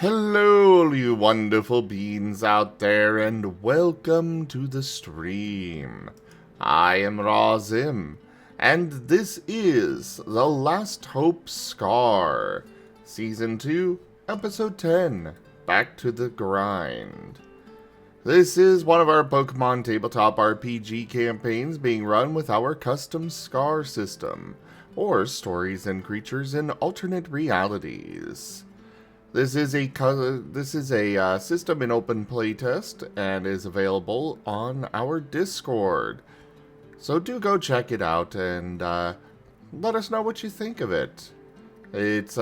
Hello, you wonderful beings out there, and welcome to the stream. I am Razim, and this is The Last Hope Scar, Season 2, Episode 10, Back to the Grind. This is one of our Pokemon tabletop RPG campaigns being run with our custom Scar system, or Stories and Creatures in Alternate Realities. This is a system in open playtest and is available on our Discord. So do go check it out and let us know what you think of it. It's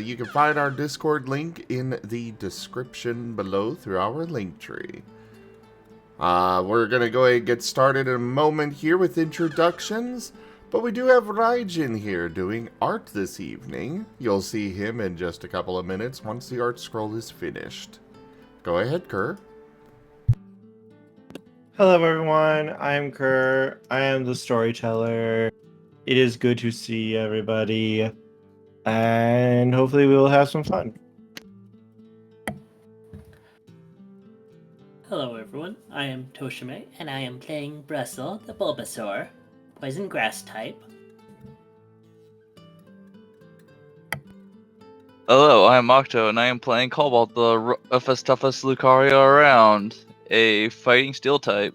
you can find our Discord link in the description below through our link tree. We're gonna go ahead and get started in a moment here with introductions. But we do have Rdyjin here doing art this evening. You'll see him in just a couple of minutes once the art scroll is finished. Go ahead, Kerr. Hello everyone, I am Kerr. I am the Storyteller. It is good to see everybody, and hopefully we will have some fun. Hello everyone, I am Tochemay, and I am playing Brussel, the Bulbasaur, poison grass type. Hello, I am Octo, and I am playing Cobalt, the roughest, toughest Lucario around, a fighting steel type.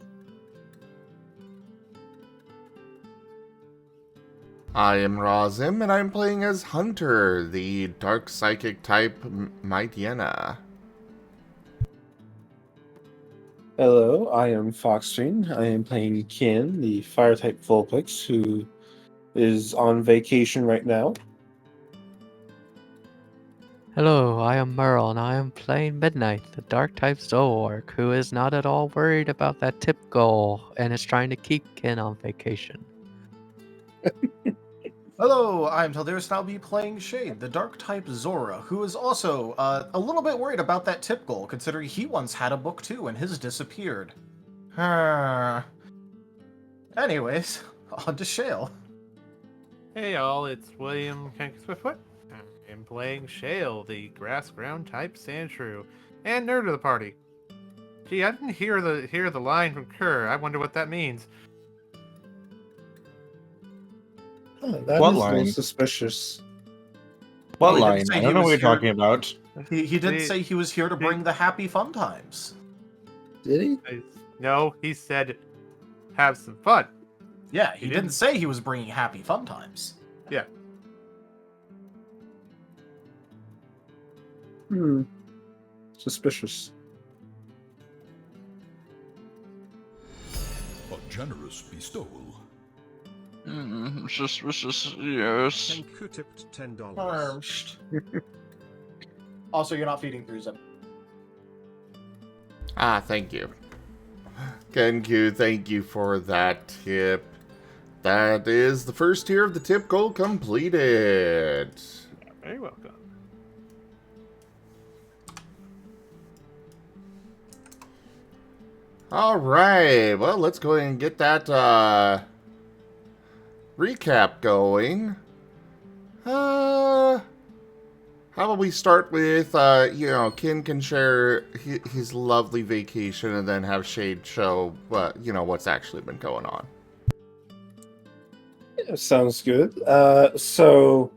I am Razim, and I'm playing as Hunter, the dark psychic type Mytiena. Hello, I am Foxtrine. I am playing Kin, the fire-type Vulpix, who is on vacation right now. Hello, I am Merl, and I am playing Midnight, the Dark-type Zoroark, who is not at all worried about that tip goal, and is trying to keep Kin on vacation. Hello, I'm Talderis, and I'll be playing Shade, the Dark-type Zora, who is also a little bit worried about that tip goal, considering he once had a book too, and his disappeared. Anyways, on to Shale. Hey y'all, it's William Swiftfoot. I'm playing Shale, the grass ground type Sandshrew, and nerd of the party. Gee, I didn't hear the line from Kerr. I wonder what that means. Oh, that What is a line? little suspicious. Well, What he didn't line? say I he don't know was what you're here- talking about. He did See- say he was here to bring the happy fun times. Did he? No, he said have some fun. Yeah, he He didn't didn't- say he was bringing happy fun times. Suspicious. A generous bestowal. Yes. Thank you, tipped $10. First. Also, you're not feeding through Zim. Thank you. Kenku, thank you for that tip. That is the first tier of the tip goal completed. Very welcome. Alright, well, let's go ahead and get that recap going. How about we start with, Kin can share his lovely vacation and then have Shade show, what's actually been going on. Yeah, sounds good. So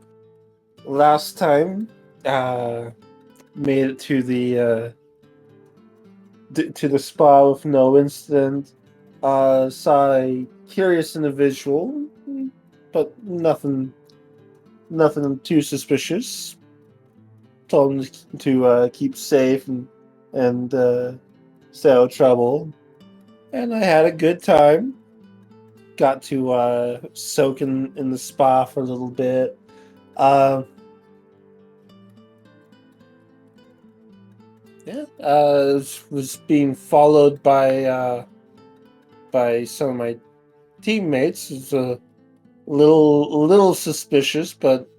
last time, made it to the spa with no incident. Saw a curious individual, but nothing too suspicious. Told him to keep safe and stay out of trouble. And I had a good time. Got to soak in the spa for a little bit. Was being followed by some of my teammates. It's a little suspicious, but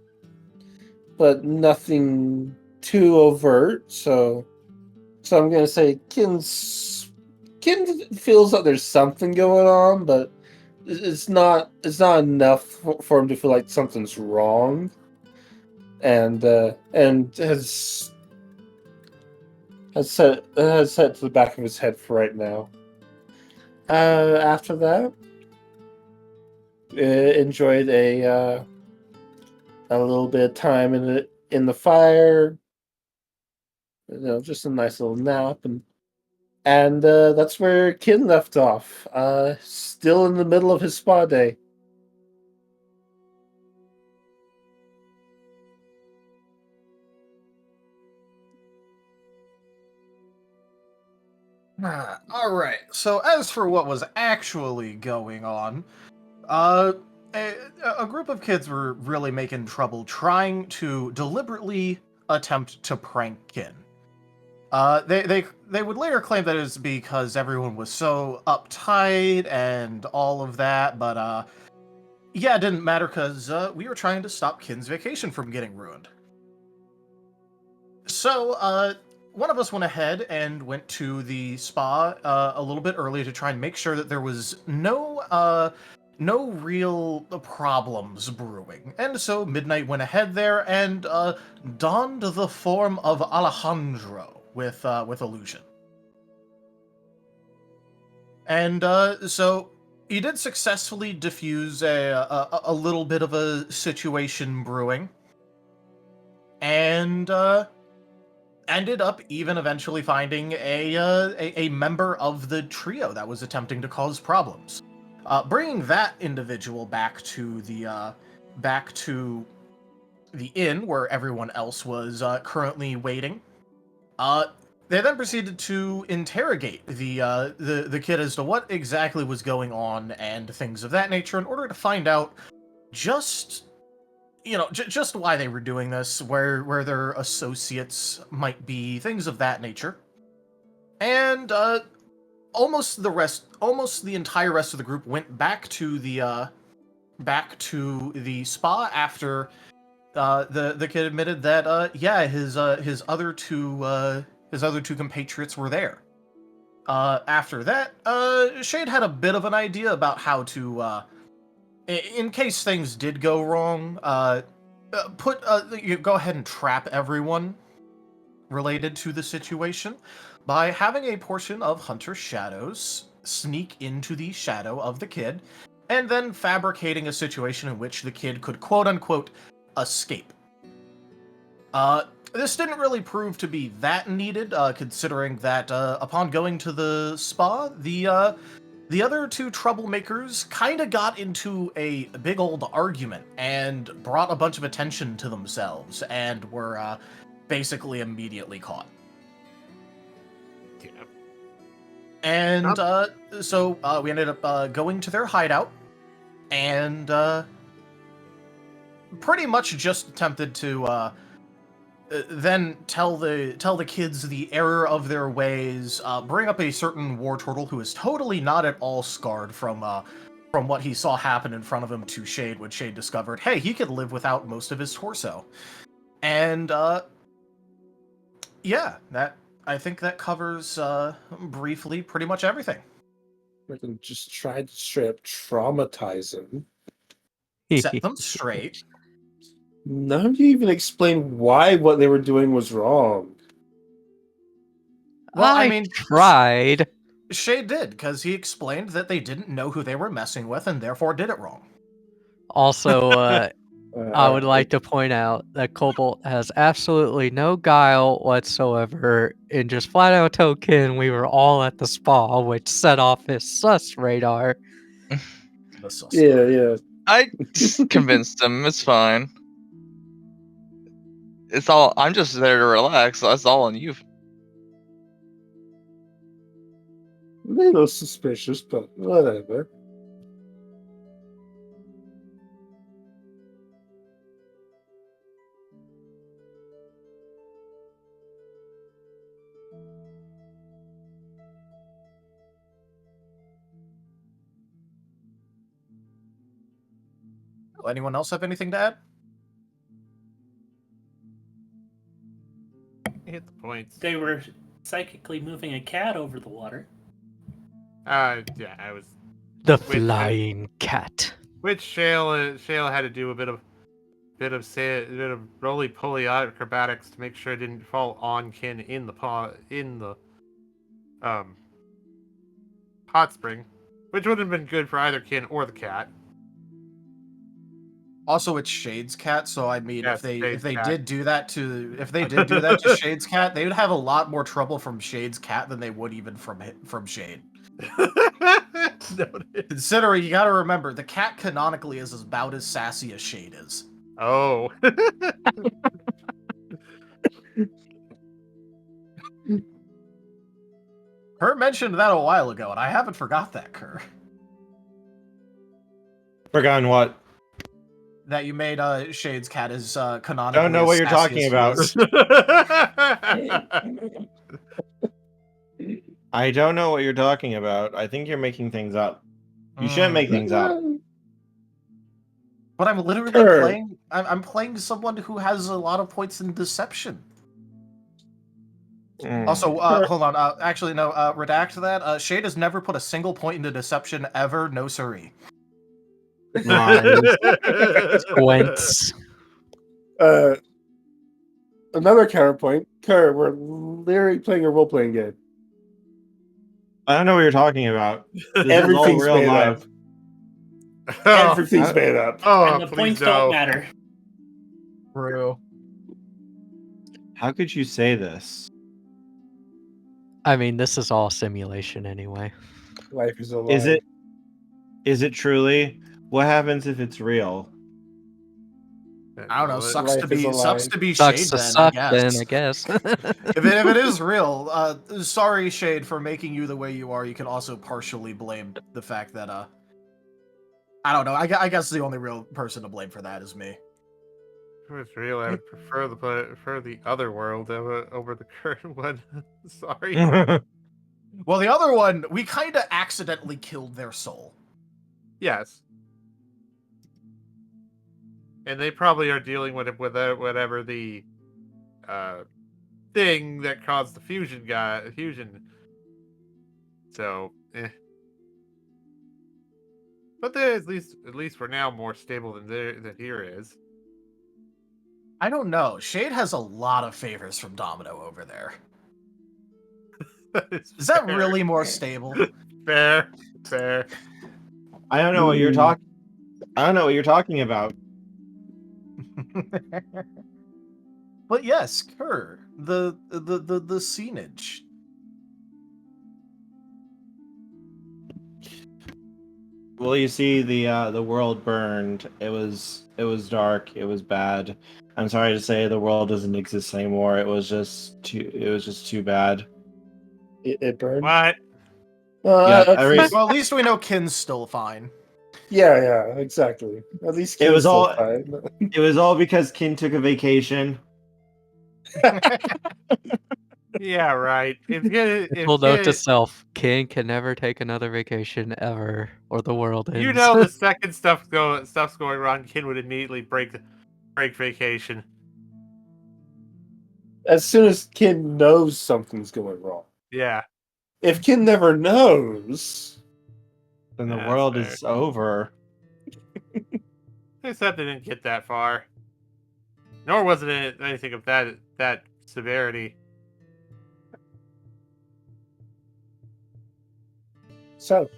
nothing too overt. So I'm gonna say Kin feels like there's something going on, but it's not enough for him to feel like something's wrong. And has That's set to the back of his head for right now. After that, enjoyed a little bit of time in the fire. Just a nice little nap, and that's where Kin left off. Still in the middle of his spa day. All right. So as for what was actually going on, a group of kids were really making trouble trying to deliberately attempt to prank Kin. They would later claim that it was because everyone was so uptight and all of that, but yeah, it didn't matter because we were trying to stop Kin's vacation from getting ruined. So one of us went ahead and went to the spa a little bit early to try and make sure that there was no real problems brewing. And so Midnight went ahead there and donned the form of Alejandro with illusion. And so he did successfully diffuse a little bit of a situation brewing, and ended up even eventually finding a member of the trio that was attempting to cause problems. Bringing that individual back to the inn where everyone else was currently waiting. They then proceeded to interrogate the kid as to what exactly was going on and things of that nature in order to find out just just why they were doing this, where their associates might be, things of that nature. And almost the entire rest of the group went back to the spa after the kid admitted that his other two compatriots were there. After that, Shade had a bit of an idea about how to, in case things did go wrong, you go ahead and trap everyone related to the situation by having a portion of Hunter's shadows sneak into the shadow of the kid, and then fabricating a situation in which the kid could quote-unquote escape. This didn't really prove to be that needed, considering that upon going to the spa, the other two troublemakers kind of got into a big old argument and brought a bunch of attention to themselves and were basically immediately caught. Yeah. And so we ended up going to their hideout and pretty much just attempted to then tell the kids the error of their ways, bring up a certain war turtle who is totally not at all scarred from what he saw happen in front of him to Shade when Shade discovered, hey, he could live without most of his torso. And yeah, I think that covers briefly pretty much everything. I can just try to straight up traumatize him. Set them straight. None of you even explained why what they were doing was wrong. Well, I I mean, tried. Shade did, because he explained that they didn't know who they were messing with and therefore did it wrong. Also, I would like to point out that Cobalt has absolutely no guile whatsoever and just flat out told Kin we were all at the spa, which set off his sus radar. The sus. Yeah. I convinced him. It's fine. It's all. I'm just there to relax. That's all on you. A little suspicious, but whatever. Anyone else have anything to add? Hit the points. They were psychically moving a cat over the water. Yeah, I was. The Which- flying cat. Which Shale had to do a bit bit of roly-poly acrobatics to make sure it didn't fall on Kin in the hot spring, which would have been good for either Kin or the cat. Also, it's Shade's cat, so I mean, Yes, if they Shade's did do that to Shade's cat, they would have a lot more trouble from Shade's cat than they would even from Shade. Noted. Considering, you got to remember, the cat canonically is about as sassy as Shade is. Oh. Kurt mentioned that a while ago, and I haven't forgot that, Kurt. Forgotten what? That you made Shade's cat as canonically. Don't know what you're talking about. I don't know what you're talking about. I think you're making things up. You shouldn't make things up. But I'm literally Sure. playing. I'm playing someone who has a lot of points in deception. Also, hold on. Actually, no. Redact that. Shade has never put a single point into deception ever. No, siree. Squints. Another counterpoint. Kerr, we're literally playing a role-playing game. I don't know what you're talking about. This is all Everything's real made life. up. Everything's made up. Oh, And the please points no. don't matter. True. How could you say this? I mean, this is all simulation anyway. Life is a lie. Is it truly? What happens if it's real? I don't know. Well, Sucks to Life is be a sucks lie. to be Sucks Shade to then. suck, I then, guess. I guess. if it is real, sorry, Shade, for making you the way you are. You can also partially blame the fact that I don't know. I guess the only real person to blame for that is me. If it's real, I would prefer the other world over the current one. Sorry. Well, the other one, we kind of accidentally killed their soul. Yes. And they probably are dealing with whatever the thing that caused the fusion. So, but there at least we're now more stable than here is. I don't know. Shade has a lot of favors from Domino over there. Is that Fair. really more stable? Fair? I don't know what you're talking. I don't know what you're talking about. But yes, Kerr, the scenage. Well, you see, the world burned. It was dark. It was bad. I'm sorry to say, the world doesn't exist anymore. It was just too bad. It burned. What? Yeah, Well, at least we know Kin's still fine. yeah, exactly. At least It was Kim's still all- fine. It was all because Kin took a vacation. Yeah, right. Well, note to self: King can never take another vacation ever, or the world ends. You know, the second stuff's going wrong, Kin would immediately break vacation. As soon as Kim knows something's going wrong. Yeah. If Kim never knows, Then the Yeah, world that's is over. Except they didn't get that far. Nor was it anything of that severity. so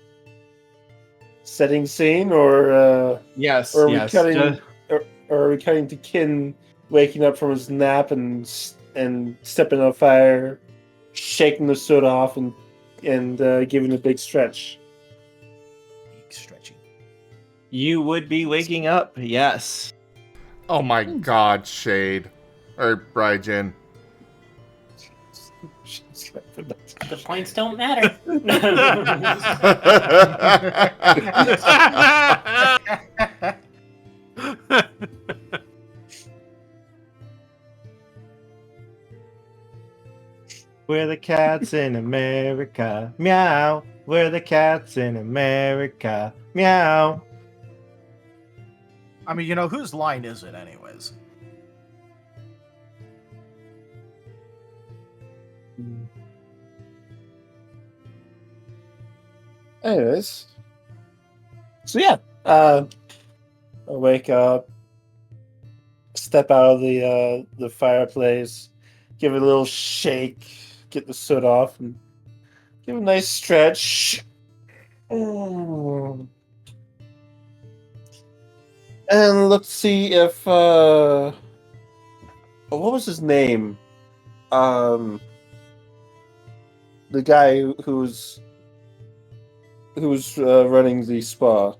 setting scene, or Yes. are we yes. cutting? Or are we cutting to Kin waking up from his nap and stepping on fire, shaking the soot off, and giving a big stretch? Big stretching. You would be waking up. Yes. Oh my god, Shade. Or Rdyjin. The points don't matter. We're the cats in America. Meow. We're the cats in America. Meow. I mean, you know, whose line is it, anyways? Anyways, so yeah, I wake up, step out of the fireplace, give it a little shake, get the soot off, and give it a nice stretch. Mm. And let's see if what was his name? The guy who's running the spa. I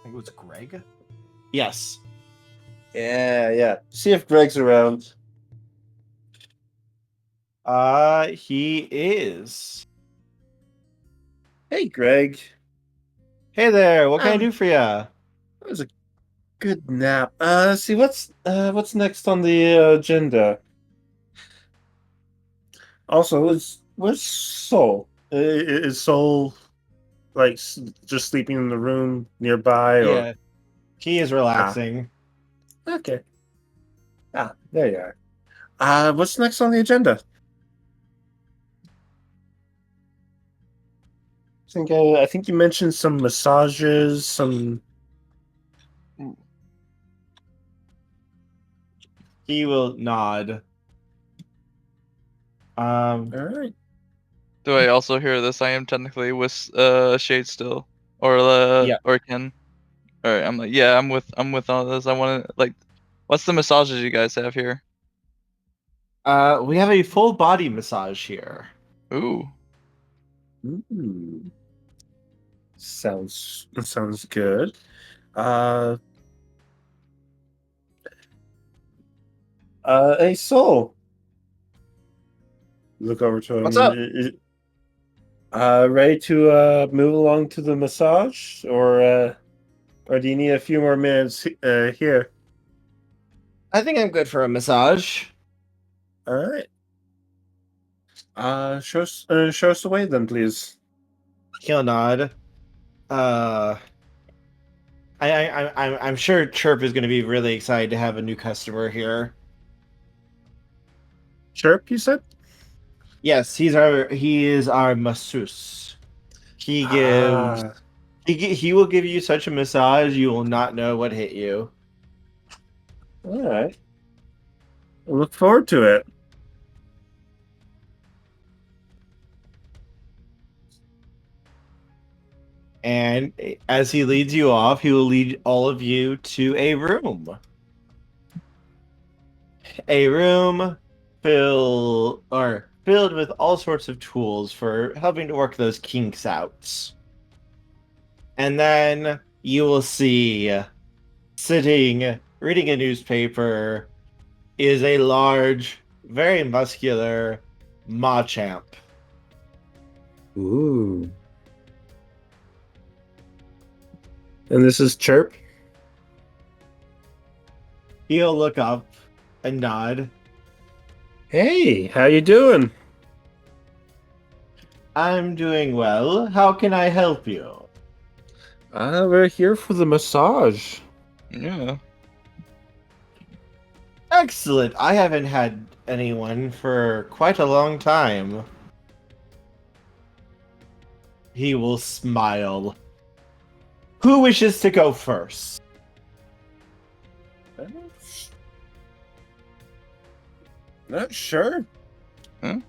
think it was Greg. Yes. Yeah. See if Greg's around. He is. Hey, Greg. Hey there, what can I Um, do for ya? That was a good nap. See what's next on the agenda. Also, where's Soul? Is Soul like just sleeping in the room nearby? Or Yeah, he is relaxing. okay. There you are. What's next on the agenda? I think you mentioned some massages, some. He will nod. All right. Do I also hear this? I am technically with Shade still, or Yeah. or Ken. All right, I'm like, yeah, I'm with all this. I want to like, what's the massages you guys have here? We have a full body massage here. Ooh, Sounds good. Hey, Soul. Look over to him. What's up? Ready to move along to the massage, or do you need a few more minutes here? I think I'm good for a massage. All right. Show us the way then, please. He'll nod. I'm sure Chirp is going to be really excited to have a new customer here. Chirp, you said? Yes, he is our masseuse. He gives he will give you such a massage you will not know what hit you. All right. I look forward to it. And as he leads you off, he will lead all of you to a room. A room filled with all sorts of tools for helping to work those kinks out. And then you will see, sitting, reading a newspaper, is a large, very muscular Machamp. Ooh. And this is Chirp? He'll look up and nod. Hey, how you doing? I'm doing well. How can I help you? We're here for the massage. yeah. Excellent. I haven't had anyone for quite a long time. He will smile. Who wishes to go first? Not sure. We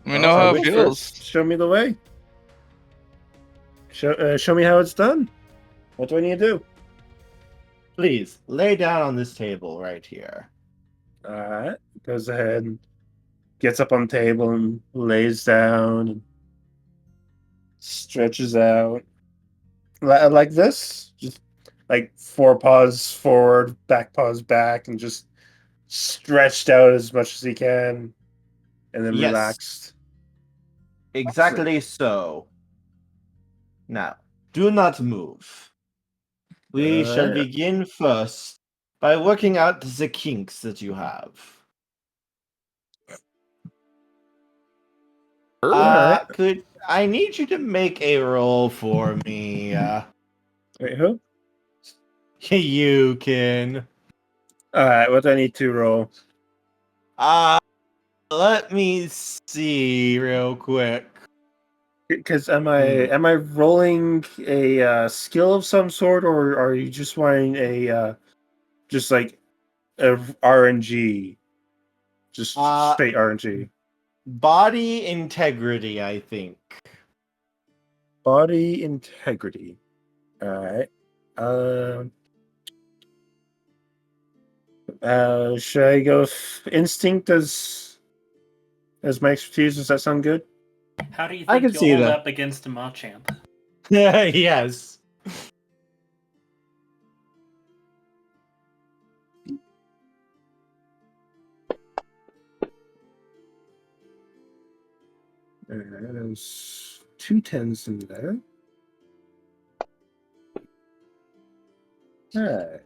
know how it which feels. first? Show me the way. Show me how it's done. What do I need to do? Please, lay down on this table right here. All right. Goes ahead and gets up on the table and lays down and stretches out. Like this? Just like 4 paws forward, back paws back, and just stretched out as much as he can. And then Yes. relaxed. Exactly so. Now, do not move. We shall Alright. begin first by working out the kinks that you have. Alright. Could I need you to make a roll for me? Wait, who? You can. Alright, what do I need to roll? Let me see real quick. Because am I rolling a skill of some sort, or are you just wanting a just like a RNG, just straight RNG? Body integrity, I think. Body integrity. All right. Should I go instinct as my expertise? Does that sound good? How do you I think can you'll see hold that. up against a Machamp? Yes. There's 2 10s in there. All right.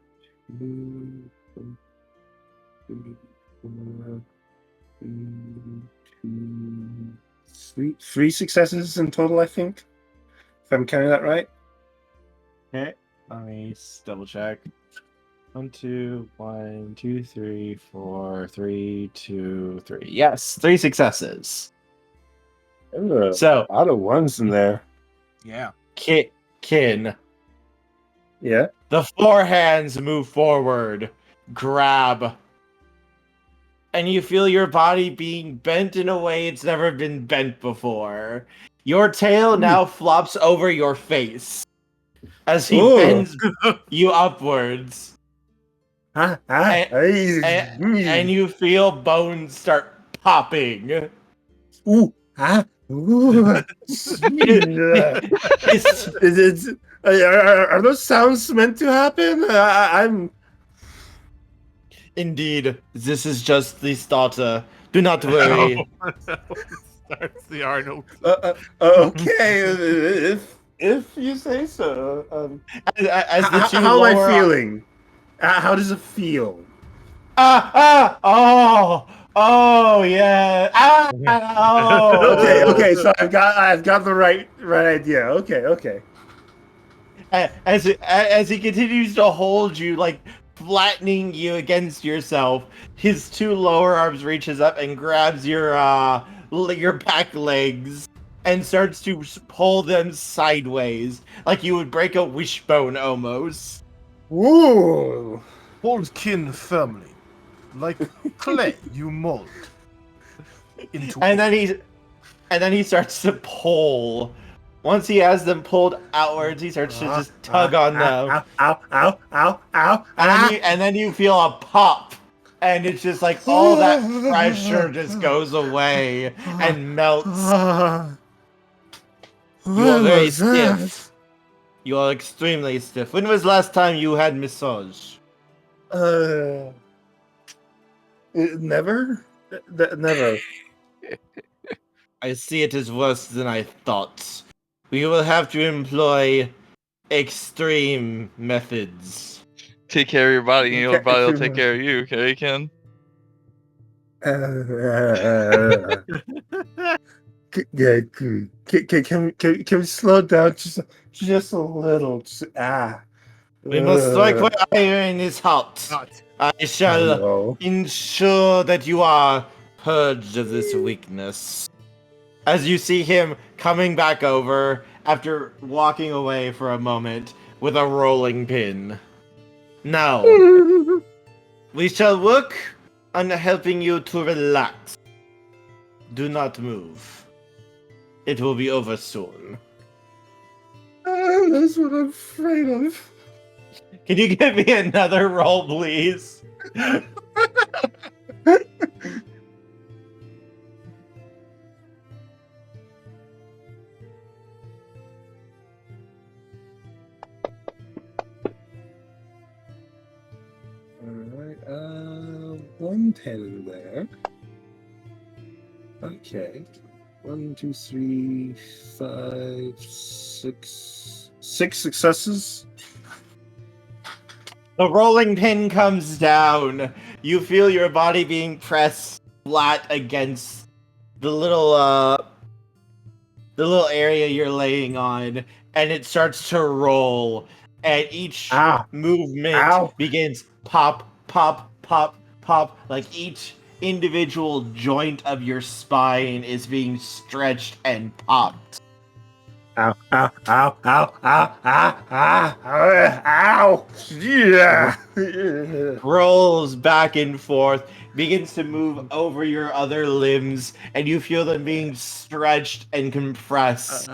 2, 3 successes in total, I think. If I'm counting that right. Okay. Let me double check. 1, 2, 1, 2, 3, 4, 3, 2, 3. Yes, 3 successes. So a lot of ones in there. Yeah. Kin. Yeah. The 4 hands move forward, grab, and you feel your body being bent in a way it's never been bent before. Your tail now flops over your face as he bends you upwards. And you feel bones start popping. Ooh. Ooh. Are those sounds meant to happen? I'm. Indeed, this is just the starter. Do not worry. Starts the Arnold. Okay, if you say so. How am I feeling? How does it feel? Oh, yeah. Okay. So I've got the right idea. Okay. As he continues to hold you, like flattening you against yourself, his 2 lower arms reaches up and grabs your back legs and starts to pull them sideways, like you would break a wishbone almost. Ooh. Hold kin firmly, like clay you mold into. And then he starts to pull. Once he has them pulled outwards, he starts to just tug on them. Ow. And then you feel a pop. And it's just like all that pressure just goes away and melts. You are very stiff. You are extremely stiff. When was the last time you had massage? Never. Never. I see it is worse than I thought. We will have to employ extreme methods. Take care of your body, and your body will take care of you. Okay, Ken? Can we slow down just a little? We must strike where iron is hot. I shall ensure that you are purged of this weakness. As you see him coming back over after walking away for a moment with a rolling pin. Now, we shall work on helping you to relax. Do not move. It will be over soon. That's what I'm afraid of. Can you give me another roll, please? Alright, 110 there. Okay. 1, 2, 3, 5, 6. 6 successes. The rolling pin comes down. You feel your body being pressed flat against the little area you're laying on, and it starts to roll. And each movement begins pop, pop, pop, pop, like each individual joint of your spine is being stretched and popped. Ow, ow, ow, ow, ow, ow, ow, ow, yeah. Rolls back and forth, begins to move over your other limbs, and you feel them being stretched and compressed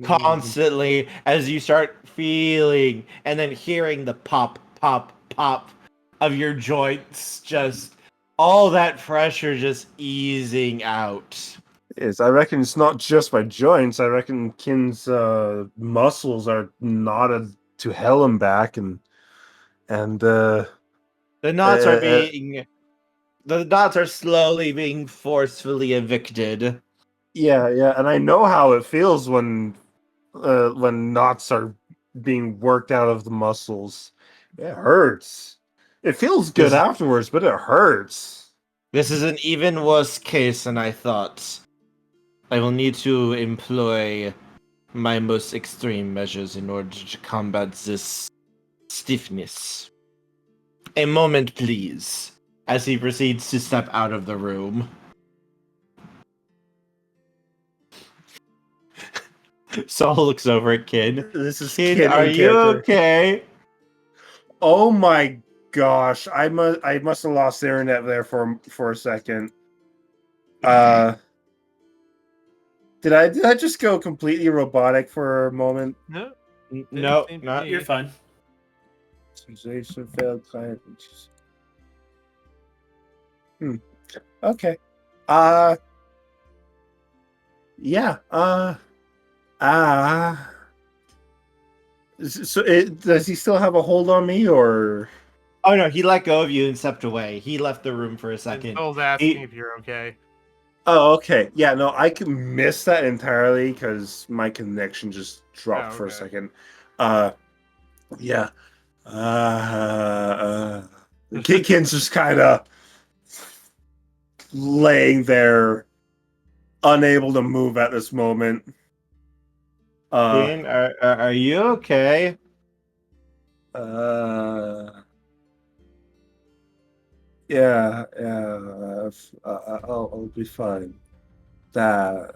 constantly as you start feeling and then hearing the pop, pop, pop of your joints, just all that pressure just easing out. Yes, I reckon it's not just my joints. I reckon Kin's muscles are knotted to hell and back, and The knots are being the knots are slowly being forcefully evicted. yeah, and I know how it feels when knots are being worked out of the muscles. It hurts. It feels good This- afterwards, but it hurts. This is an even worse case than I thought. I will need to employ my most extreme measures in order to combat this stiffness. A moment, please, as he proceeds to step out of the room. Saul looks over at Kid. This is Kid, Kid are in you character. okay? Oh my gosh, I must have lost the internet there for a second. Did I just go completely robotic for a moment? No, No, seem to not be. You're fine. Sensation failed client. Okay. Yeah. So does he still have a hold on me, or? Oh no, he let go of you and stepped away. He left the room for a second. Soul's asking if you're okay. Oh, okay. Yeah, no, I can miss that entirely because my connection just dropped Oh, for a okay. second. Yeah. Kin's just kind of laying there, unable to move at this moment. Dean, are you okay? Yeah, I'll be fine. That.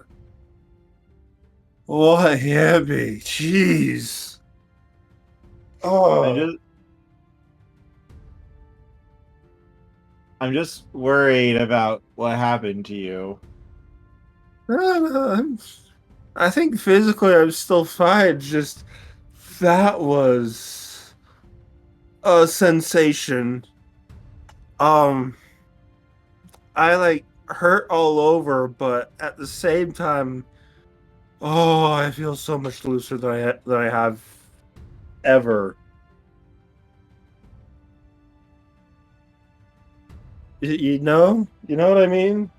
What hit me? Jeez. Oh. I'm just worried about what happened to you. I think physically I'm still fine. Just that was a sensation. I like hurt all over, but at the same time, oh, I feel so much looser than I have ever. You know what I mean?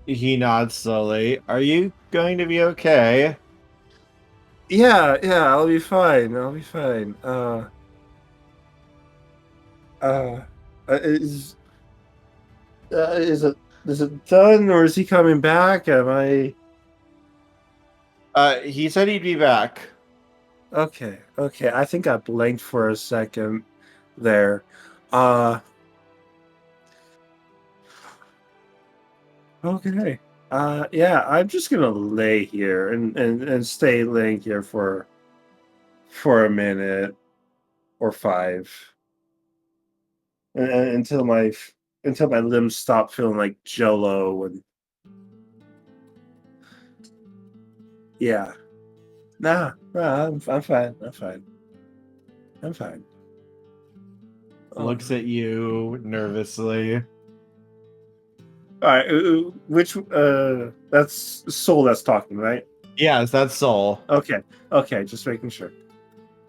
He nods slowly. Are you going to be okay? Yeah, I'll be fine. I'll be fine. Is it done, or is he coming back? Am I? He said he'd be back. Okay. I think I blinked for a second there. Okay. Yeah, I'm just gonna lay here and stay laying here for a minute or five, until my limbs stop feeling like Jello, and yeah. Nah, I'm fine. I'm fine. Looks at you nervously. All right, which that's Soul that's talking, right? Yes, that's Soul. Okay, just making sure.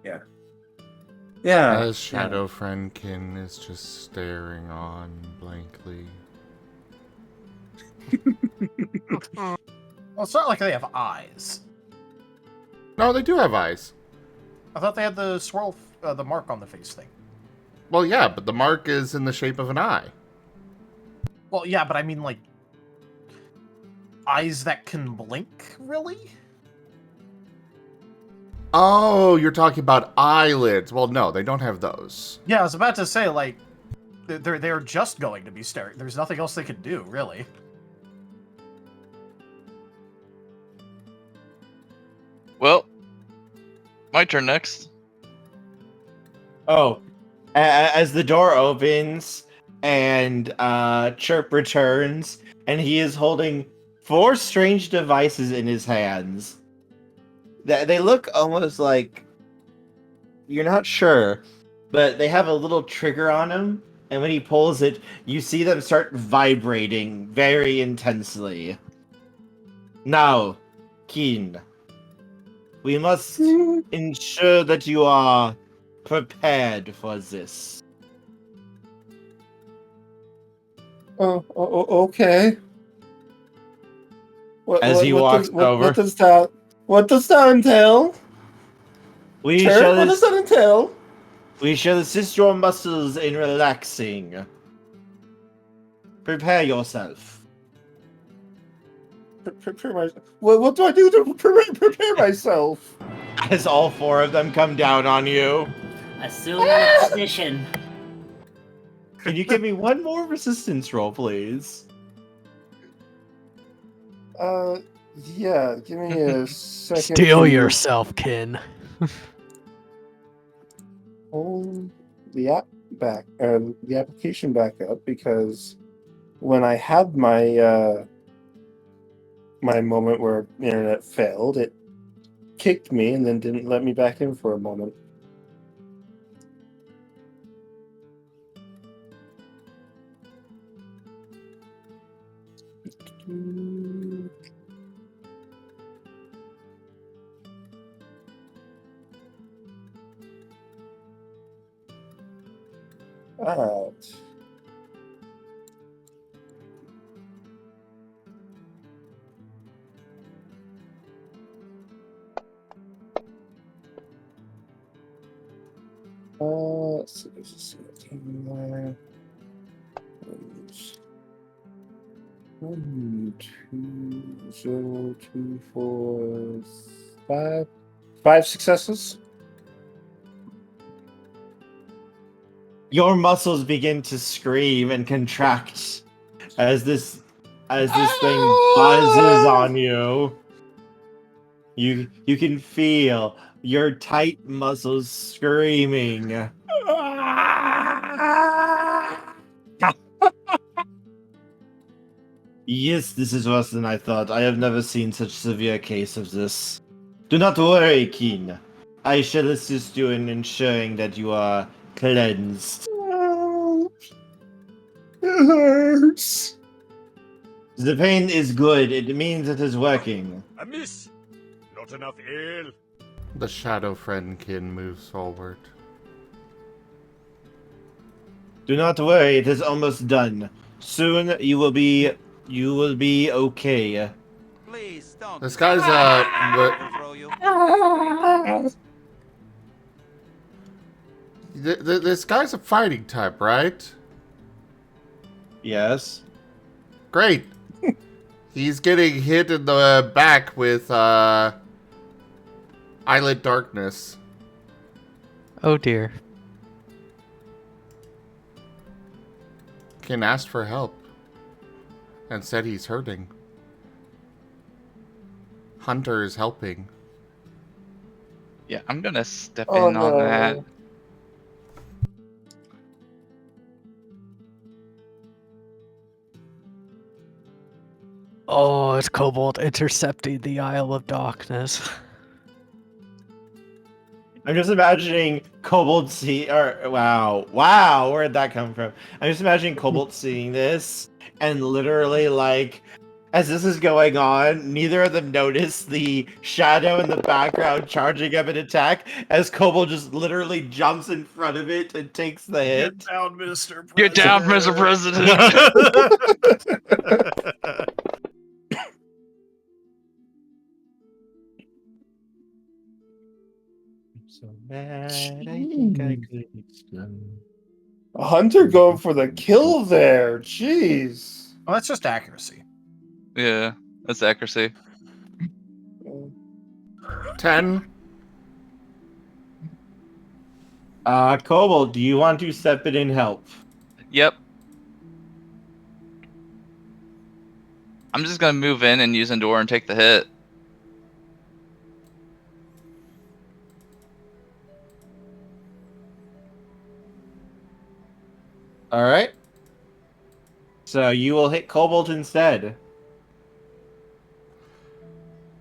Yeah. As Shadow Friend Kin is just staring on blankly. Well, it's not like they have eyes. No, they do have eyes. I thought they had the swirl, the mark on the face thing. Well, yeah, but the mark is in the shape of an eye. Well, yeah, but I mean, like, eyes that can blink, really? Oh, you're talking about eyelids. Well, no, they don't have those. Yeah, I was about to say, like, they're just going to be staring. There's nothing else they can do, really. Well, my turn next. Oh, as the door opens and Chirp returns, and he is holding 4 strange devices in his hands. They look almost like you're not sure, but they have a little trigger on them, and when he pulls it, you see them start vibrating very intensely. Now, Keen, we must ensure that you are prepared for this. Okay. As he walks over. What does that entail? We Sure, shall what does that entail? We shall assist your muscles in relaxing. Prepare yourself. Prepare myself. What do I do to prepare myself? As all 4 of them come down on you. Assume the position. Can you give me one more resistance roll, please? Yeah, give me a second. Steal yourself, Kin. Hold the app back, the application back up, because when I had my my moment where the internet failed, it kicked me and then didn't let me back in for a moment. Alright. Let's see, there's a team there. 1, 2, 0, 2, 4, 5. 5 successes. Your muscles begin to scream and contract as this thing buzzes on you. You can feel your tight muscles screaming. Yes, this is worse than I thought. I have never seen such severe case of this. Do not worry, Keen. I shall assist you in ensuring that you are cleansed. It hurts. The pain is good. It means it is working. A miss! Not enough ale! The shadow friendkin moves forward. Do not worry, it is almost done. Soon you will be okay. Please don't. This guy's this guy's a fighting type, right? Yes. Great. He's getting hit in the back with Eyelid Darkness. Oh dear. Can ask for help. And said he's hurting. Hunter is helping. Yeah, I'm gonna step Oh, in on that. no. Oh, it's Cobalt intercepting the Isle of Darkness. I'm just imagining Cobalt wow, where'd that come from? I'm just imagining Cobalt seeing this, and literally, like, as this is going on, neither of them notice the shadow in the background charging up an attack, as Cobalt just literally jumps in front of it and takes the hit. Get down, Mr. President. Get down, Mr. President! So mad, I think I could explain. A hunter going for the kill there. Jeez. Well, that's just accuracy. Yeah, that's accuracy. 10. Cobalt, do you want to step in and help? Yep. I'm just gonna move in and use Endure and take the hit. All right. So you will hit Cobalt instead.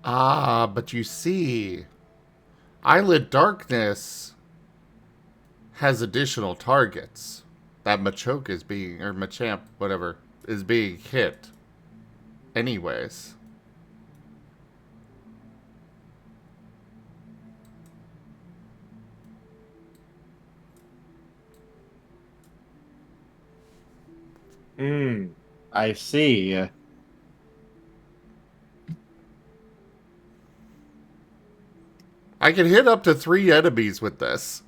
Ah, but you see, Eyelid Darkness has additional targets. That Machoke is being, or Machamp, whatever, is being hit. Anyways. I see. I can hit up to 3 enemies with this.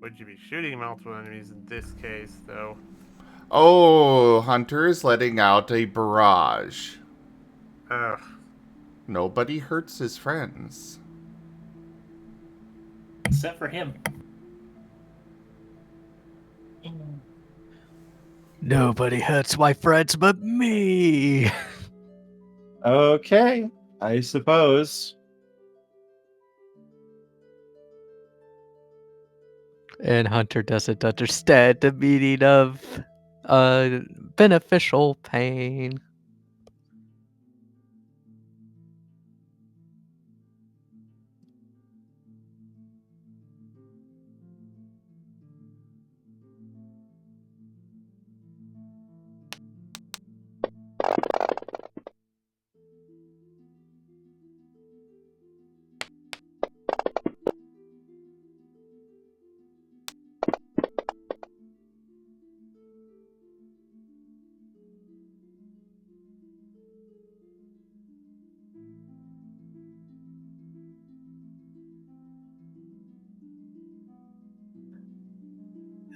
Would you be shooting multiple enemies in this case, though? Oh, Hunter is letting out a barrage. Ugh. Nobody hurts his friends. Except for him. Nobody hurts my friends but me. Okay, I suppose. And Hunter doesn't understand the meaning of beneficial pain.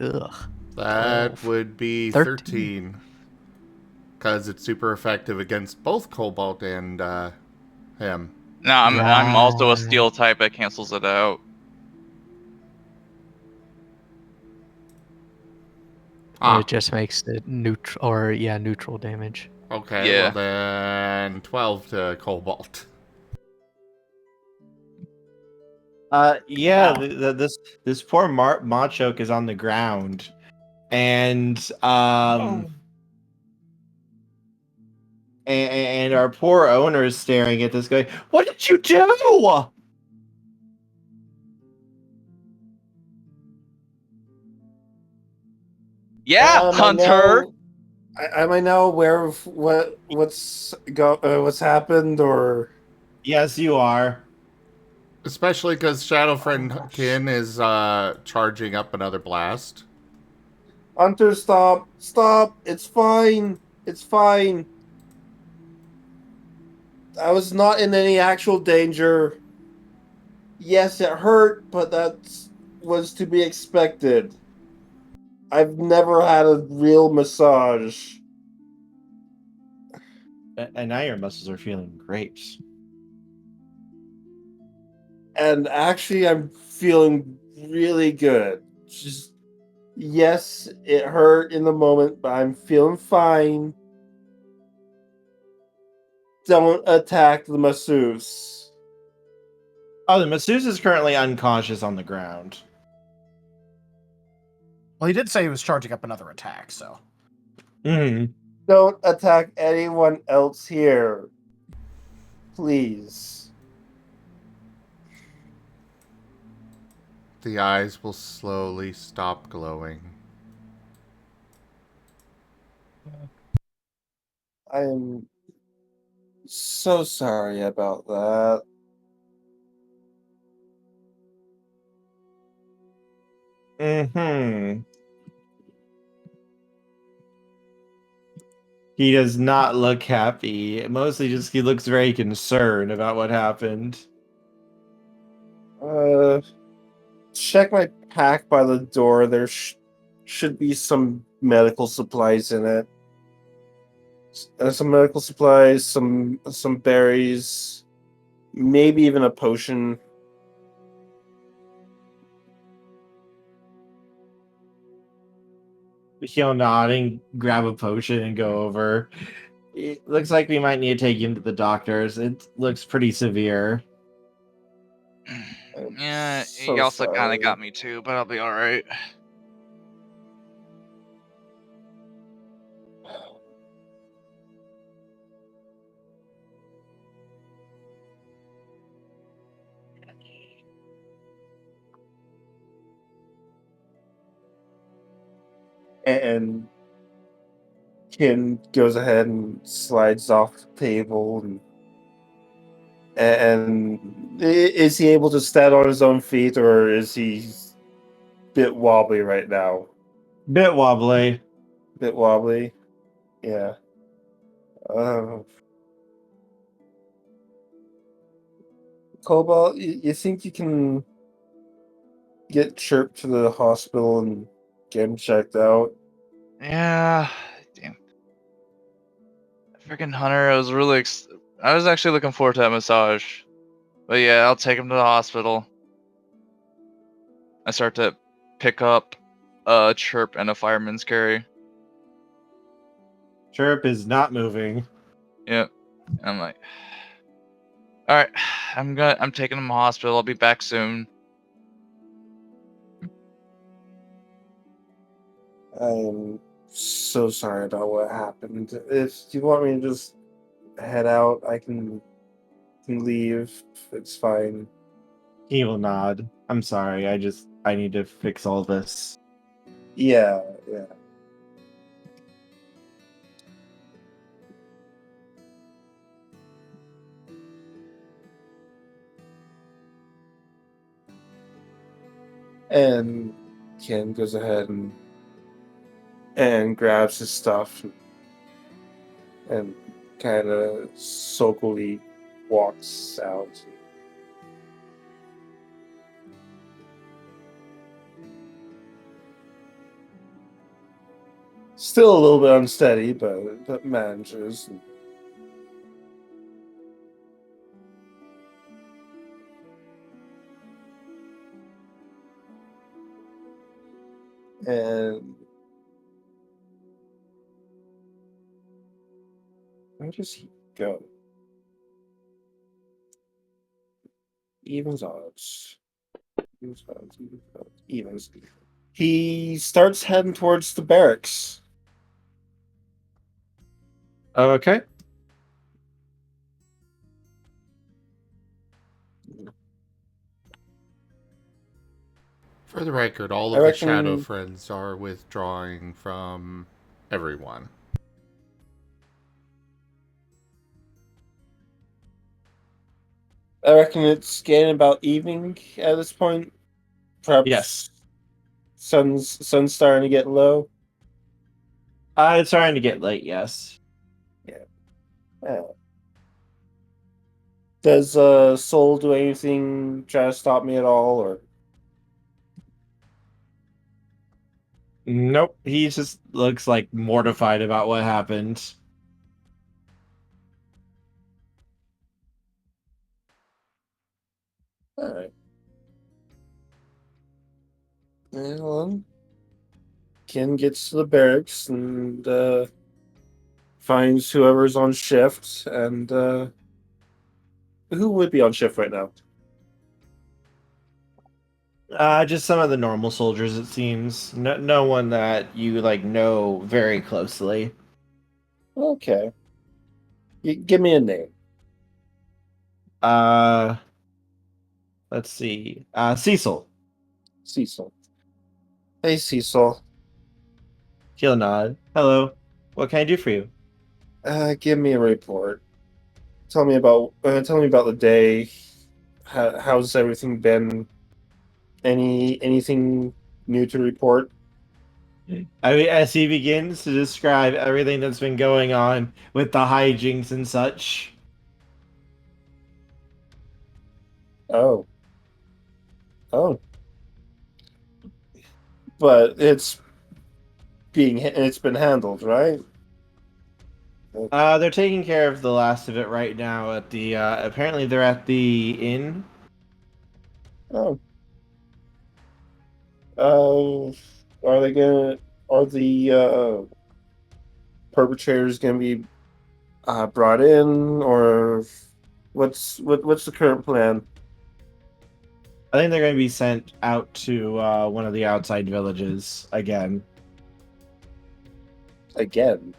Ugh. That 12. would be 13. Because it's super effective against both Cobalt and him. No, I'm also a Right. steel type that cancels it out. It just makes it neutral damage. Okay, Yeah. well then 12 to Cobalt. Yeah, Wow. this poor Machoke is on the ground, and and our poor owner is staring at this guy. What did you do? Yeah, Hunter. Am I now aware of what's happened, or Yes, you are. Especially because Shadow Friend Kin is charging up another blast. Hunter? Stop! Stop! It's fine. It's fine. I was not in any actual danger. Yes, it hurt, but that was to be expected. I've never had a real massage. And now your muscles are feeling great. And actually, I'm feeling really good. Just, yes, it hurt in the moment, but I'm feeling fine. Don't attack the masseuse. Oh, the masseuse is currently unconscious on the ground. Well, he did say he was charging up another attack, so. Don't attack anyone else here. Please. The eyes will slowly stop glowing. I am so sorry about that. He does not look happy. Mostly just he looks very concerned about what happened. Check my pack by the door. There should be some medical supplies in it. Some medical supplies, some berries, maybe even a potion. He'll nod and grab a potion and go over. It looks like we might need to take him to the doctors. It looks pretty severe. Yeah, so he also kind sorry. of got me too, but I'll be alright. And Kin goes ahead and slides off the table, and is he able to stand on his own feet, or is he a bit wobbly right now? Bit wobbly. Bit wobbly, yeah. Cobalt, you think you can get Chirp to the hospital and get him checked out? Yeah, damn. Freaking Hunter, I was actually looking forward to that massage. But yeah, I'll take him to the hospital. I start to pick up a Chirp and a fireman's carry. Chirp is not moving. Yep. I'm like, alright, I'm taking him to the hospital. I'll be back soon. I'm so sorry about what happened. If you want me to just head out, I can leave. It's fine. He will nod. I'm sorry. I need to fix all this. Yeah. And Ken goes ahead and grabs his stuff and kind of sulkily walks out. Still a little bit unsteady, but manages. And where does he go? Evens odds. Evens. He starts heading towards the barracks. Okay. For the record, all I of the reckon- Shadow Friends are withdrawing from everyone. I reckon it's getting about evening at this point. Perhaps Yes. sun's starting to get low. It's starting to get late, yes. Yeah. Does Soul do anything try to stop me at all, or Nope. He just looks like mortified about what happened. all right? Well, Ken gets to the barracks and finds whoever's on shift, and who would be on shift right now? Just some of the normal soldiers, it seems. No one that you know very closely. Okay, give me a name. Let's see. Cecil. Cecil. Hey, Cecil. He'll nod. Hello. What can I do for you? Give me a report. Tell me about the day. How's everything been? Anything new to report? I mean, as he begins to describe everything that's been going on with the hijinks and such. Oh. But it's been handled, right? They're taking care of the last of it right now at the, apparently they're at the inn. Oh. Are the perpetrators gonna be brought in, or what's the current plan? I think they're going to be sent out to one of the outside villages again. Again.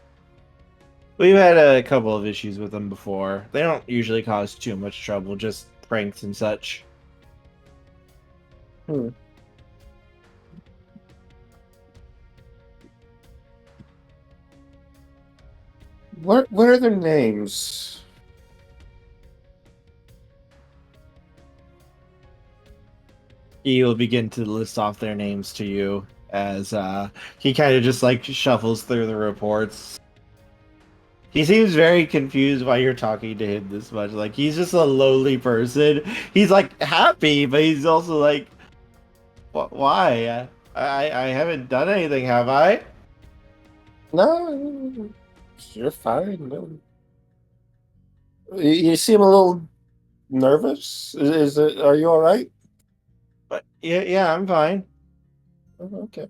We've had a couple of issues with them before. They don't usually cause too much trouble, just pranks and such. What are their names? He will begin to list off their names to you as he kind of just like shuffles through the reports. He seems very confused why you're talking to him this much. Like, he's just a lowly person. He's like happy, but he's also like, why? I haven't done anything, have I? No, you're fine. No. You seem a little nervous. Is it? Are you all right? But yeah, I'm fine. Oh, okay.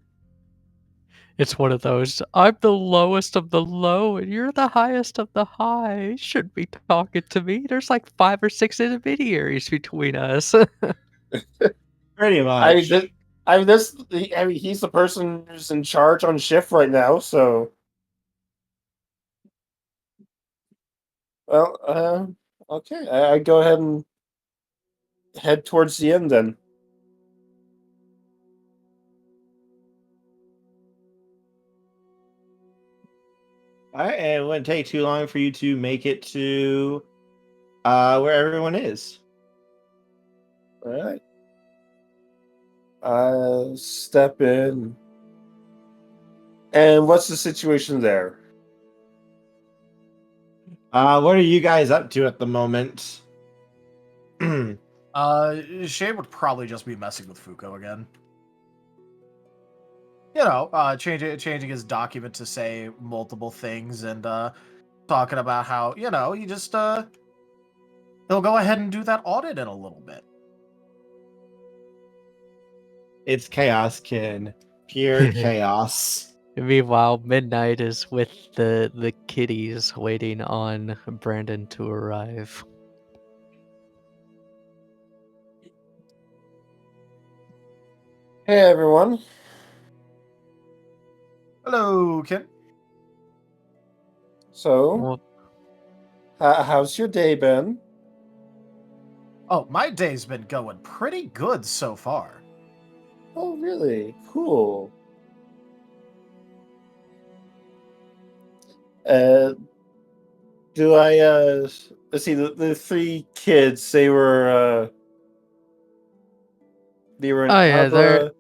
It's one of those, I'm the lowest of the low and you're the highest of the high. You shouldn't be talking to me. There's like 5 or 6 intermediaries between us. Pretty much. He's the person who's in charge on shift right now. So, well, okay. I go ahead and head towards the end then. Alright, and it wouldn't take too long for you to make it to where everyone is. All right. I step in. And what's the situation there? What are you guys up to at the moment? Shay would probably just be messing with Fuko again. You know, changing his document to say multiple things and talking about how, you know, he just he'll go ahead and do that audit in a little bit. It's chaos, Kin. Pure chaos. Meanwhile, Midnight is with the kitties waiting on Brandon to arrive. Hey, everyone. Hello, Ken. So, Well, how's your day been? Oh, my day's been going pretty good so far. Oh, really? Cool. Do I, let's see, the 3 kids, they were an Oh, yeah, Abra,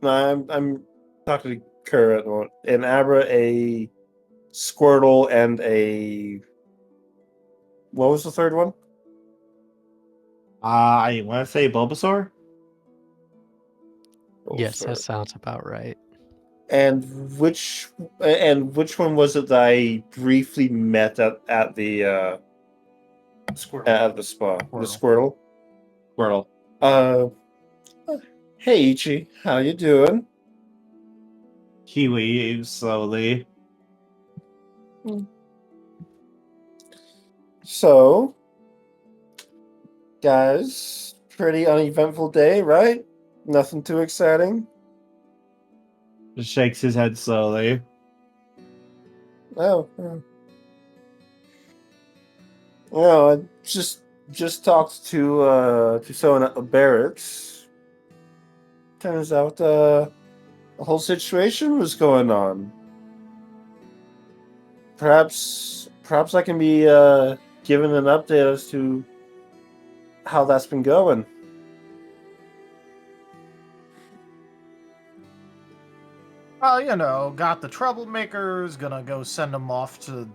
no, I'm talking to Kerr at the moment. An Abra, a Squirtle, and a, what was the third one? I want to say Bulbasaur? yes, that Bulbasaur. sounds about right. And which one was it that I briefly met at the Squirrel. at the spa? The Squirtle. Squirtle. Squirtle. Hey Ichi, how you doing? He leaves slowly. So, guys, pretty uneventful day, right? Nothing too exciting. Just shakes his head slowly. Oh, I just talked to someone at the barracks. Turns out a whole situation was going on. Perhaps I can be given an update as to how that's been going. You know, got the troublemakers, gonna go send them off to...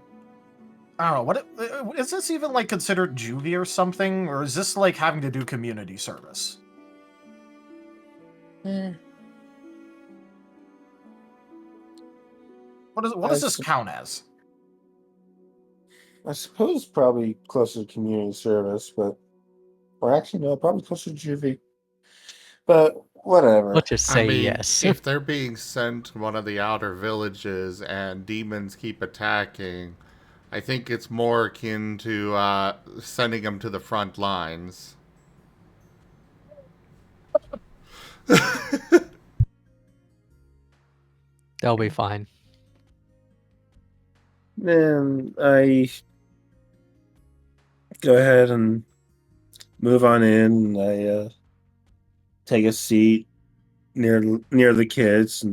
I don't know, what is this even, like, considered juvie or something? Or is this, like, having to do community service? What does this count as? I suppose probably closer to community service, or actually no, probably closer to juvie. But whatever. Let's just say I mean, yes. if they're being sent to one of the outer villages and demons keep attacking, I think it's more akin to sending them to the front lines. They'll be fine. Then I go ahead and move on in. I take a seat near the kids,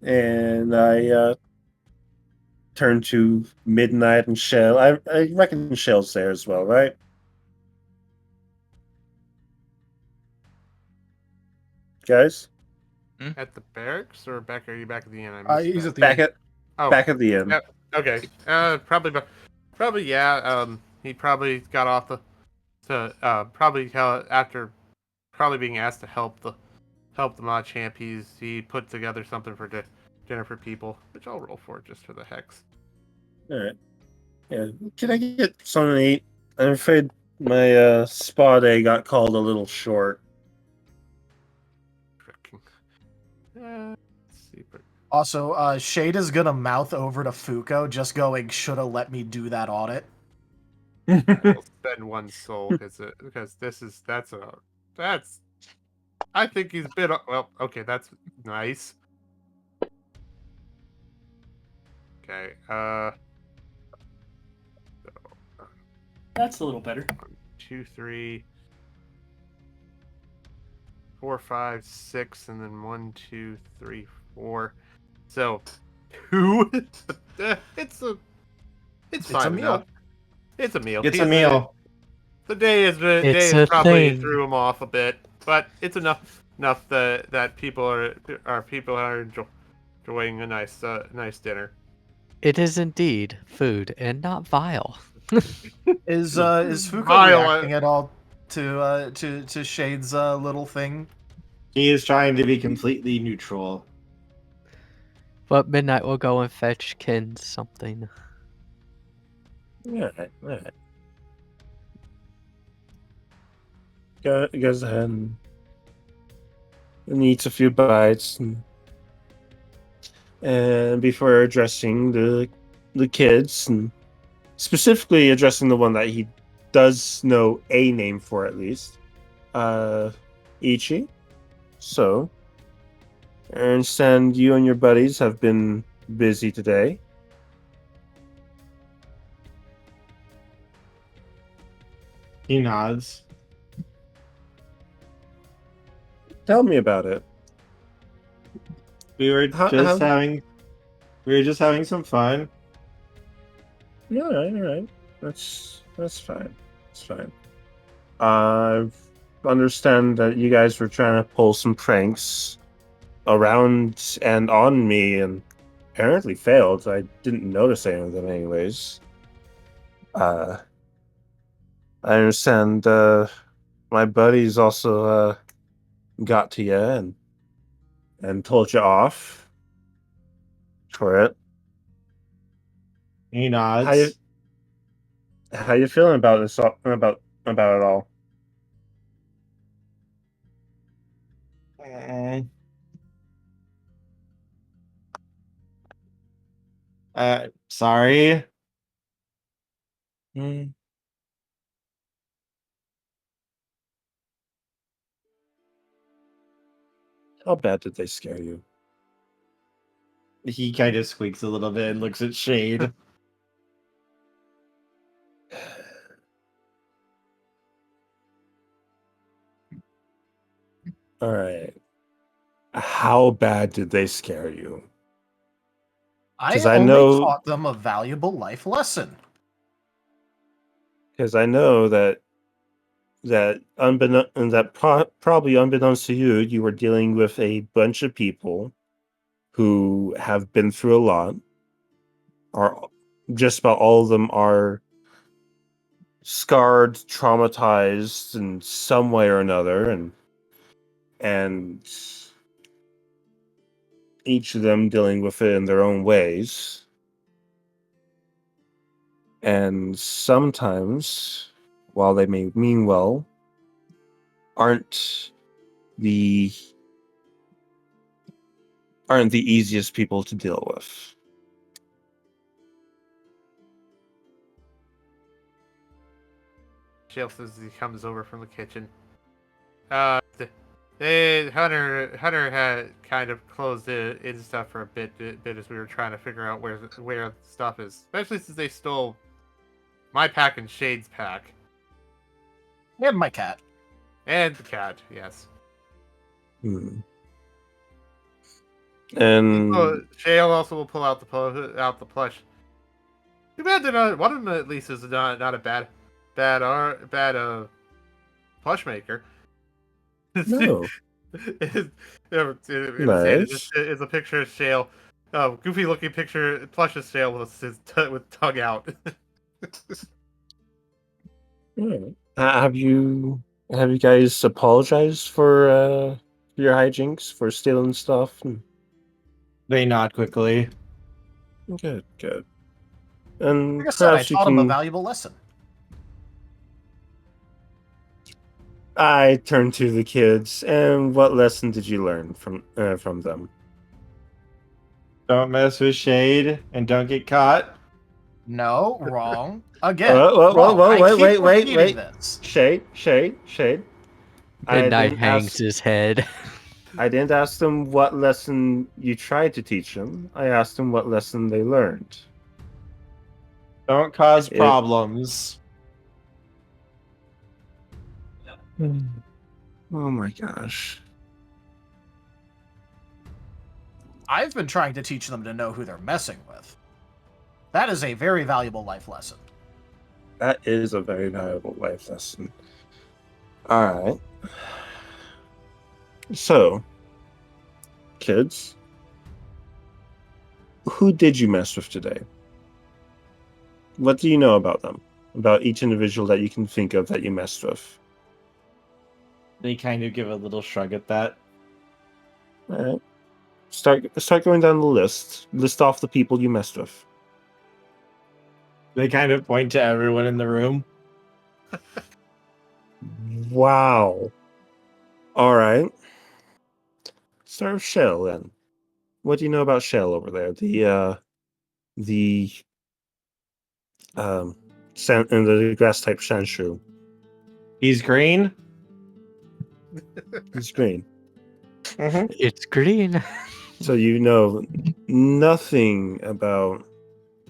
and I turn to Midnight and Shell. I reckon Shell's there as well, right? Guys, At the barracks or back? Are you back at the inn? I missed He's that. at the back end. at the inn. Yeah, okay. Probably yeah. He probably got off probably after probably being asked to help the mod champ. He put together something for dinner for people, which I'll roll for just for the hex. All right. Yeah. Can I get something to eat? I'm afraid my spa day got called a little short. Let's see. Also, Shade is gonna mouth over to Fuko, just going, "Shoulda let me do that audit." I'll spend one soul because that's. I think he's been well. Okay, that's nice. Okay. That's a little better. 1, 2, 3, 4, 5, 6, and then 1, 2, 3, 4. So 2. It's fine a meal. enough. It's a meal. It's a meal. The day It's has a probably thing. threw him off a bit, but it's enough that people are enjoying a nice dinner. It is indeed food and not vile. Is Fuko Vile, reacting at all to Shade's little thing? He is trying to be completely neutral. But Midnight will go and fetch Ken something. All right. Goes ahead and eats a few bites, and before addressing the kids, and specifically addressing the one that he does know a name for at least, Ichi. So, I understand you and your buddies have been busy today. He nods. Tell me about it. We were How- just how- having some fun. All right. That's fine. It's fine. I understand that you guys were trying to pull some pranks around and on me, and apparently failed. I didn't notice any of them, anyways. I understand. My buddies also got to you and told you off for it. He nods. How you feeling about this? About it all? Sorry. How bad did they scare you? He kind of squeaks a little bit and looks at Shade. All right. How bad did they scare you? I 'Cause I only know- taught them a valuable life lesson. Because I know that probably unbeknownst to you, you were dealing with a bunch of people who have been through a lot. Are just about all of them are scarred, traumatized in some way or another, and each of them dealing with it in their own ways. And sometimes, while they may mean well, aren't the easiest people to deal with. Shale says he comes over from the kitchen. Hunter had kind of closed in stuff for a bit as we were trying to figure out where stuff is, especially since they stole my pack and Shade's pack And my cat. and the cat. Yes. Hmm. And So Shale also will pull out the plush. Too bad they're not. One of them at least is not a bad plush maker. no, It's nice. it's a picture of Shale, goofy looking picture, plush of Shale with his with tongue out. Alright. Have you guys apologized for your hijinks, for stealing stuff? They nod quickly. Good, good. And Like I said, I perhaps you taught him a can. valuable lesson. I turn to the kids, and what lesson did you learn from them? Don't mess with Shade and don't get caught. No, wrong. Again, Whoa, wrong. I keep wait. repeating this. Shade. I Midnight didn't hangs ask. his head. I didn't ask them what lesson you tried to teach them. I asked them what lesson they learned. Don't cause It- problems. Oh my gosh. I've been trying to teach them to know who they're messing with. That is a very valuable life lesson. That is a very valuable life lesson. Alright. So, kids, who did you mess with today? What do you know about them? About each individual that you can think of that you messed with? They kind of give a little shrug at that. Alright. Start going down the list. List off the people you messed with. They kind of point to everyone in the room. Wow. Alright. Start with Shell then. What do you know about Shell over there? The grass type Shanshu. He's green. He's green. It's green. So you know nothing about.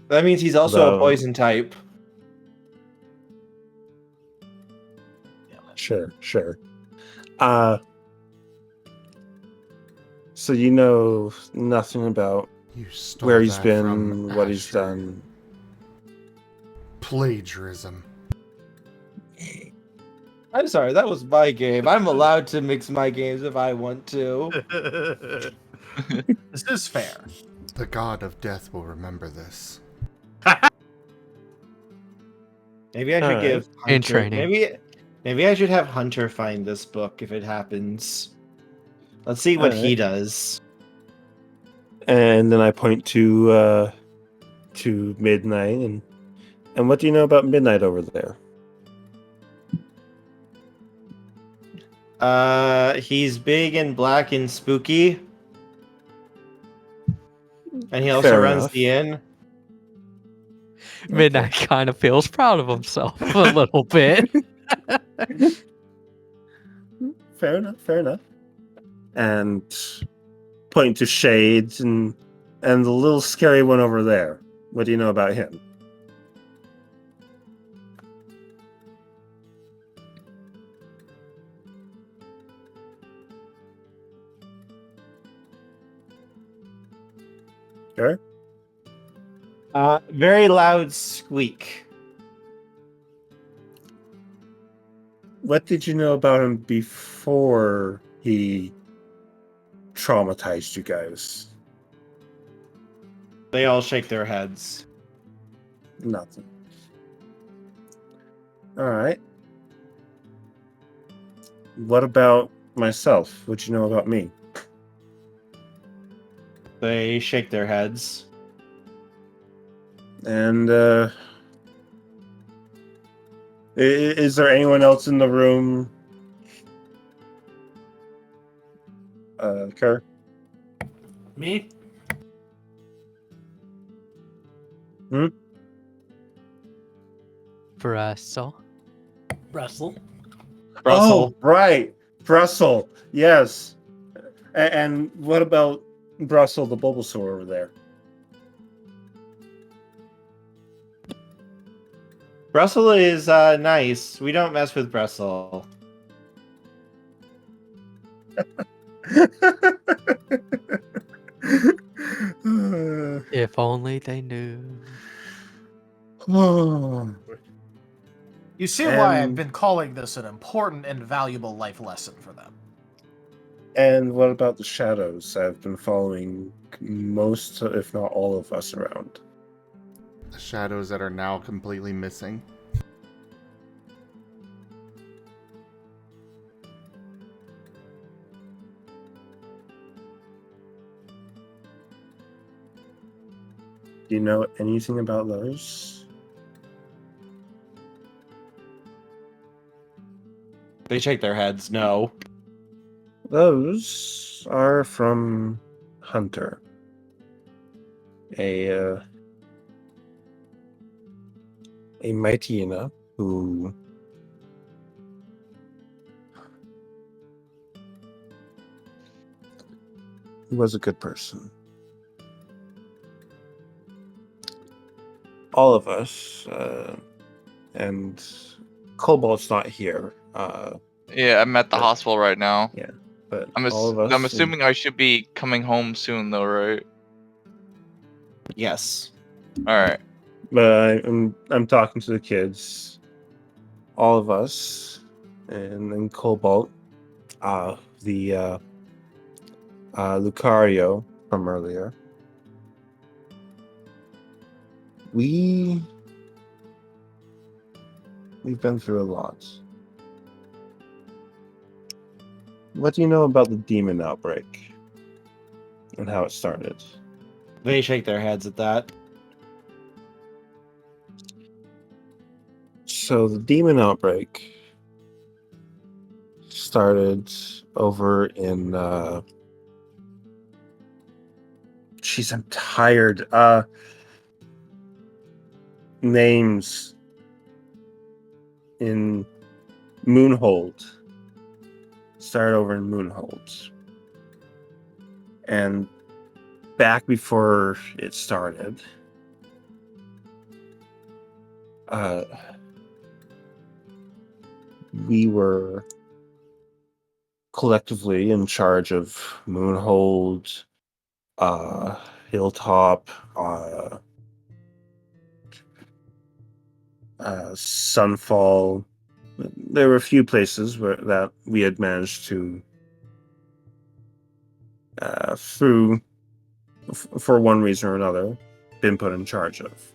That means he's also a About- poison type. Sure. So you know nothing about You stole where he's that been, from what he's Asher. done. Plagiarism. I'm sorry, that was my game. I'm allowed to mix my games if I want to. This is fair. The god of death will remember this. Maybe I should Alright. give Hunter, In training. Maybe I should have Hunter find this book if it happens. Let's see what he Alright. does. And then I point to Midnight, and what do you know about Midnight over there? He's big and black and spooky. And he also Fair runs enough. the inn. Midnight kind of feels proud of himself a little bit. Fair enough. And point to Shades and the little scary one over there. What do you know about him? Sure. Very loud squeak. What did you know about him before he traumatized you guys? They all shake their heads. Nothing. Alright. What about myself? What you know about me? They shake their heads. And is there anyone else in the room? Kerr? Me? Brussel. Brussel. Brussel. Oh, right. Brussel, yes. And what about Brussel, the Bulbasaur over there? Brussel is nice. We don't mess with Brussel. If only they knew. You see why I've And- been calling this an important and valuable life lesson for them. And what about the shadows? I've been following most, if not all of us around. The shadows that are now completely missing. Do you know anything about those? They shake their heads. No. Those are from Hunter, a mighty Ina who was a good person. All of us, and Cobalt's not here. Yeah, I'm at the But- hospital right now. But I'm all of us. I'm assuming I should be coming home soon, though, right? Yes. All right. But I'm talking to the kids. All of us, and then Cobalt, the Lucario from earlier. We've been through a lot. What do you know about the demon outbreak and how it started? They shake their heads at that. So the demon outbreak started over in Jeez, I'm tired. Names in Moonhold. Started over in Moonhold. And back before it started, we were collectively in charge of Moonhold, Hilltop, Sunfall. There were a few places that we had managed to, through, for one reason or another, been put in charge of.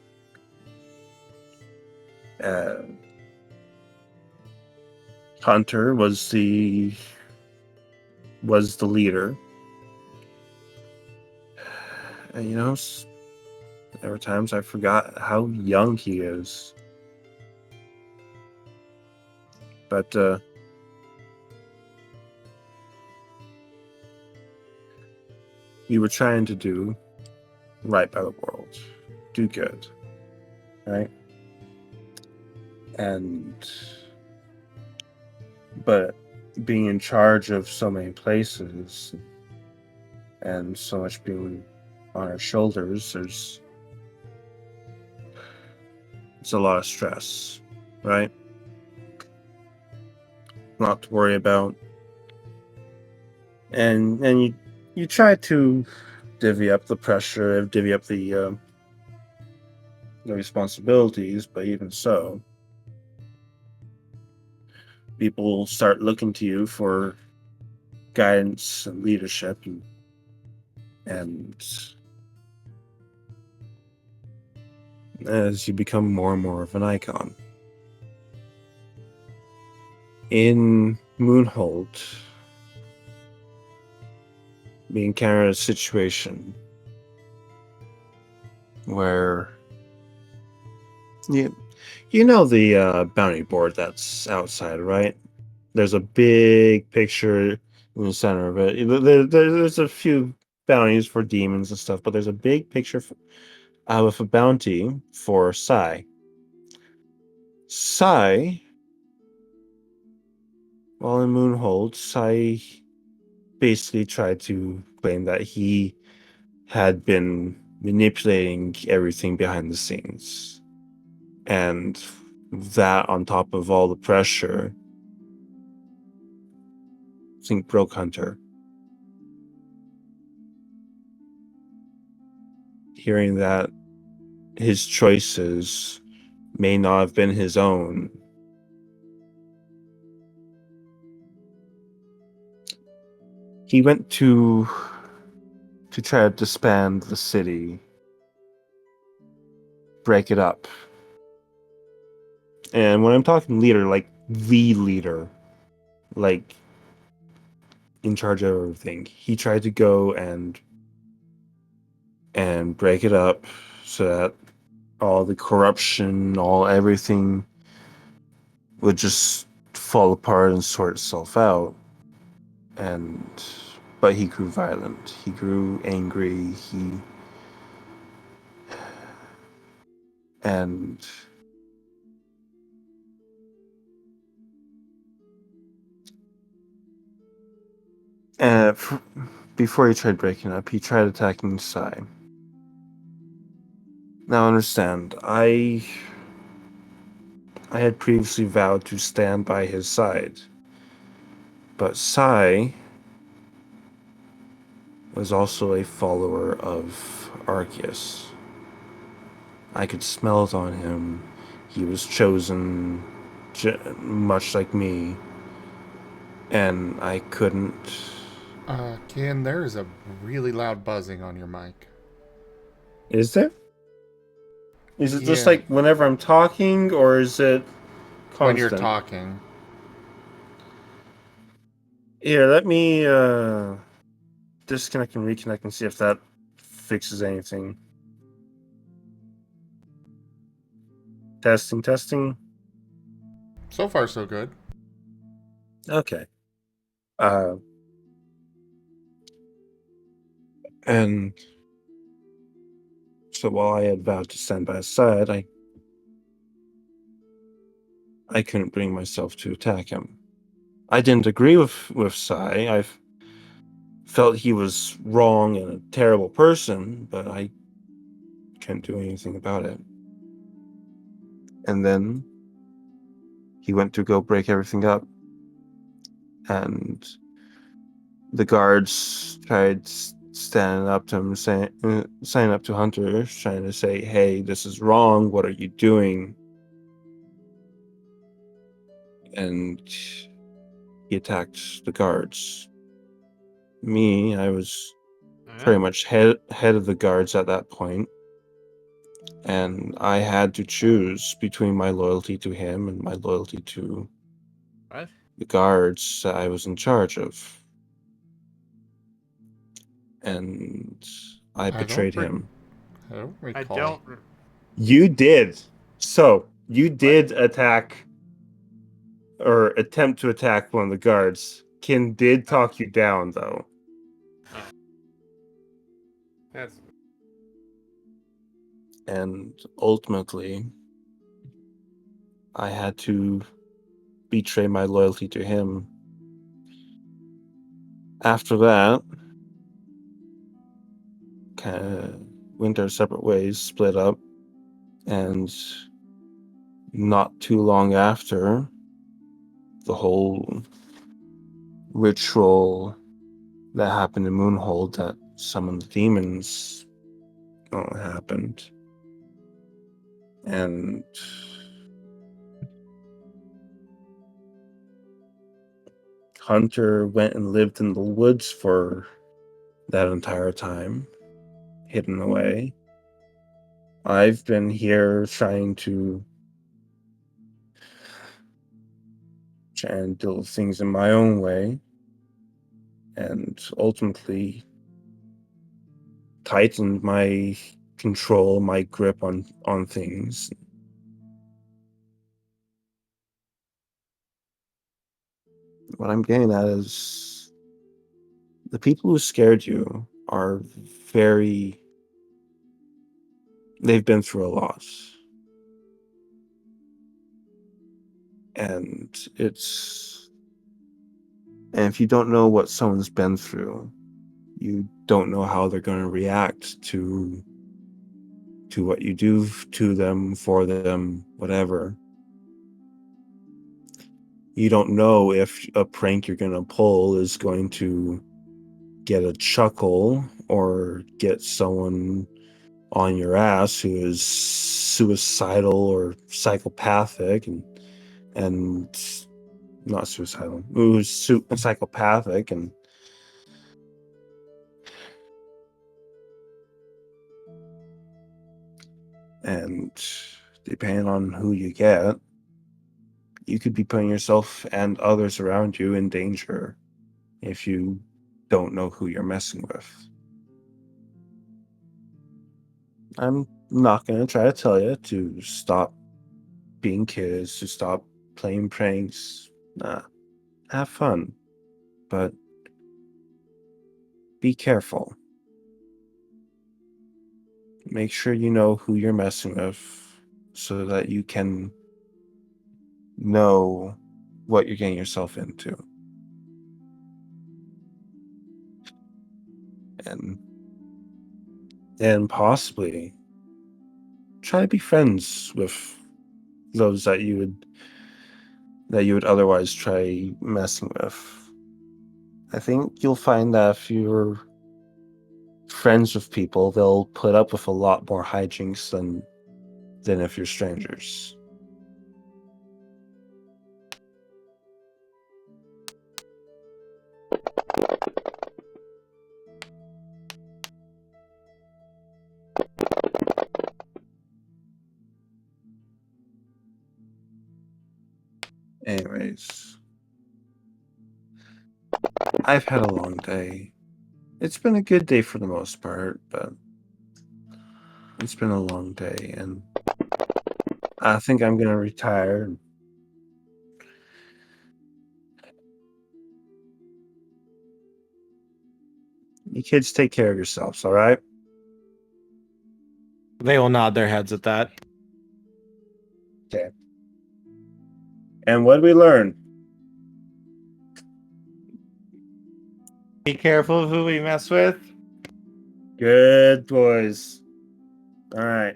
Hunter was the leader. And there were times I forgot how young he is. But we were trying to do right by the world, do good, right? But being in charge of so many places and so much being on our shoulders, it's a lot of stress, right? A lot to worry about. And you try to divvy up the pressure, divvy up the responsibilities, but even so, people start looking to you for guidance and leadership, and as you become more and more of an icon. In Moonhold, we encountered a situation where you know the bounty board that's outside, right? There's a big picture in the center of it. There's a few bounties for demons and stuff, but there's a big picture with a bounty for Sai. Sai while in Moonhold, Sai basically tried to claim that he had been manipulating everything behind the scenes. And that, on top of all the pressure, I think broke Hunter. Hearing that his choices may not have been his own, he went to try to disband the city, break it up. And when I'm talking leader, like the leader, like in charge of everything, he tried to go and break it up so that all the corruption, everything would just fall apart and sort itself out. But he grew violent. He grew angry. And before he tried breaking up, he tried attacking Sai. Now understand, I had previously vowed to stand by his side, but Sai was also a follower of Arceus. I could smell it on him. He was chosen, much like me, and I couldn't. Ken, there is a really loud buzzing on your mic. Is there? Is it just Yeah. like whenever I'm talking, or is it constant? When you're talking. Here, let me disconnect and reconnect and see if that fixes anything. Testing. So far, so good. Okay. And so while I had vowed to stand by his side, I couldn't bring myself to attack him. I didn't agree with Sai. I felt he was wrong and a terrible person, but I can't do anything about it. And then he went to go break everything up. And the guards tried standing up to him, signing up to Hunter, trying to say, "Hey, this is wrong. What are you doing?" And he attacked the guards. Me, I was pretty much head of the guards at that point, and I had to choose between my loyalty to him and my loyalty to What? the guards that I was in charge of. And I betrayed him. I don't I recall. don't. You did. So, you did attack or attempt to attack one of the guards. Kin did talk you down, though. That's And ultimately, I had to betray my loyalty to him. After that, kind of went our separate ways, split up, and not too long after, the whole ritual that happened in Moonhold that summoned the demons happened. And Hunter went and lived in the woods for that entire time, hidden away. I've been here trying to deal with things in my own way, and ultimately tightened my control, my grip on things. What I'm getting at is the people who scared you are they've been through a lot. And it's And if you don't know what someone's been through, you don't know how they're going to react to what you do to them, for them, whatever. You don't know if a prank you're going to pull is going to get a chuckle or get someone on your ass who is suicidal or psychopathic and not suicidal, who's psychopathic and depending on who you get, you could be putting yourself and others around you in danger if you don't know who you're messing with. I'm not going to try to tell you to stop being kids, to stop playing pranks. Nah, have fun, but be careful. Make sure you know who you're messing with so that you can know what you're getting yourself into. And possibly try to be friends with those that you would otherwise try messing with. I think you'll find that if you're friends with people, they'll put up with a lot more hijinks than if you're strangers. Anyways, I've had a long day. It's been a good day for the most part, but it's been a long day, and I think I'm gonna retire. You kids take care of yourselves, all right? They will nod their heads at that. Okay. And what did we learn? Be careful of who we mess with. Good boys. All right.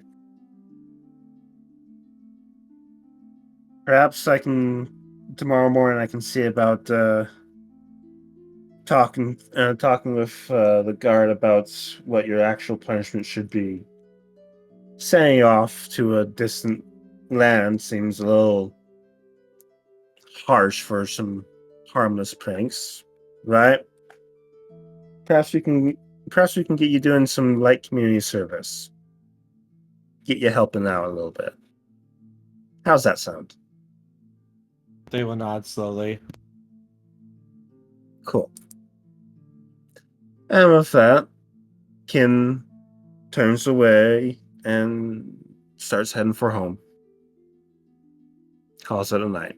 Perhaps tomorrow morning I can see about talking with the guard about what your actual punishment should be. Sending you off to a distant land seems a little harsh for some harmless pranks, right? Perhaps we can get you doing some light community service. Get you helping out a little bit. How's that sound? They will nod slowly. Cool. And with that, Kin turns away and starts heading for home. Calls it a night.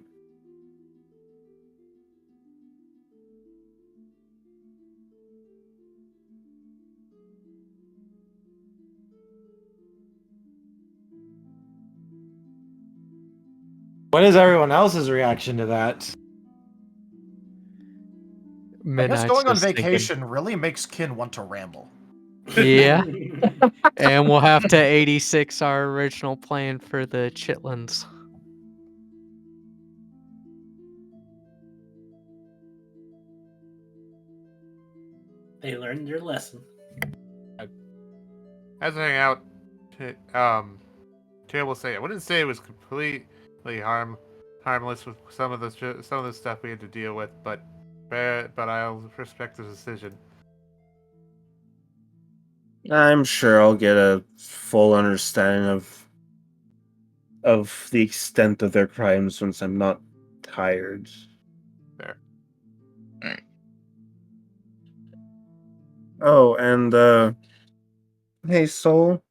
What is everyone else's reaction to that? I guess Midnight's going on just thinking, vacation really makes Kin want to ramble. yeah, and we'll have to 86 our original plan for the chitlins. They learned their lesson. As I hang out, Tail will say, I wouldn't say it was completely harmless with some of the stuff we had to deal with, but I'll respect the decision. I'm sure I'll get a full understanding of the extent of their crimes once I'm not tired. There. Oh, and hey, Soul.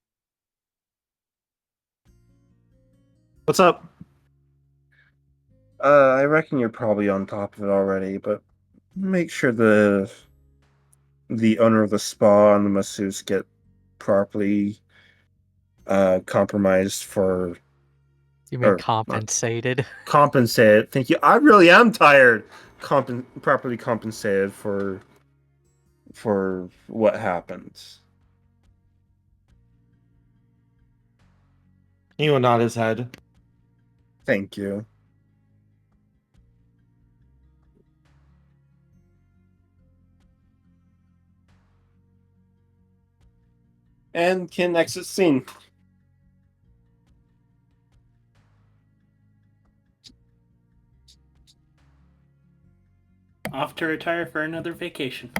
What's up? I reckon you're probably on top of it already, but make sure the owner of the spa and the masseuse get properly compromised You mean or not compensated? compensated. Thank you. I really am tired. properly compensated for what happened. He will nod his head. Thank you. And can exit scene. Off to retire for another vacation.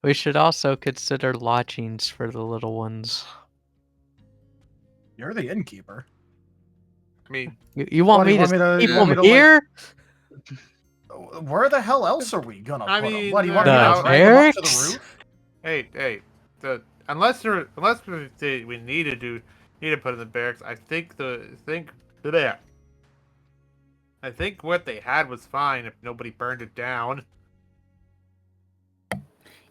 We should also consider lodgings for the little ones. You're the innkeeper. I mean, You want What, do me you want me to to- keep you want them me to, like- here? Where the hell else are we gonna I put 'em? mean, What, do you want me The to drag them up to the barracks? roof? hey, unless we need to put in the barracks, I think what they had was fine if nobody burned it down.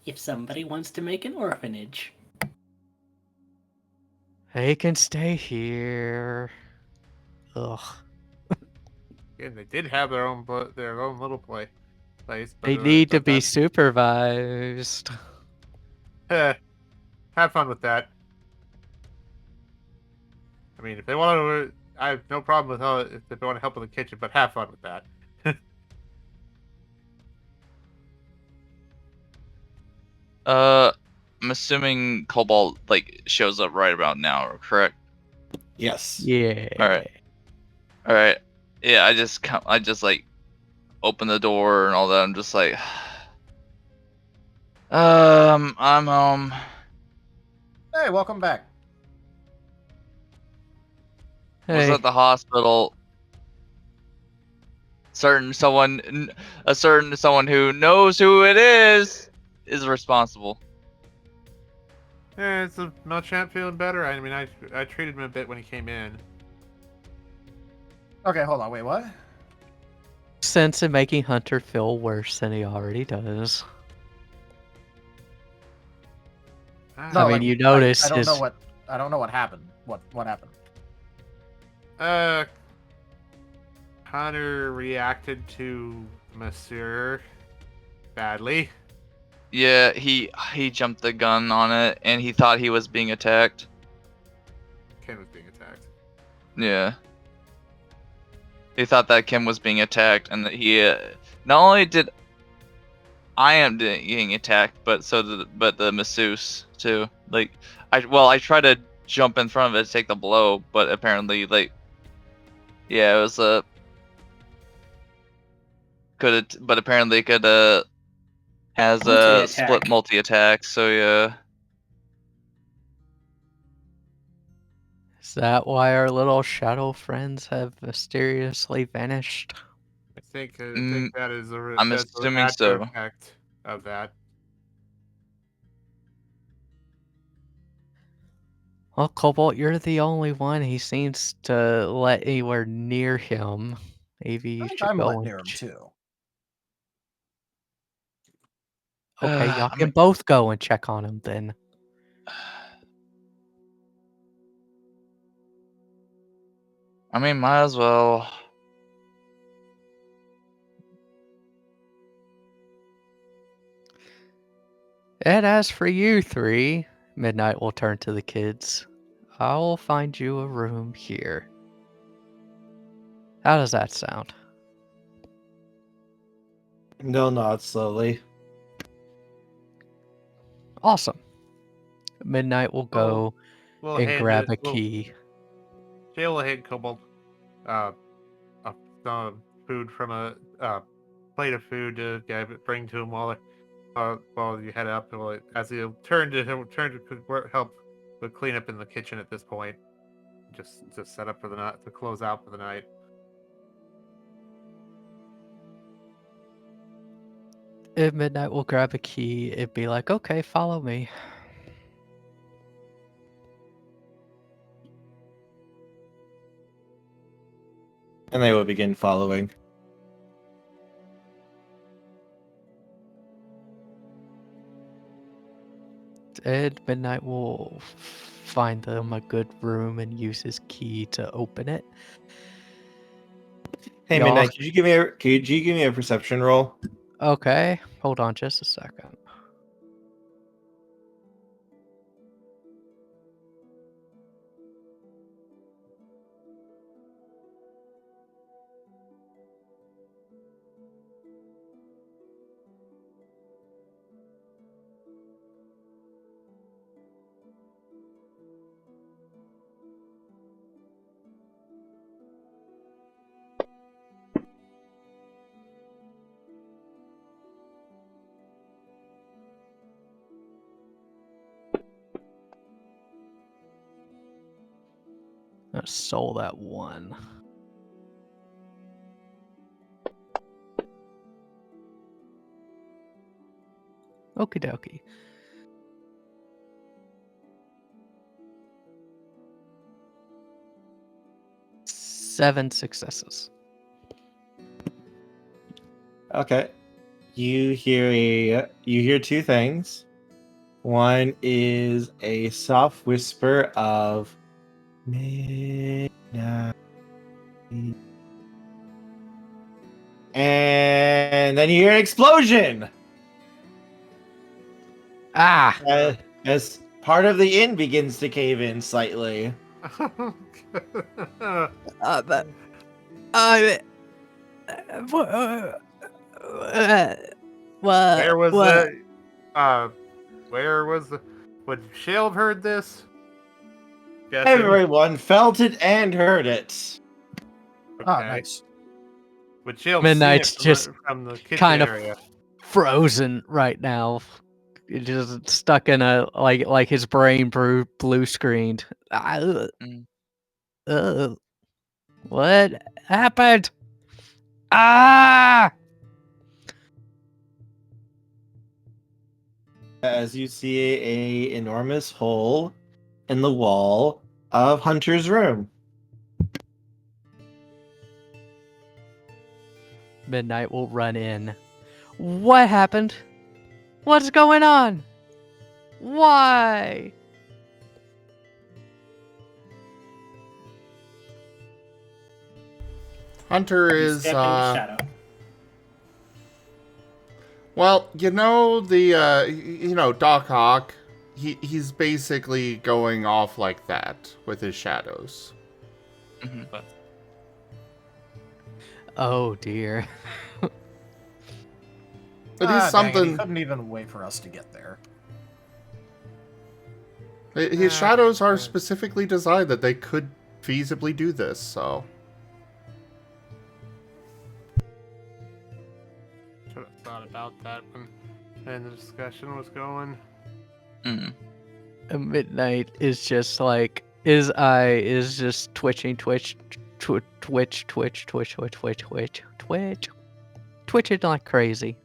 If somebody wants to make an orphanage. They can stay here. Ugh. And they did have their own little place. But They need to be supervised. Have fun with that. I mean, if they want to, I have no problem with if they want to help in the kitchen, but have fun with that. I'm assuming Cobalt shows up right about now, correct? Yes. Yeah. All right. Yeah, I just open the door and all that. I'm just like, I'm home. Hey, welcome back. Was Hey, at the hospital. A certain someone who knows who it is responsible. Yeah, is the Machamp feeling better? I mean, I treated him a bit when he came in. Okay, hold on. Wait, what? sense in making Hunter feel worse than he already does. No, I mean, like, you notice I don't his... know what. I don't know what happened. What happened? Hunter reacted to Monsieur badly. Yeah, he jumped the gun on it, and he thought he was being attacked. Ken was being attacked. Yeah. He thought that Kim was being attacked, and that he not only did I am getting attacked, but the masseuse too. I tried to jump in front of it to take the blow, but apparently it was apparently it has a Multi-attack. split multi-attack, so yeah. Is that why our little shadow friends have mysteriously vanished? I think Mm, that is I'm that's assuming after so. effect of that. Well, Cobalt, you're the only one he seems to let anywhere near him. Maybe you I think should I'm go let and... near him too. Okay, y'all I can mean- both go and check on him then. I mean, might as well. And as for you three, Midnight will turn to the kids. I'll find you a room here. How does that sound? They'll nod slowly. Awesome. Midnight will go We'll and hand grab it- a key. Jay will hand Cobalt some food from a plate of food to bring to him while you head up. As he'll turn to help with cleanup in the kitchen at this point. Just set up for the night to close out for the night. If Midnight will grab a key, it'd be like, okay, follow me. And they will begin following. And Midnight will find them a good room and use his key to open it. Hey, Y'all- Midnight, could you give me a perception roll? Okay, hold on just a second. I stole that one. Okie dokie. Seven successes. Okay. You hear two things. One is a soft whisper of midnight. And then you hear an explosion Ah! as part of the inn begins to cave in slightly. But, Where was what? the? Where was the? Would Shale have heard this? Guessing. Everyone felt it and heard it. Ah, Okay. nice. Would Shale Midnight's seen it just from the kitchen kind of area? frozen right now. It just stuck in a like his brain blue screened. Mm. What happened? Ah! As you see a enormous hole in the wall of Hunter's room. Midnight will run in. What happened? What's going on? Why? Hunter is, Step into shadow. well, you know, Doc Ock, he's basically going off like that with his shadows. Oh dear. It is Dang it, he something. couldn't even wait for us to get there. His shadows are specifically designed that they could feasibly do this, so. Should have thought about that when the discussion was going. Mm. Midnight is just like his eye is just twitching, twitching like crazy.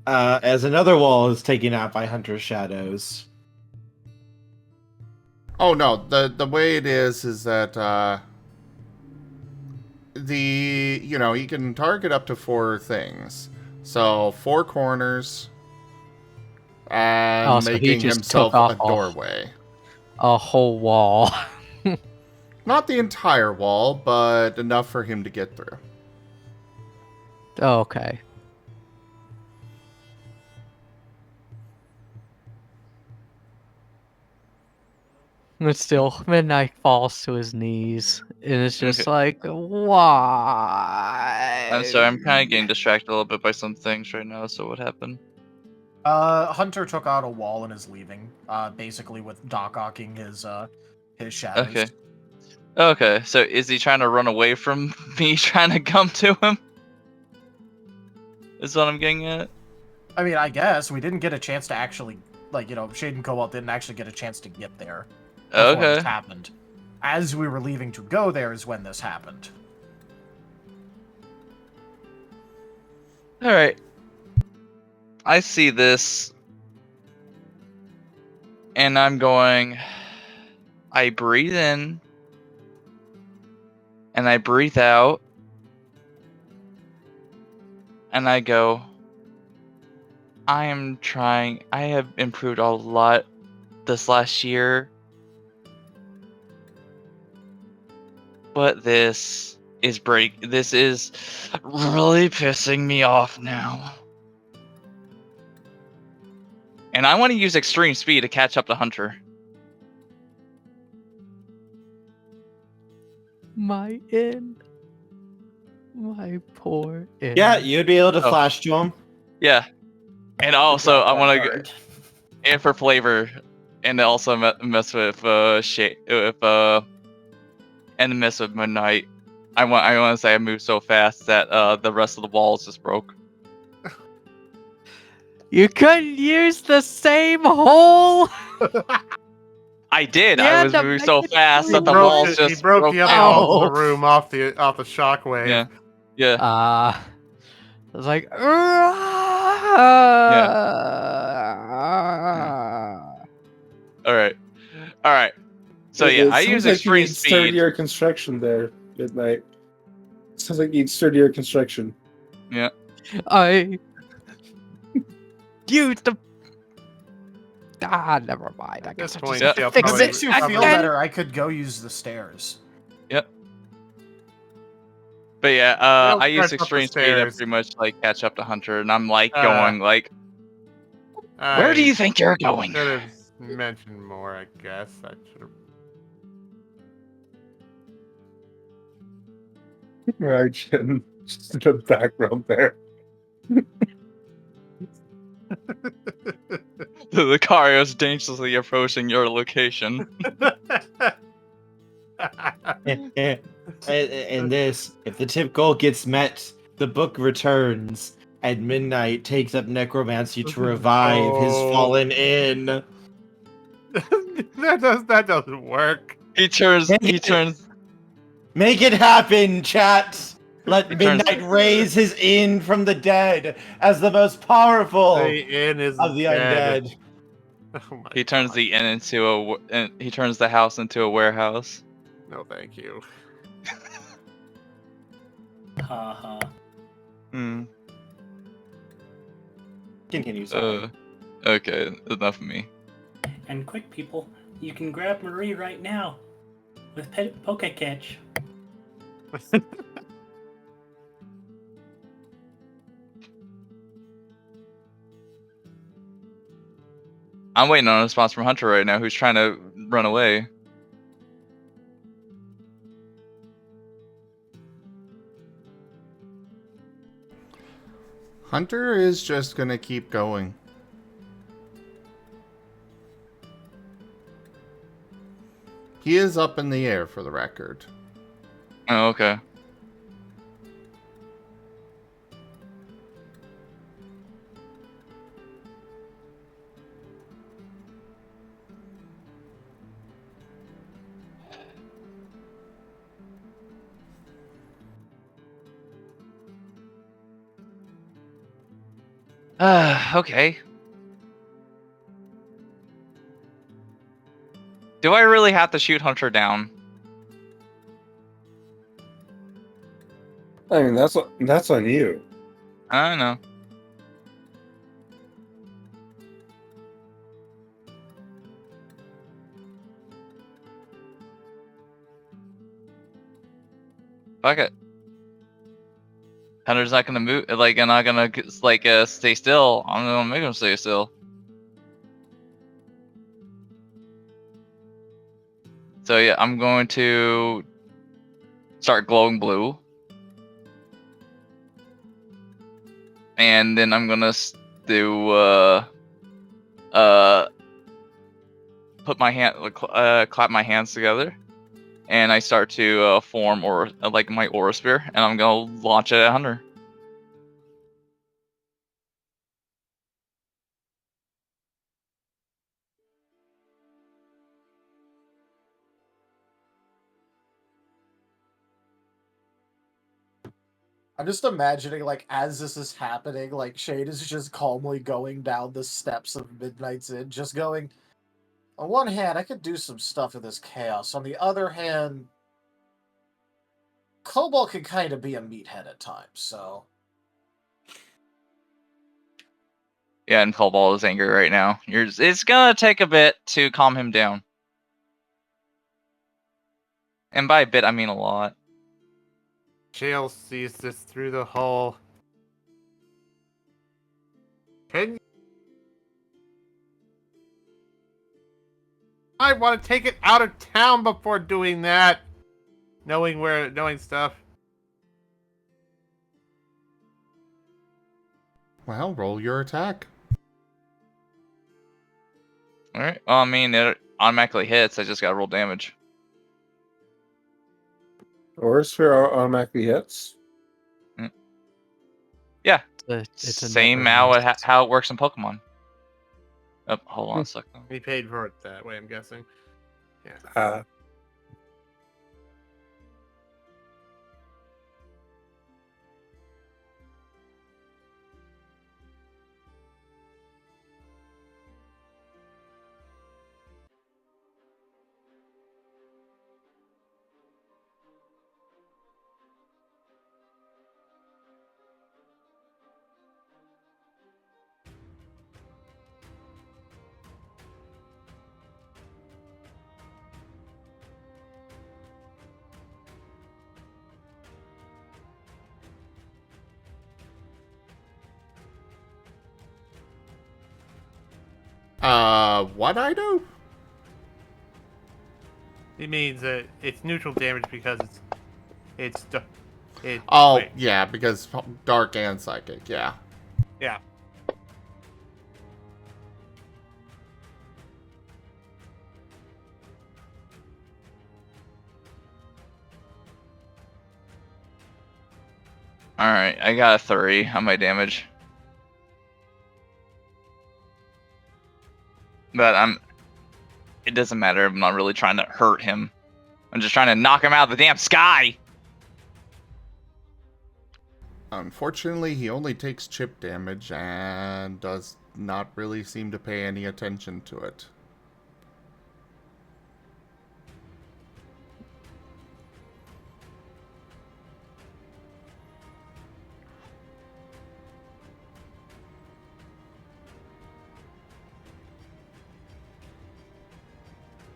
As another wall is taken out by Hunter's shadows. Oh no, the way it is that he can target up to 4 things. So 4 corners and So he making just himself took off a doorway. a whole wall. Not the entire wall, but enough for him to get through. Okay. But still, Midnight falls to his knees, and it's just Okay. like, why? I'm sorry, I'm kind of getting distracted a little bit by some things right now. So what happened? Hunter took out a wall and is leaving. Basically with Doc-ocking his shadows. Okay. Okay, so is he trying to run away from me trying to come to him? Is what I'm getting at? I mean, I guess we didn't get a chance to actually, Shade and Cobalt didn't actually get a chance to get there before Okay. this happened. As we were leaving to go there is when this happened. Alright. I see this. And I'm going... I breathe in. And I breathe out. And I go... I have improved a lot this last year. But this This is really pissing me off now. And I want to use extreme speed to catch up to Hunter. My poor inn. Yeah, you'd be able to Oh. flash to him. Yeah. And also, I want to, and for flavor, and also mess with and mess with Midnight. I want to say I moved so fast that the rest of the walls just broke. You couldn't use the same hole. I did. Yeah, I was to moving make so it fast He that the broke walls the, he just broke broke the other down. walls of the room off the shockwave. Yeah. Yeah. I was like, All right. So It yeah, I sounds use like you extreme need speed. sturdier construction there, Midnight. Sounds like you need sturdier construction. Yeah. I used the. Never mind. I At this guess I point, just Yeah. Shale fix If it probably makes you recovered. feel better, I could go use the stairs. But yeah, Well, I use catch up the extreme speed to stairs. pretty much like catch up to Hunter, and I'm like Uh, going like, where do you think you're going? Should have mentioned more, I guess. I should have. Right, Jen. Just in the background there. The car is dangerously approaching your location. And this, if the tip goal gets met, the book returns, and Midnight takes up necromancy to revive his Oh. fallen inn. that doesn't work. He turns. Make it happen, chat! Let He turns- Midnight raise his inn from the dead as the most powerful The inn is of the dead. undead. Oh my He turns God. the inn into he turns the house into a warehouse. No, thank you. Haha. Hmm. Continue, sorry. Okay, enough of me. And quick, people, you can grab Marie right now with Poke Catch. I'm waiting on a response from Hunter right now, who's trying to run away. Hunter is just gonna keep going. He is up in the air, for the record. Oh, okay. Okay. Do I really have to shoot Hunter down? I mean, that's on you. I don't know. Fuck it. Hunter's not gonna move. Like, I'm not gonna stay still. I'm gonna make him stay still. So yeah, I'm going to start glowing blue, and then I'm gonna do put my clap my hands together, and I start to form like my aura spear, and I'm gonna launch it at Hunter. I'm just imagining, like, as this is happening, like, Shade is just calmly going down the steps of Midnight's Inn, just going, on one hand, I could do some stuff in this chaos. On the other hand, Cobalt can kind of be a meathead at times, so... Yeah, and Cobalt is angry right now. It's gonna take a bit to calm him down. And by a bit, I mean a lot. Jail sees this through the hole. Can I want to take it out of town before doing that? Knowing stuff. Well, roll your attack. Alright. Well, I mean, it automatically hits. I just gotta roll damage. Or sphere automatically hits. Yeah. It's a Same never miss. how it works in Pokemon. Oh, hold on a second. He paid for it that way, I'm guessing. Yeah. What I do? He means that it's neutral damage because it's Oh, wait. yeah, because dark and psychic, yeah. Yeah. Alright, I got a 3 on my damage. But it doesn't matter. I'm not really trying to hurt him. I'm just trying to knock him out of the damn sky! Unfortunately, he only takes chip damage and does not really seem to pay any attention to it.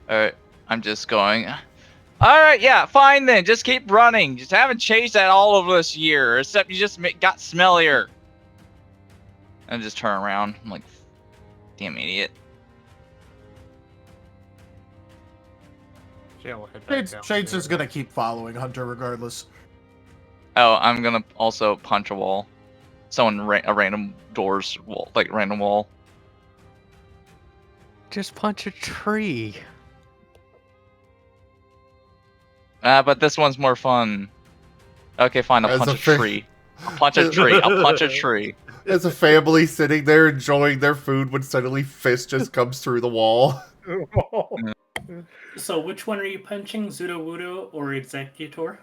Alright, I'm just going. Alright, yeah, fine then. Just keep running. Just haven't changed that all over this year, except you just got smellier. And just turn around. I'm like, damn idiot. Jail will head back down. Shades is gonna keep following Hunter regardless. Oh, I'm gonna also punch a wall. A random door's wall, like random wall. Just punch a tree. But this one's more fun. Okay, fine, I'll As punch a a tree. I'll punch a tree. I'll punch a tree. As a family sitting there enjoying their food when suddenly fist just comes through the wall. So which one are you punching, Zudo-Wudo or Executor?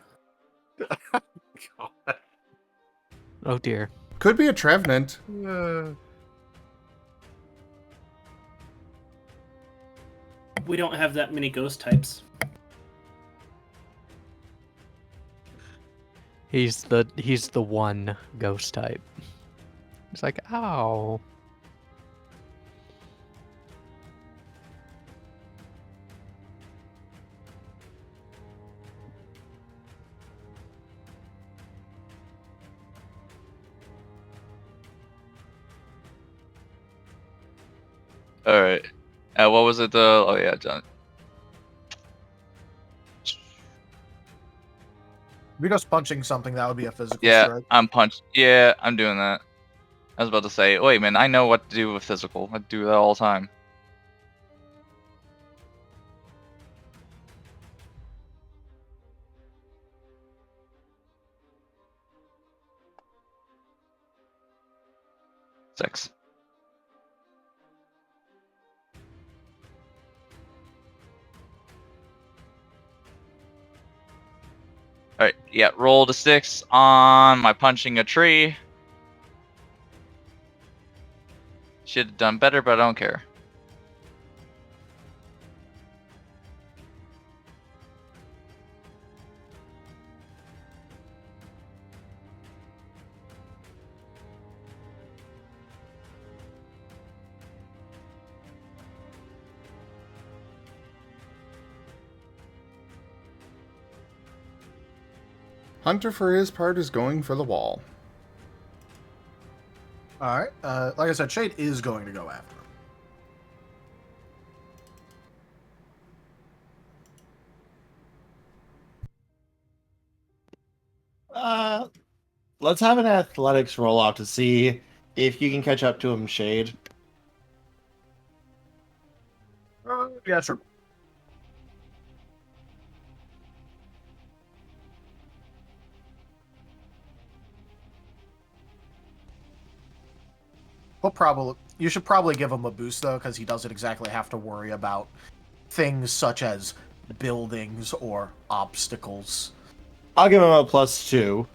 God. Oh dear. Could be a Trevenant. We don't have that many ghost types. He's the one ghost type. It's like, ow. Alright. What was it though? Oh yeah, John. If you're just punching something, that would be a physical Yeah, strike. Yeah, I'm doing that. I was about to say, wait, man, I know what to do with physical. I do that all the time. Six. Alright, yeah, rolled a 6 on my punching a tree. Should have done better, but I don't care. Hunter, for his part, is going for the wall. All right. Like I said, Shade is going to go after him. Let's have an athletics roll off to see if you can catch up to him, Shade. Yeah, sure. You should probably give him a boost though, because he doesn't exactly have to worry about things such as buildings or obstacles. I'll give him a +2.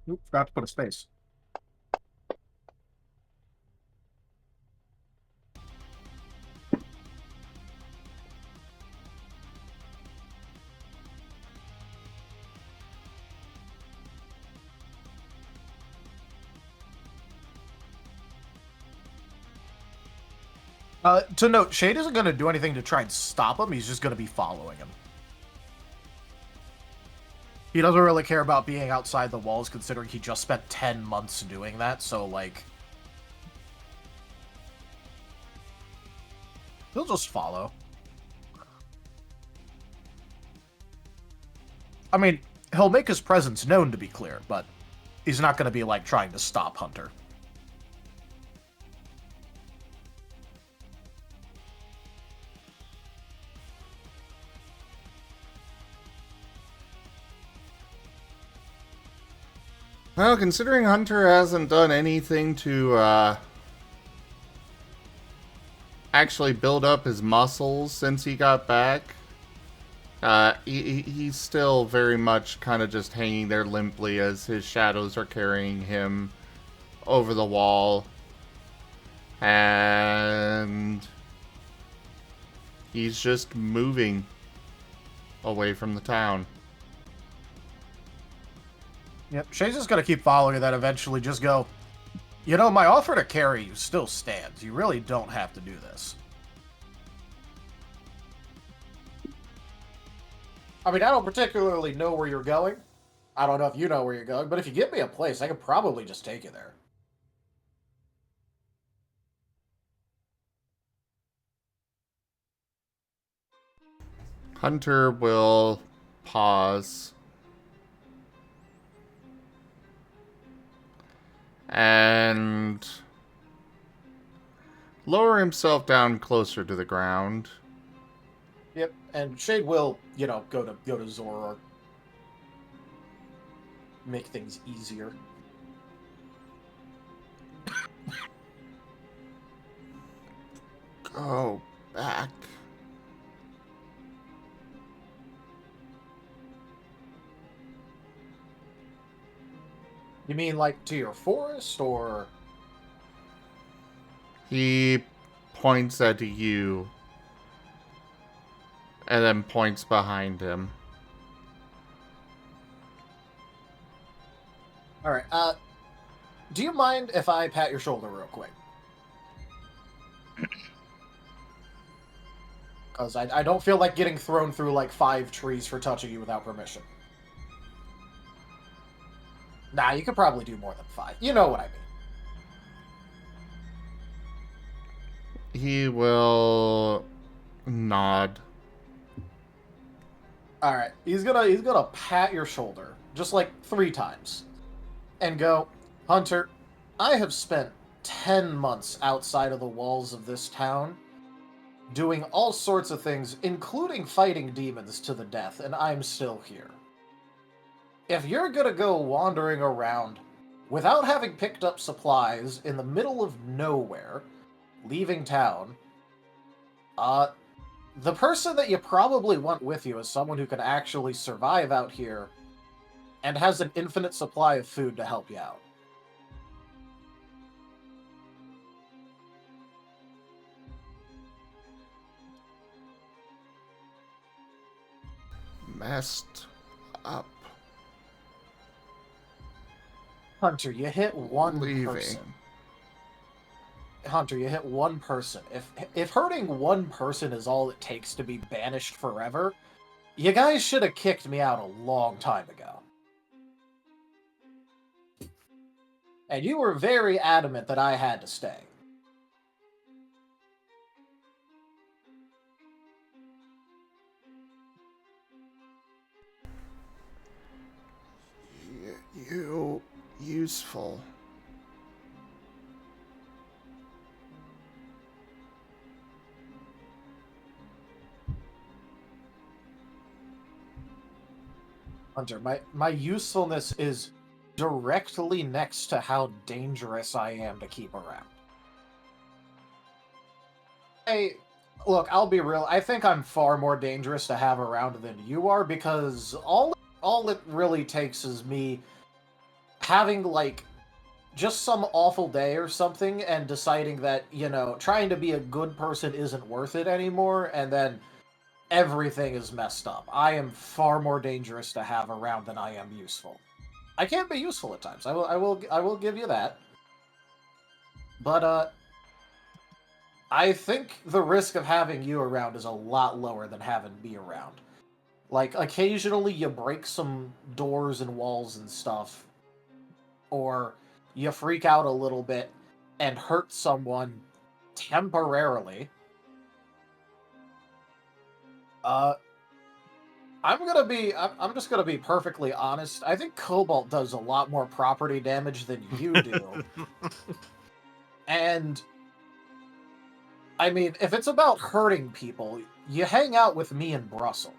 Oop, forgot to put a space. To note, Shade isn't going to do anything to try and stop him. He's just going to be following him. He doesn't really care about being outside the walls, considering he just spent 10 months doing that, so, like... he'll just follow. I mean, he'll make his presence known, to be clear, but he's not going to be, like, trying to stop Hunter. Well, considering Hunter hasn't done anything to actually build up his muscles since he got back, he's still very much kind of just hanging there limply as his shadows are carrying him over the wall. And he's just moving away from the town. Yep, Shade's just gonna keep following that, eventually just go, you know, my offer to carry you still stands. You really don't have to do this. I mean, I don't particularly know where you're going. I don't know if you know where you're going, but if you give me a place, I could probably just take you there. Hunter will pause and lower himself down closer to the ground. Yep, and Shade will, you know, go to Zora. Make things easier. Go back. You mean, like, to your forest, or...? He points at you and then points behind him. Alright, do you mind if I pat your shoulder real quick? Because I don't feel like getting thrown through, like, 5 trees for touching you without permission. Nah, you could probably do more than 5. You know what I mean. He will nod. Alright, he's gonna pat your shoulder, just like 3 times, and go, Hunter, I have spent 10 months outside of the walls of this town, doing all sorts of things, including fighting demons to the death, and I'm still here. If you're gonna go wandering around without having picked up supplies in the middle of nowhere, leaving town, the person that you probably want with you is someone who can actually survive out here and has an infinite supply of food to help you out. Messed up. Hunter, you hit one leaving. person. Hunter, you hit one person. If hurting one person is all it takes to be banished forever, you guys should have kicked me out a long time ago. And you were very adamant that I had to stay. You useful. Hunter, my usefulness is directly next to how dangerous I am to keep around. Look, I'll be real. I think I'm far more dangerous to have around than you are, because all it really takes is me having, like, just some awful day or something and deciding that, you know, trying to be a good person isn't worth it anymore, and then everything is messed up. I am far more dangerous to have around than I am useful. I can be useful at times. I will give you that. But I think the risk of having you around is a lot lower than having me around. Like, occasionally you break some doors and walls and stuff, or you freak out a little bit and hurt someone temporarily. I'm just gonna be perfectly honest. I think Cobalt does a lot more property damage than you do. And I mean, if it's about hurting people, you hang out with me in Brussel.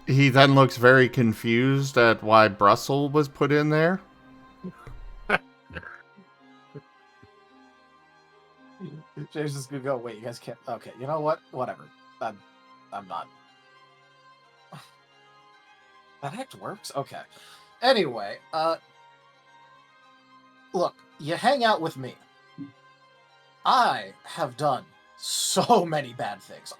He then looks very confused at why Brussel was put in there. James is gonna go, wait, you guys can't... Okay, you know what? Whatever. I'm not... That act works? Okay. Anyway, look, you hang out with me. I have done so many bad things.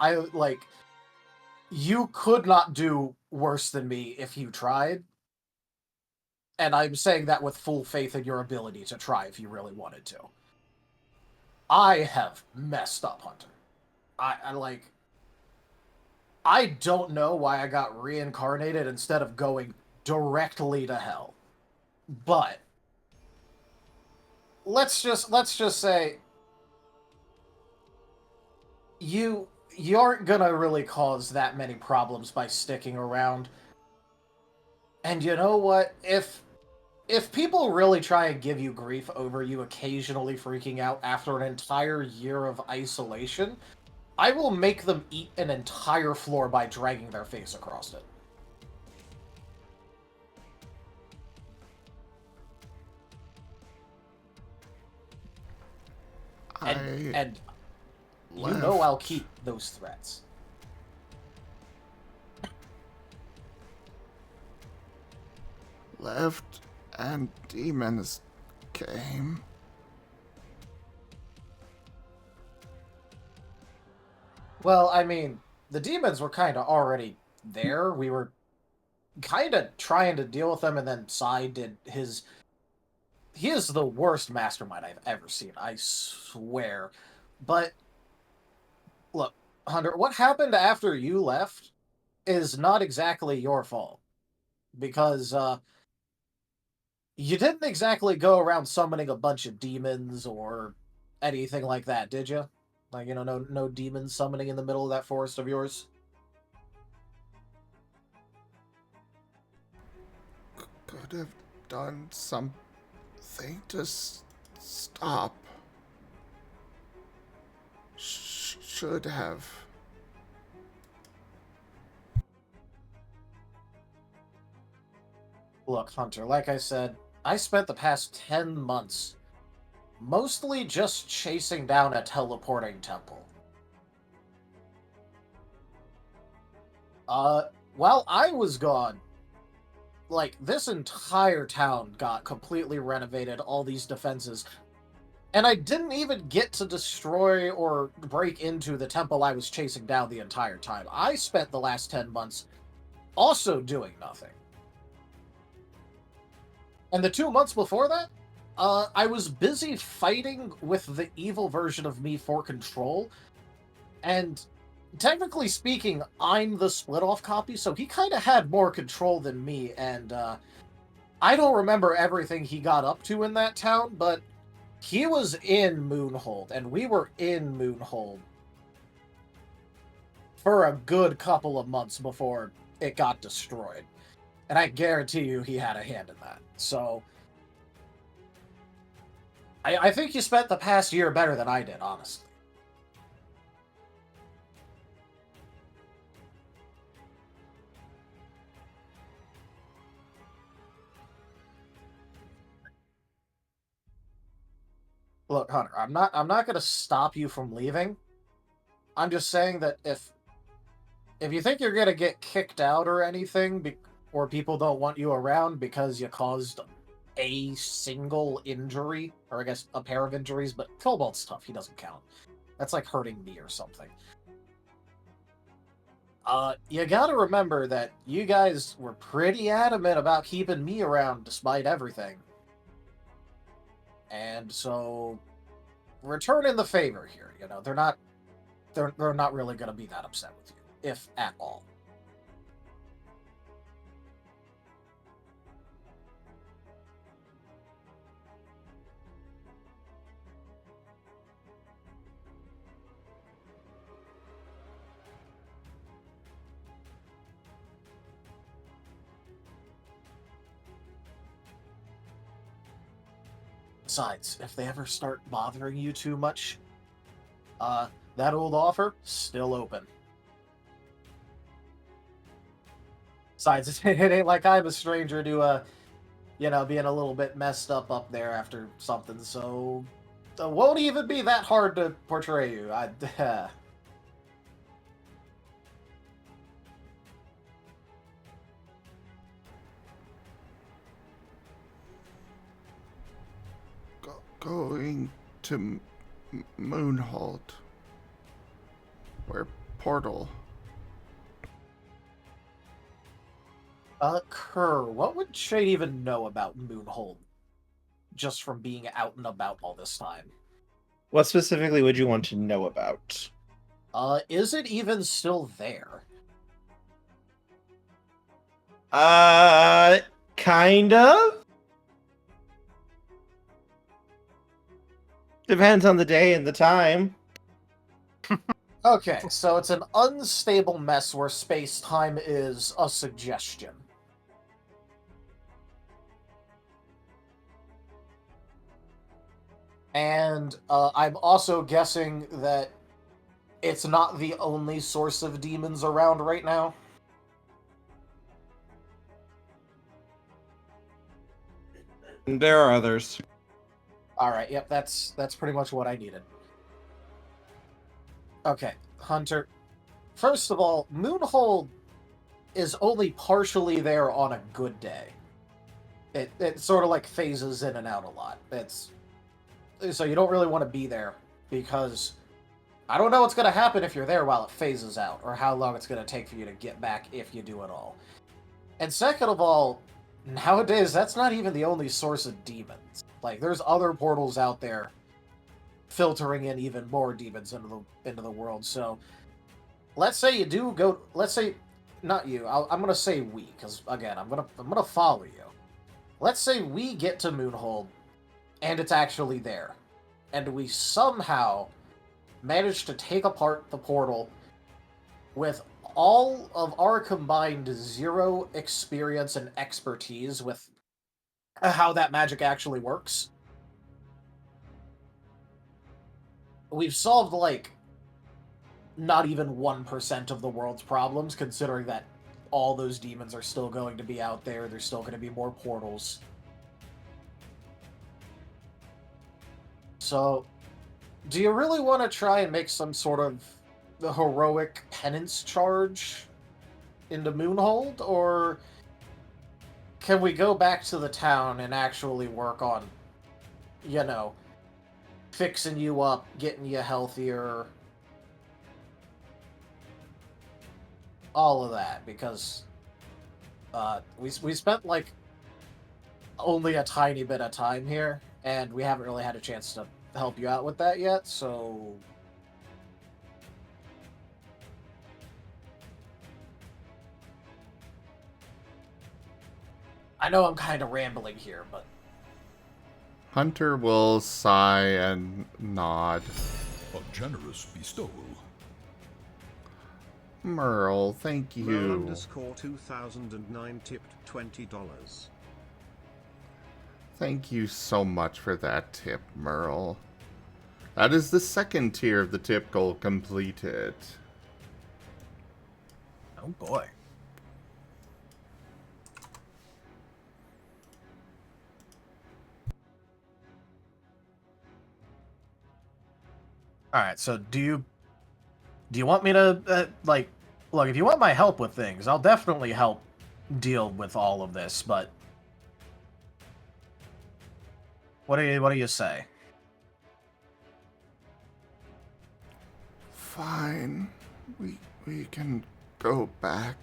You could not do worse than me if you tried. And I'm saying that with full faith in your ability to try if you really wanted to. I have messed up, Hunter. I don't know why I got reincarnated instead of going directly to hell. But let's just say you aren't gonna really cause that many problems by sticking around. And you know what? If people really try and give you grief over you occasionally freaking out after an entire year of isolation, I will make them eat an entire floor by dragging their face across it. And you know I'll keep those threats. Left and demons came. Well, I mean, the demons were kind of already there. We were kind of trying to deal with them, and then Sai did his... He is the worst mastermind I've ever seen, I swear. But, look, Hunter, what happened after you left is not exactly your fault. Because, you didn't exactly go around summoning a bunch of demons or anything like that, did you? Like, you know, no demons summoning in the middle of that forest of yours? Could have done something to stop. Should have. Look, Hunter, like I said, I spent the past 10 months mostly just chasing down a teleporting temple. While I was gone, like, this entire town got completely renovated, all these defenses. And I didn't even get to destroy or break into the temple I was chasing down the entire time. I spent the last 10 months also doing nothing. And the 2 months before that, I was busy fighting with the evil version of me for control. And technically speaking, I'm the split-off copy, so he kind of had more control than me. And I don't remember everything he got up to in that town, but he was in Moonhold, and we were in Moonhold for a good couple of months before it got destroyed. And I guarantee you he had a hand in that. So I think you spent the past year better than I did, honestly. Look, Hunter, I'm not going to stop you from leaving. I'm just saying that if you think you're going to get kicked out or anything, or people don't want you around because you caused a single injury, or I guess a pair of injuries, but Cobalt's tough, he doesn't count. That's like hurting me or something. You gotta remember that you guys were pretty adamant about keeping me around despite everything. And so, returning the favor here, you know, they're not really gonna be that upset with you, if at all. Besides, if they ever start bothering you too much, that old offer, still open. Besides, it ain't like I'm a stranger to, you know, being a little bit messed up there after something, so it won't even be that hard to portray you. Going to Moonhold. Where portal? Kerr, what would Shade even know about Moonhold? Just from being out and about all this time. What specifically would you want to know about? Is it even still there? Kind of? Depends on the day and the time. Okay, so it's an unstable mess where space-time is a suggestion. And I'm also guessing that it's not the only source of demons around right now. There are others. Alright, yep, that's pretty much what I needed. Okay, Hunter. First of all, Moonhold is only partially there on a good day. It sort of like phases in and out a lot. So you don't really want to be there, because I don't know what's going to happen if you're there while it phases out, or how long it's going to take for you to get back if you do at all. And second of all, nowadays, that's not even the only source of demons. Like, there's other portals out there filtering in even more demons into the world. So, let's say you do go. Let's say, not you. I'm gonna say we, because again, I'm gonna follow you. Let's say we get to Moonhold, and it's actually there, and we somehow manage to take apart the portal with all of our combined 0 experience and expertise with how that magic actually works. We've solved, like, not even 1% of the world's problems, considering that all those demons are still going to be out there. There's still going to be more portals. So, do you really want to try and make some sort of heroic penance charge into Moonhold, or can we go back to the town and actually work on, you know, fixing you up, getting you healthier, all of that, because we spent like only a tiny bit of time here, and we haven't really had a chance to help you out with that yet, so I know I'm kind of rambling here, but Hunter will sigh and nod. A generous bestowal. Merl, thank you. Merl 2009 tipped $20. Thank you so much for that tip, Merl. That is the second tier of the tip goal completed. oh boy. All right, so do you want me to like look, if you want my help with things, I'll definitely help deal with all of this, but what do you say? Fine. We can go back.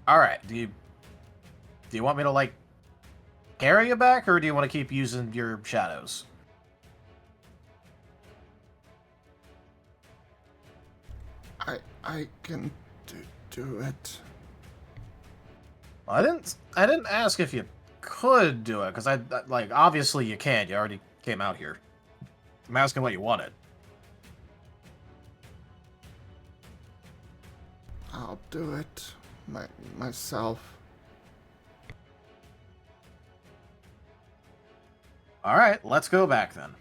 All right, do you want me to like carry you back, or do you want to keep using your shadows? I can do it. I didn't ask if you could do it, because I like obviously you can. You already came out here. I'm asking what you wanted. I'll do it myself. All right, let's go back then.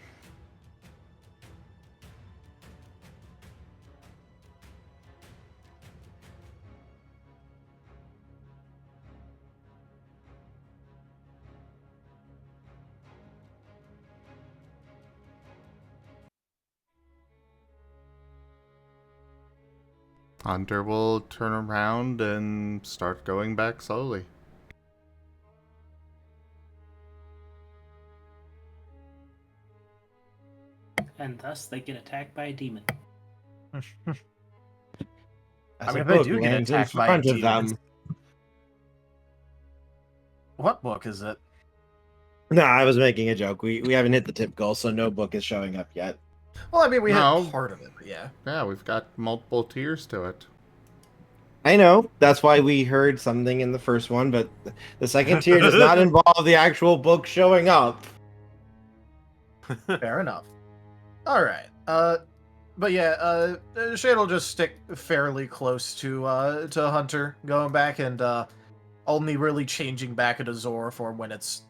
Hunter will turn around and start going back slowly. And thus they get attacked by a demon. As mean, a if they book do get lands in attacked by a front of demon, them. What book is it? No, I was making a joke. We haven't hit the tip goal, so no book is showing up yet. Well, I mean, we No. had part of it, but yeah. Yeah, we've got multiple tiers to it. I know. That's why we heard something in the first one, but the second tier does not involve the actual book showing up. Fair enough. All right. But yeah, Shade will just stick fairly close to Hunter, going back and only really changing back into Zora for when it's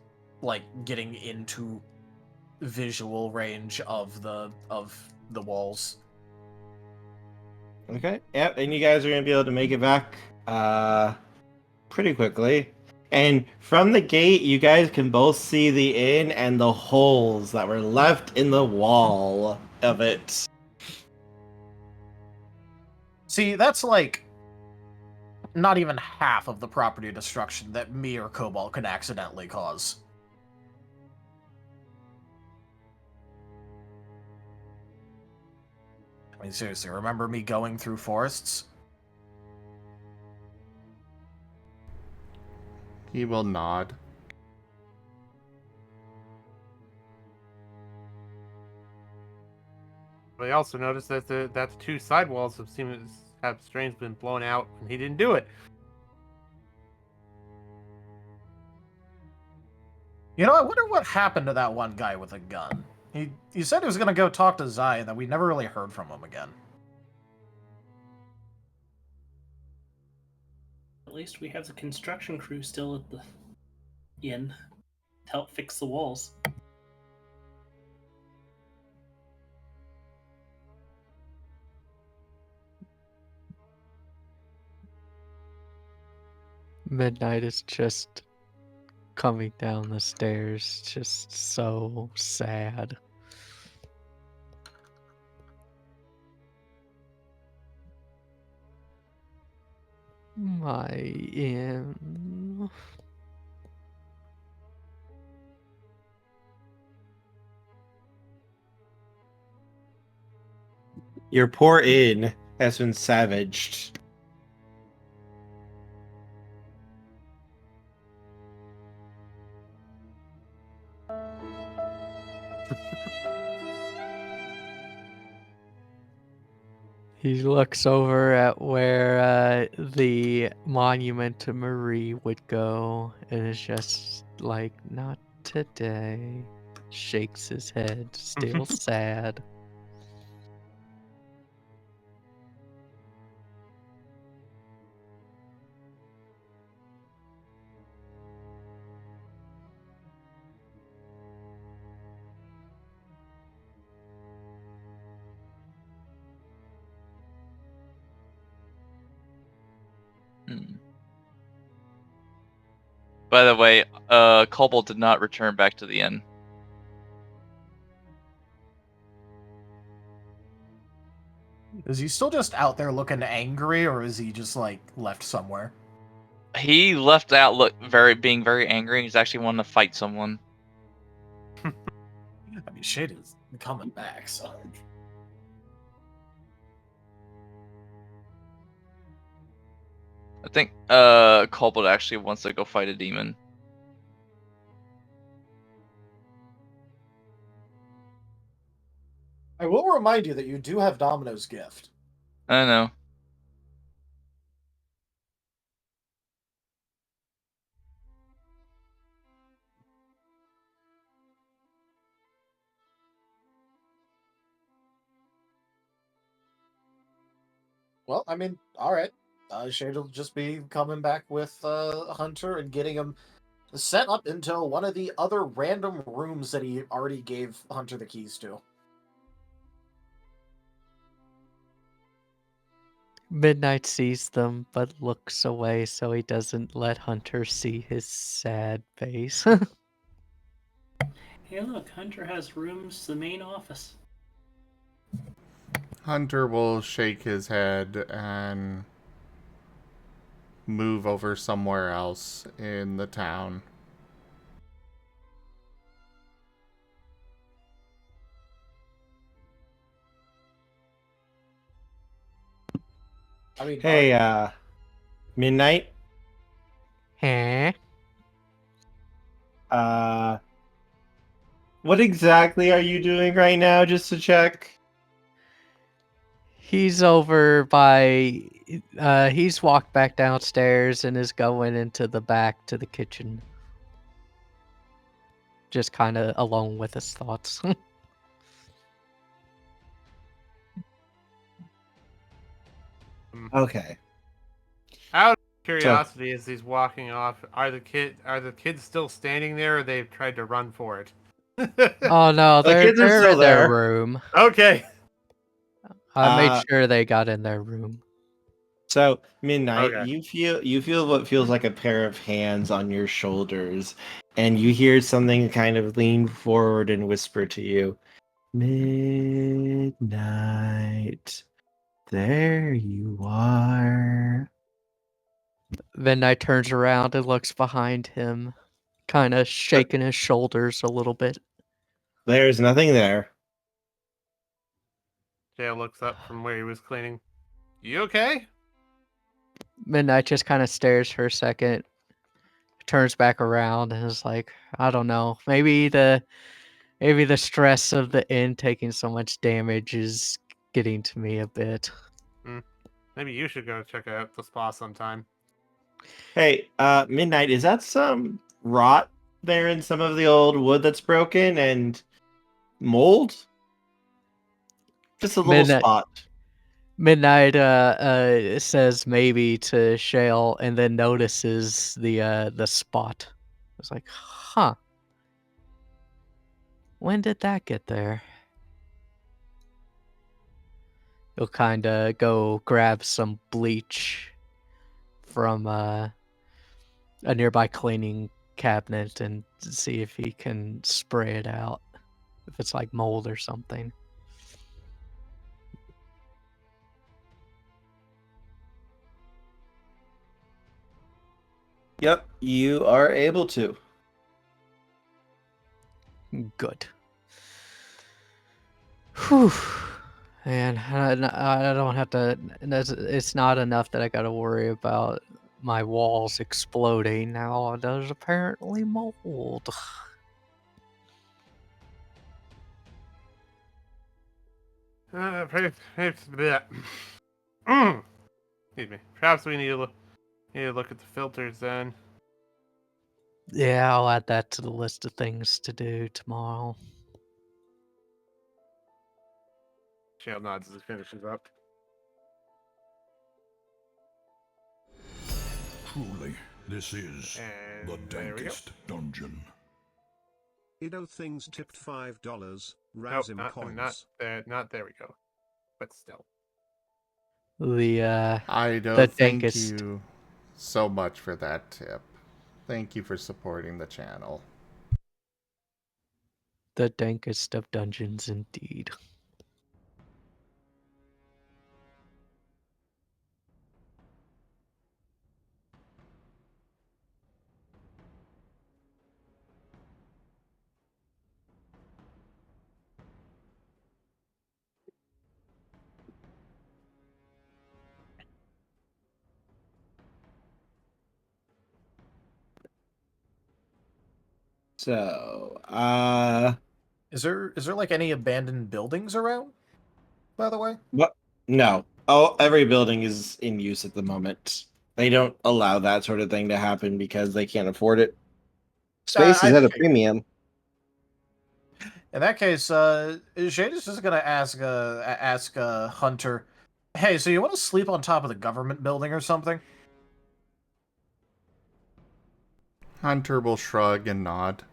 like getting into visual range of the walls. Okay. Yep, and you guys are gonna be able to make it back pretty quickly. And from the gate, you guys can both see the inn and the holes that were left in the wall of it. See, that's like not even half of the property destruction that me or Cobalt could accidentally cause. I mean, seriously, remember me going through forests? He will nod. But I also noticed that the two side walls have seemed to have strings been blown out, and he didn't do it. You know, I wonder what happened to that one guy with a gun. He said he was gonna go talk to Zai, and then we never really heard from him again. At least we have the construction crew still at the inn to help fix the walls. Midnight is just coming down the stairs, just so sad. I am. Your poor inn has been savaged. He looks over at where the monument to Marie would go and is just like, not today. Shakes his head, still sad. By the way, Cobalt did not return back to the inn. Is he still just out there looking angry, or is he just like left somewhere? He left out being very angry. He's actually wanting to fight someone. I mean, shit is coming back, so. I think Cobalt actually wants to go fight a demon. I will remind you that you do have Domino's gift. I know. Well, I mean, alright. Shade will just be coming back with Hunter and getting him set up into one of the other random rooms that he already gave Hunter the keys to. Midnight sees them, but looks away so he doesn't let Hunter see his sad face. Hey, look, Hunter has rooms to the main office. Hunter will shake his head and move over somewhere else in the town. I mean, Hey, Midnight. Huh? What exactly are you doing right now, just to check? He's over by. He's walked back downstairs and is going into the back to the kitchen. Just kind of alone with his thoughts. Okay. Out of curiosity, as he's walking off, are the kids still standing there, or they've tried to run for it? Oh no, The they're kids are still in their there. room. Okay. I made sure they got in their room. So, Midnight, Okay. you feel what feels like a pair of hands on your shoulders, and you hear something kind of lean forward and whisper to you, Midnight, there you are. Midnight turns around and looks behind him, kind of shaking his shoulders a little bit. There's nothing there. Jay looks up from where he was cleaning. You okay? Midnight just kind of stares for a second, turns back around, and is like, I don't know, maybe the stress of the inn taking so much damage is getting to me a bit. Maybe you should go check out the spa sometime. Hey, Midnight, is that some rot there in some of the old wood that's broken and mold? Just a little spot. Midnight says maybe to Shale and then notices the spot. It's like, huh. When did that get there? He'll kind of go grab some bleach from a nearby cleaning cabinet and see if he can spray it out. If it's like mold or something. Yep, you are able to. Good. Whew. And I don't have to. It's not enough that I got to worry about my walls exploding. Now there's apparently mold. Excuse me. Perhaps we need to look at the filters then. Yeah, I'll add that to the list of things to do tomorrow. Shale nods as he finishes up. Truly, this is And the there we go. dankest dungeon. Ido things tipped $5. Nope, Razim not coins. there. Not there. We go. But still. The Ido, thank dankest. you so much for that tip. Thank you for supporting the channel. The dankest of dungeons, indeed. So, Is there like any abandoned buildings around? By the way, what? No. Oh, every building is in use at the moment. They don't allow that sort of thing to happen because they can't afford it. Space is I at a figured. premium. In that case, Shade is just gonna ask Hunter, "Hey, so you want to sleep on top of the government building or something?" Hunter will shrug and nod.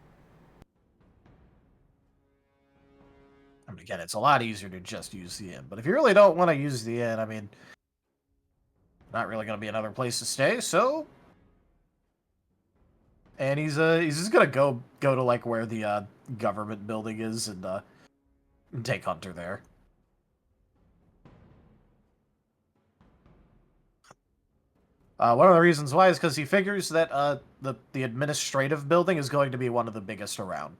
I mean, again, it's a lot easier to just use the inn, but if you really don't want to use the inn, I mean, not really gonna be another place to stay, so. And he's just gonna go to like where the government building is and take Hunter there. One of the reasons why is because he figures that the administrative building is going to be one of the biggest around.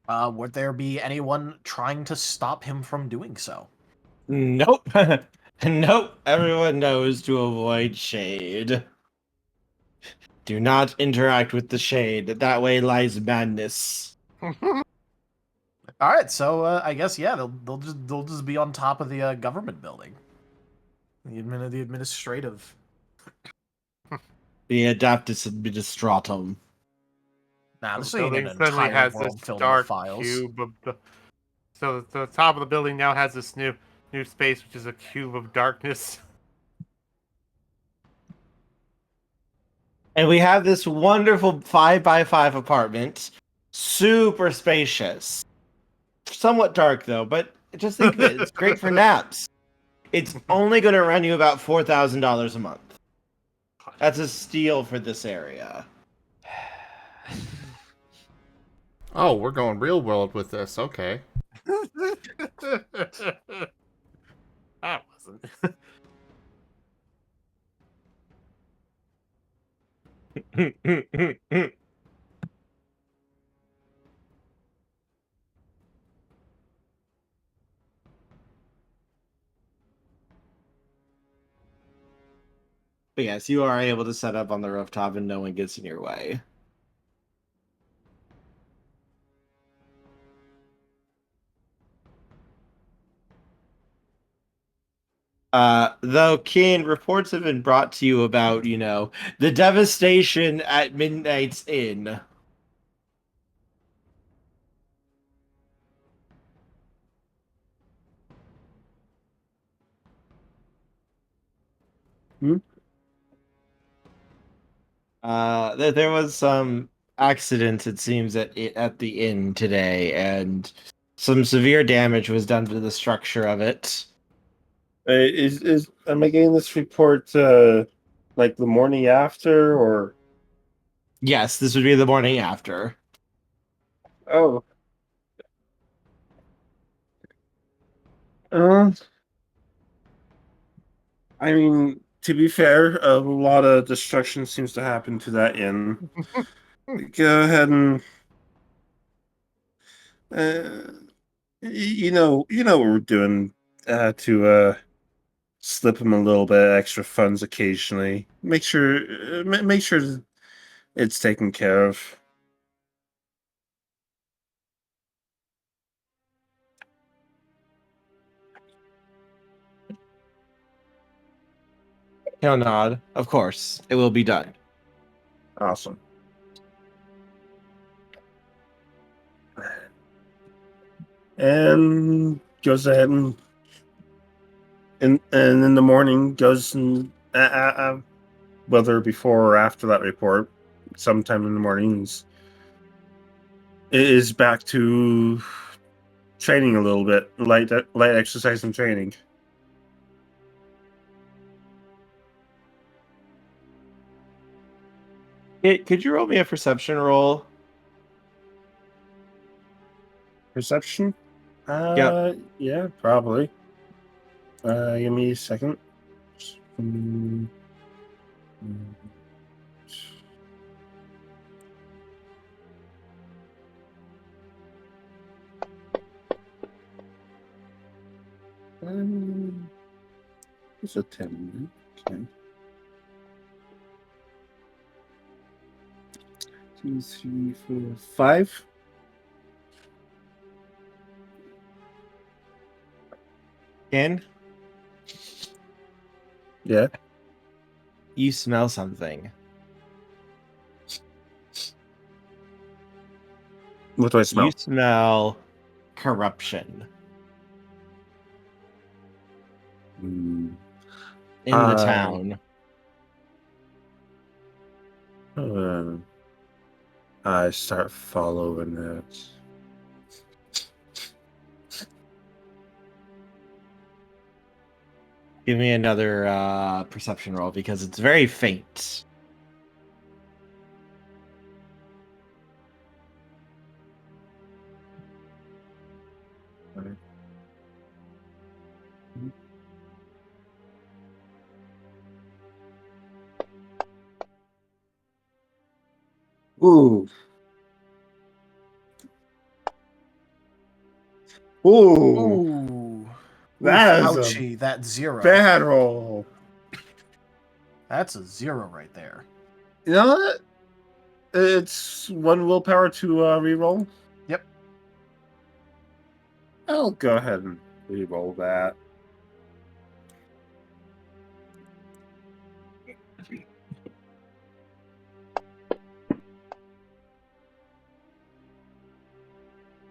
Would there be anyone trying to stop him from doing so? Nope. Nope. Everyone knows to avoid shade. Do not interact with the shade. That way lies madness. All right, so I guess yeah, they'll just be on top of the government building, the administrative. The adaptus administratum. Nah, The this ain't an building suddenly entire has world this filled with dark files. cube of the. So the top of the building now has this new space, which is a cube of darkness. And we have this wonderful 5x5 apartment. Super spacious. Somewhat dark, though, but just think of it. It's great for naps. It's only going to run you about $4,000 a month. That's a steal for this area. Oh, we're going real world with this. Okay. I wasn't. But yes, you are able to set up on the rooftop and no one gets in your way. Though, Keen, reports have been brought to you about, the devastation at Midnight's Inn. There was some accident, it seems, at the inn today, and some severe damage was done to the structure of it. Am I getting this report like the morning after, or Yes, this would be the morning after. Oh. Uh, I mean, to be fair, a lot of destruction seems to happen to that inn. Go ahead and uh, you know what we're doing to slip him a little bit of extra funds occasionally. Make sure it's taken care of. He'll nod. Of course, it will be done. Awesome. And goes ahead and in the morning goes and whether before or after that report, sometime in the mornings, is back to training a little bit, light exercise and training. Could you roll me a perception roll? Perception? Yep. Yeah, probably. Give me a second. It's a 10. Okay. 2, 3, 4, 5. Ken, Yeah. you smell something. What do I smell? You smell corruption in the town. I start following that. Give me another perception roll because it's very faint. Ooh. Ooh. Ooh. That is Ouchie, that 0. bad roll. That's a 0 right there. You know what? It's 1 willpower to reroll. Yep. I'll go ahead and reroll that.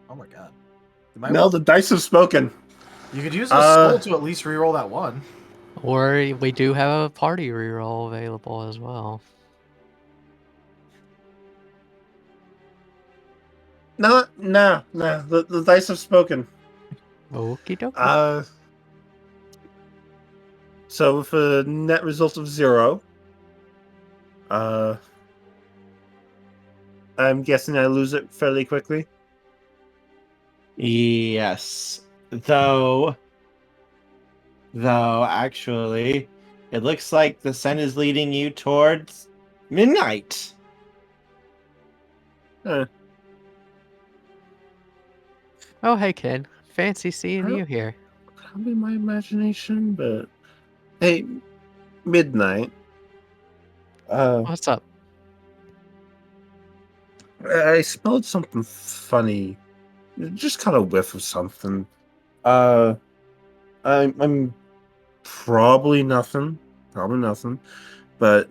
Oh my god. No, the dice have spoken. You could use a skull to at least reroll that 1. Or we do have a party reroll available as well. No. The dice have spoken. Okie dokie. So with a net result of 0, I'm guessing I lose it fairly quickly. Yes. Though actually, it looks like the sun is leading you towards midnight. Oh, hey, Ken. Fancy seeing you here. Probably my imagination, but hey, midnight. What's up? I smelled something funny. Just kind of whiff of something. I'm probably nothing. But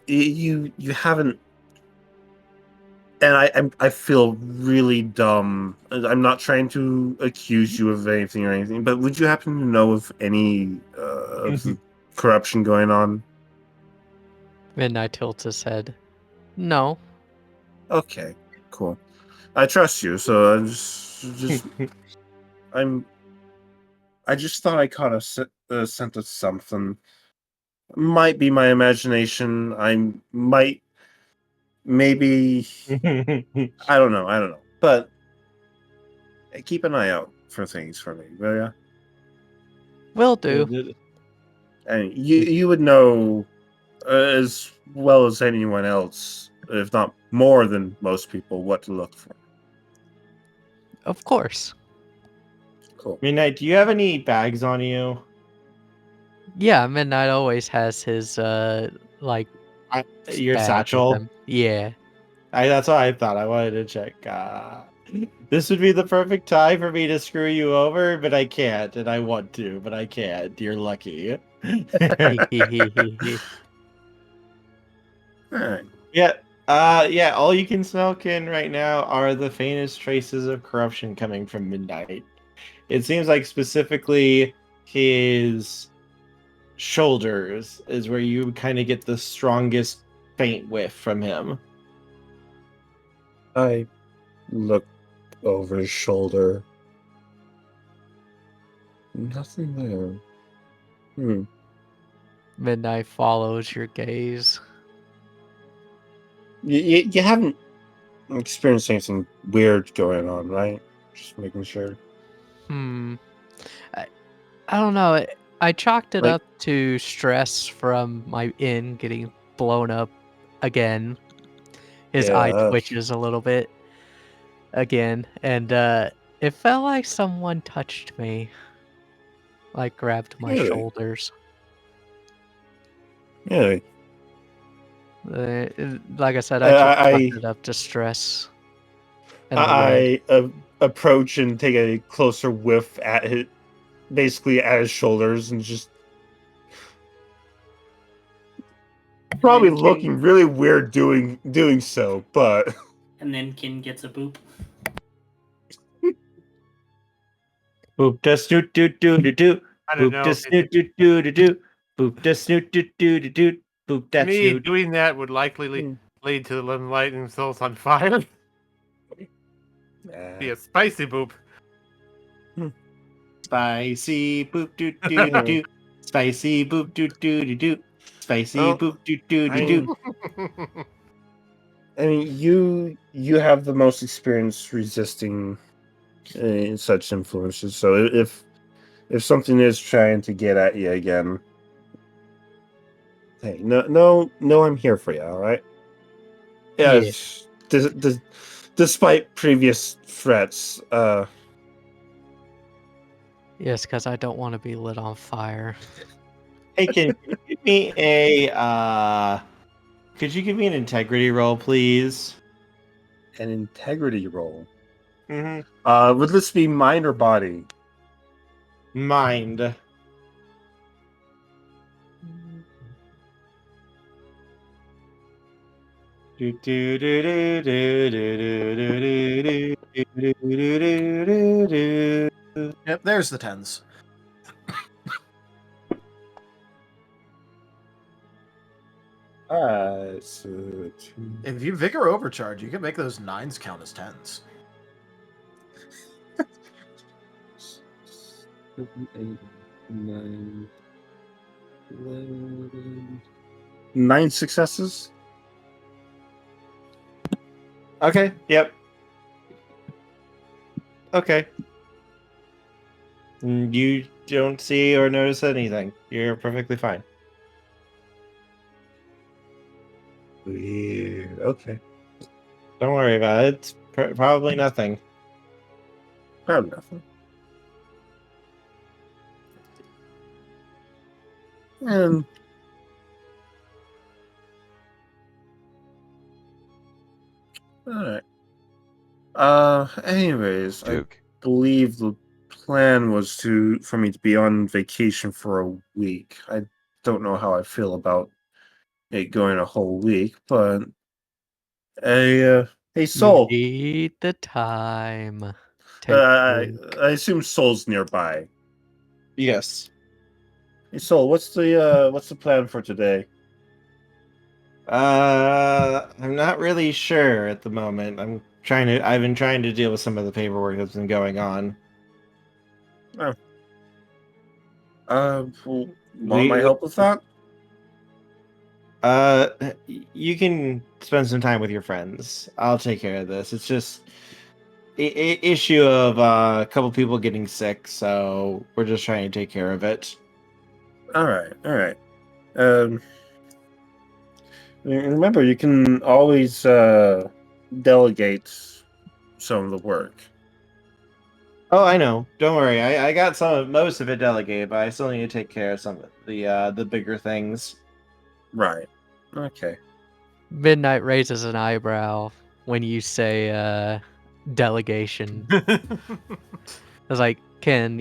you haven't. And I feel really dumb. I'm not trying to accuse you of anything or anything, but would you happen to know of any of the corruption going on? Midnight tilts his head. No. Okay, cool. I trust you, so I just thought I caught a scent of something. Might be my imagination. I might maybe I don't know. But keep an eye out for things for me, will ya? Will do. And you would know as well as anyone else, if not more than most people, what to look for. Of course. Cool. Midnight, do you have any bags on you? Yeah, Midnight always has his like Your bag with satchel? him. Yeah. That's what I thought. I wanted to check. This would be the perfect time for me to screw you over, but I can't, and I want to, but I can't. You're lucky. Alright. Yeah. Yeah, all you can smell, Kin, right now are the faintest traces of corruption coming from Midnight. It seems like specifically his shoulders is where you kind of get the strongest faint whiff from him. I look over his shoulder. Nothing there. Midnight follows your gaze. You haven't experienced anything weird going on, right? Just making sure. I don't know. I chalked it Like- up to stress from my inn getting blown up again. His eye Yeah. twitches a little bit again, and it felt like someone touched me, like grabbed my Really? shoulders. Yeah. Like I said, I chalked I it up to stress. And the wind. I approach and take a closer whiff at his, basically at his shoulders, and just probably And then looking really weird doing so, but And then Kin gets a boop. Boop da snoot doo doo doo doo. I don't Boop know. da snoot doo doo doo doo. Boop da snoot doo doo doo doo. Boop da Me snoot. doing that would likely lead to them lighting themselves on fire. Be a spicy boop. Spicy boop doo doo doo doo. Spicy boop doo doo doo doo. Spicy Oh, boop doo doo doo doo. I mean, you have the most experience resisting such influences. So if something is trying to get at you again, hey, no, I'm here for you. All right. Yes. Despite previous threats, Yes, because I don't want to be lit on fire. Hey, can you give me a could you give me an integrity roll, please? an integrity roll. Mm-hmm. Would this be mind or body? Mind. Yep, there's the tens. So If you vigor overcharge, you can make those nines count as tens. 7, 8, 9, 11. 9 successes. Okay. Yep. Okay. You don't see or notice anything. You're perfectly fine. Weird. Okay. Don't worry about it. It's probably nothing. Probably nothing. And all right. Anyways, I believe the plan was for me to be on vacation for a week. I don't know how I feel about it going a whole week, but hey, Soul. You need the time. I assume Soul's nearby. Yes. Hey, Soul, what's the plan for today? I'm not really sure at the moment. I've been trying to deal with some of the paperwork that's been going on. Want my help with that? You can spend some time with your friends. I'll take care of this. It's just issue of a couple people getting sick, so we're just trying to take care of it. All right. Remember, you can always delegate some of the work. Oh, I know. Don't worry. I got most of it delegated, but I still need to take care of some of the bigger things. Right. Okay. Midnight raises an eyebrow when you say delegation. I was like, Ken,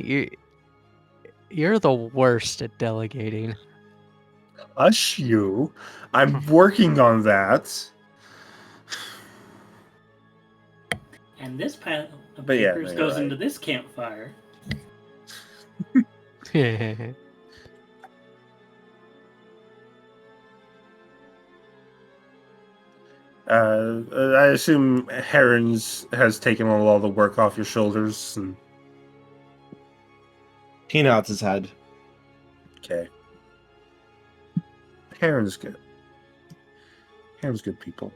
you're the worst at delegating. Hush you. I'm working on that. And this pile of But yeah, papers no, goes you're into right. this campfire. I assume Herons has taken all the work off your shoulders. And... He nods his head. Okay. Heron's good. Heron's good people.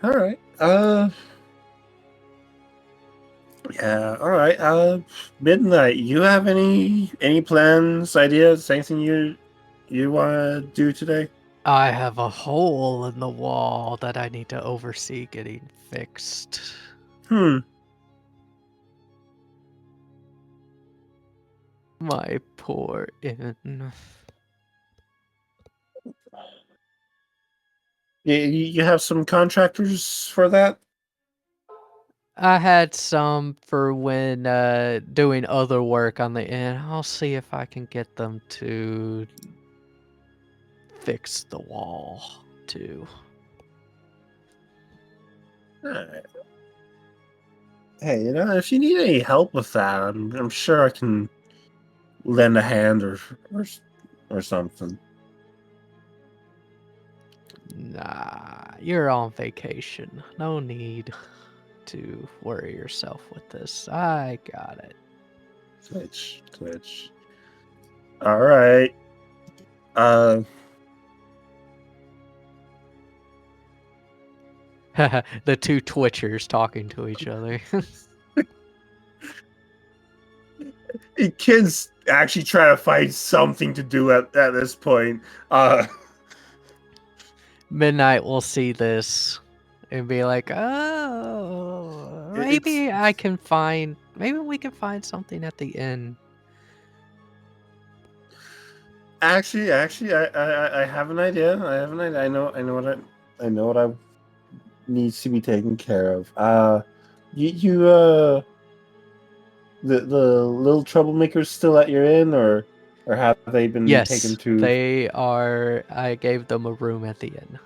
All right. Yeah. All right. Midnight. You have any plans, ideas, anything you want to do today? I have a hole in the wall that I need to oversee getting fixed. My poor inn. You have some contractors for that? I had some for when doing other work on the inn. I'll see if I can get them to fix the wall too. Alright. Hey, if you need any help with that, I'm sure I can lend a hand or something. Nah, you're on vacation. No need to worry yourself with this. I got it. Twitch. All right. The two twitchers talking to each other. Kids actually try to find something to do at this point. Midnight will see this and be like, "Oh, maybe we can find something at the inn." Actually, I have an idea. I know what needs to be taken care of. The little troublemakers still at your inn, or have they been taken Yes, to? they are. I gave them a room at the inn.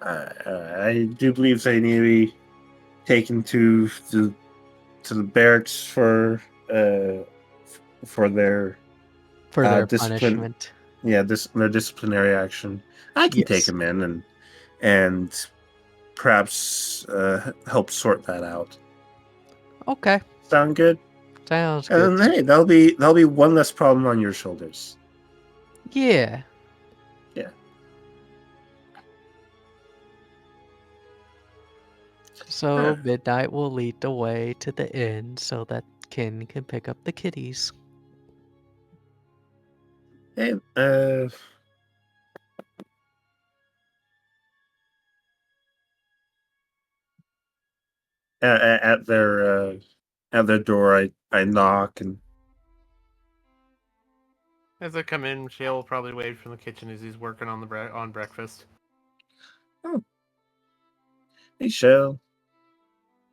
I do believe they need to be taken to the barracks for their discipline. Punishment. Yeah, their disciplinary action. I can take them in and perhaps help sort that out. Okay. Sound good? Sounds good. And hey, that'll be one less problem on your shoulders. Yeah. Yeah. So Midnight will lead the way to the inn so that Ken can pick up the kitties. Hey, at their door, I knock and. As I come in, Shale will probably wave from the kitchen as he's working on on breakfast. Oh. Hey, Shale.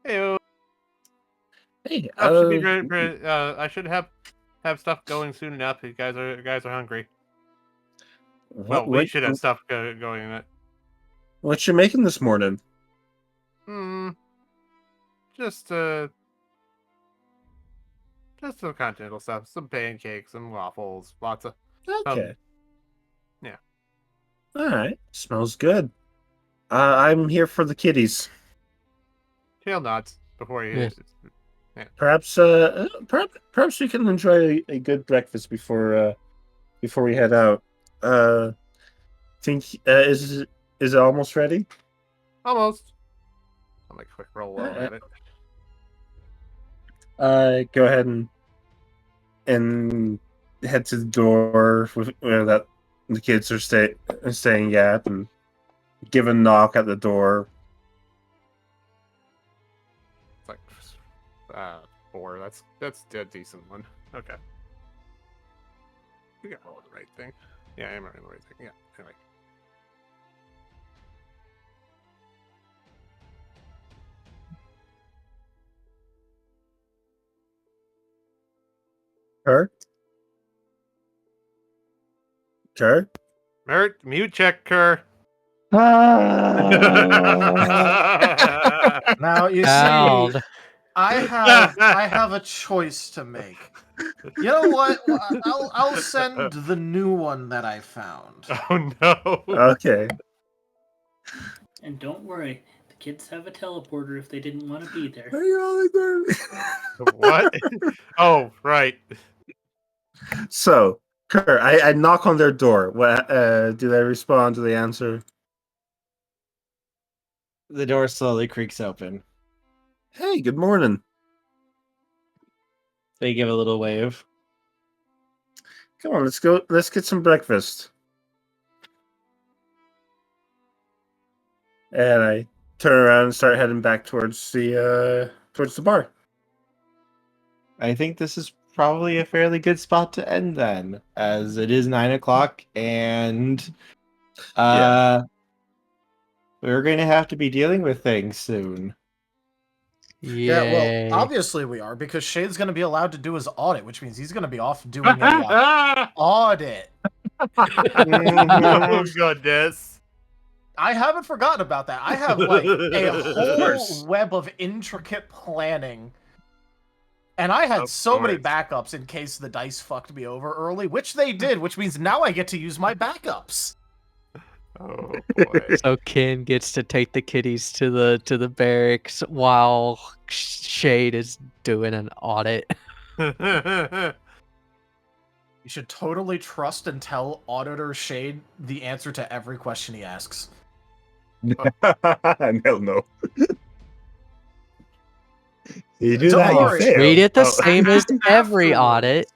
Hey. Hey. Should be ready I should have stuff going soon enough. You guys are hungry. We should have stuff going in it. What you making this morning? Just some continental stuff, some pancakes, some waffles, lots of. Okay. Yeah. All right. Smells good. I'm here for the kitties. Tail nods before you. Yeah. Perhaps we can enjoy a good breakfast before we head out. think is it almost ready? Almost. I'll make a quick roll while I'm at it. Go ahead and head to the door where that the kids are staying at, and give a knock at the door. It's like 4. That's a decent one. Okay. You got roll the right thing. Yeah, I am rolling the right thing. Yeah. Anyway. Her? Her? Mert, mute check, Kerr. Now you see, Ow. I have a choice to make. You know what? I'll send the new one that I found. Oh no. Okay. And don't worry, the kids have a teleporter if they didn't want to be there. What? Oh, right. So, Kerr, I knock on their door. What? Do they respond? Do they answer? The door slowly creaks open. Hey, good morning. They give a little wave. Come on, let's go. Let's get some breakfast. And I turn around and start heading back towards the bar. I think this is probably a fairly good spot to end then, as it is 9 o'clock, and we're going to have to be dealing with things soon. Yeah, Yay. well, obviously we are, because Shade's going to be allowed to do his audit, which means he's going to be off doing an audit. Oh goodness. I haven't forgotten about that. I have like a whole web of intricate planning. And I had so many backups in case the dice fucked me over early, which they did, which means now I get to use my backups. Oh boy. So Ken gets to take the kitties to the barracks while Shade is doing an audit. You should totally trust and tell Auditor Shade the answer to every question he asks. Hell no. You do Don't that, worry. you fail. Treat it the Oh. same as every Afterwards. audit.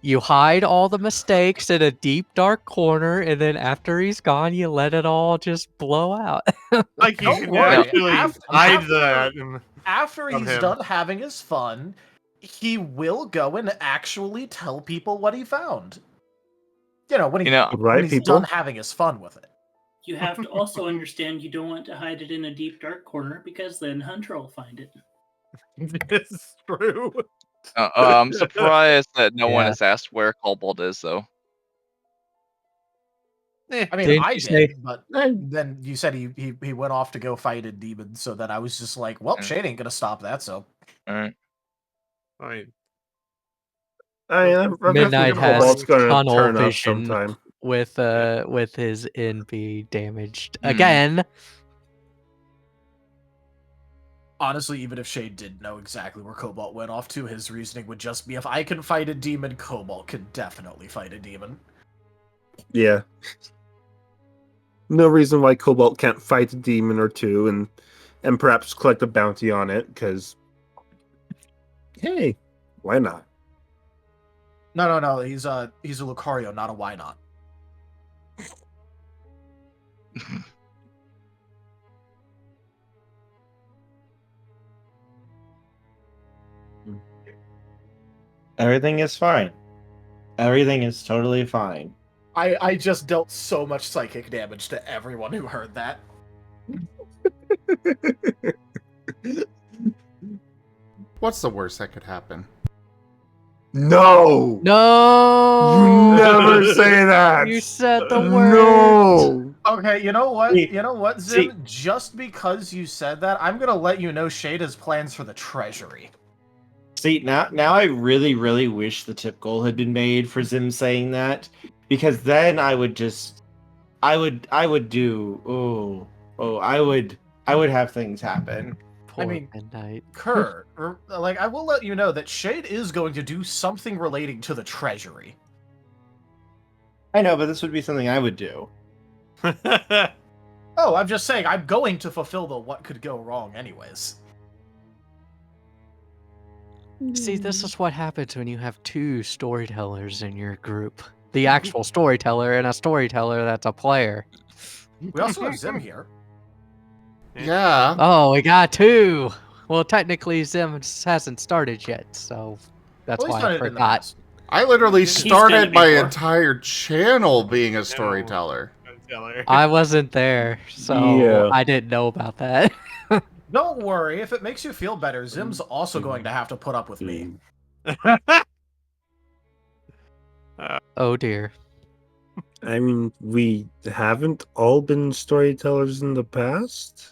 You hide all the mistakes in a deep, dark corner, and then after he's gone, you let it all just blow out. Like you Don't can worry. actually hide that. After From he's him. done having his fun, he will go and actually tell people what he found. You know, when Right, he's people? done having his fun with it. You have to also understand you don't want to hide it in a deep, dark corner because then Hunter will find it. This is true. I'm surprised that no one Yeah. has asked where Cobalt is, though. I mean, Didn't I you did, say- but then you said he went off to go fight a demon, so then I was just like, well, Shade ain't gonna stop that, so. Alright. Fine. Midnight has Cobalt's gonna tunnel turn up vision sometime. with his NB damaged Hmm. again. Honestly, even if Shade didn't know exactly where Cobalt went off to, his reasoning would just be, if I can fight a demon, Cobalt can definitely fight a demon. Yeah. No reason why Cobalt can't fight a demon or two and perhaps collect a bounty on it, because hey, why not? No, he's a Lucario, not a why not. Everything is fine. Everything is totally fine. I just dealt so much psychic damage to everyone who heard that. What's the worst that could happen? No! No! You never say that! You said the word. No! Okay, you know what? See- You know what, Zim? Just because you said that, I'm gonna let you know Shade has plans for the treasury. See, now I really, really wish the tip goal had been made for Zim saying that, because then I would have things happen. Poor I mean, Midnight. Kerr, like, I will let you know that Shade is going to do something relating to the treasury. I know, but this would be something I would do. Oh, I'm just saying, I'm going to fulfill the what could go wrong anyways. See, this is what happens when you have two storytellers in your group. The actual storyteller and a storyteller that's a player. We also have Zim here. Yeah. Oh, we got two! Well, technically, Zim hasn't started yet, so that's Well, he why I started in the forgot. past. I literally He's done started it my before. entire channel being a storyteller. I wasn't there, so Yeah. I didn't know about that. Don't worry, if it makes you feel better, Zim's also going to have to put up with me. Oh dear. I mean, we haven't all been storytellers in the past.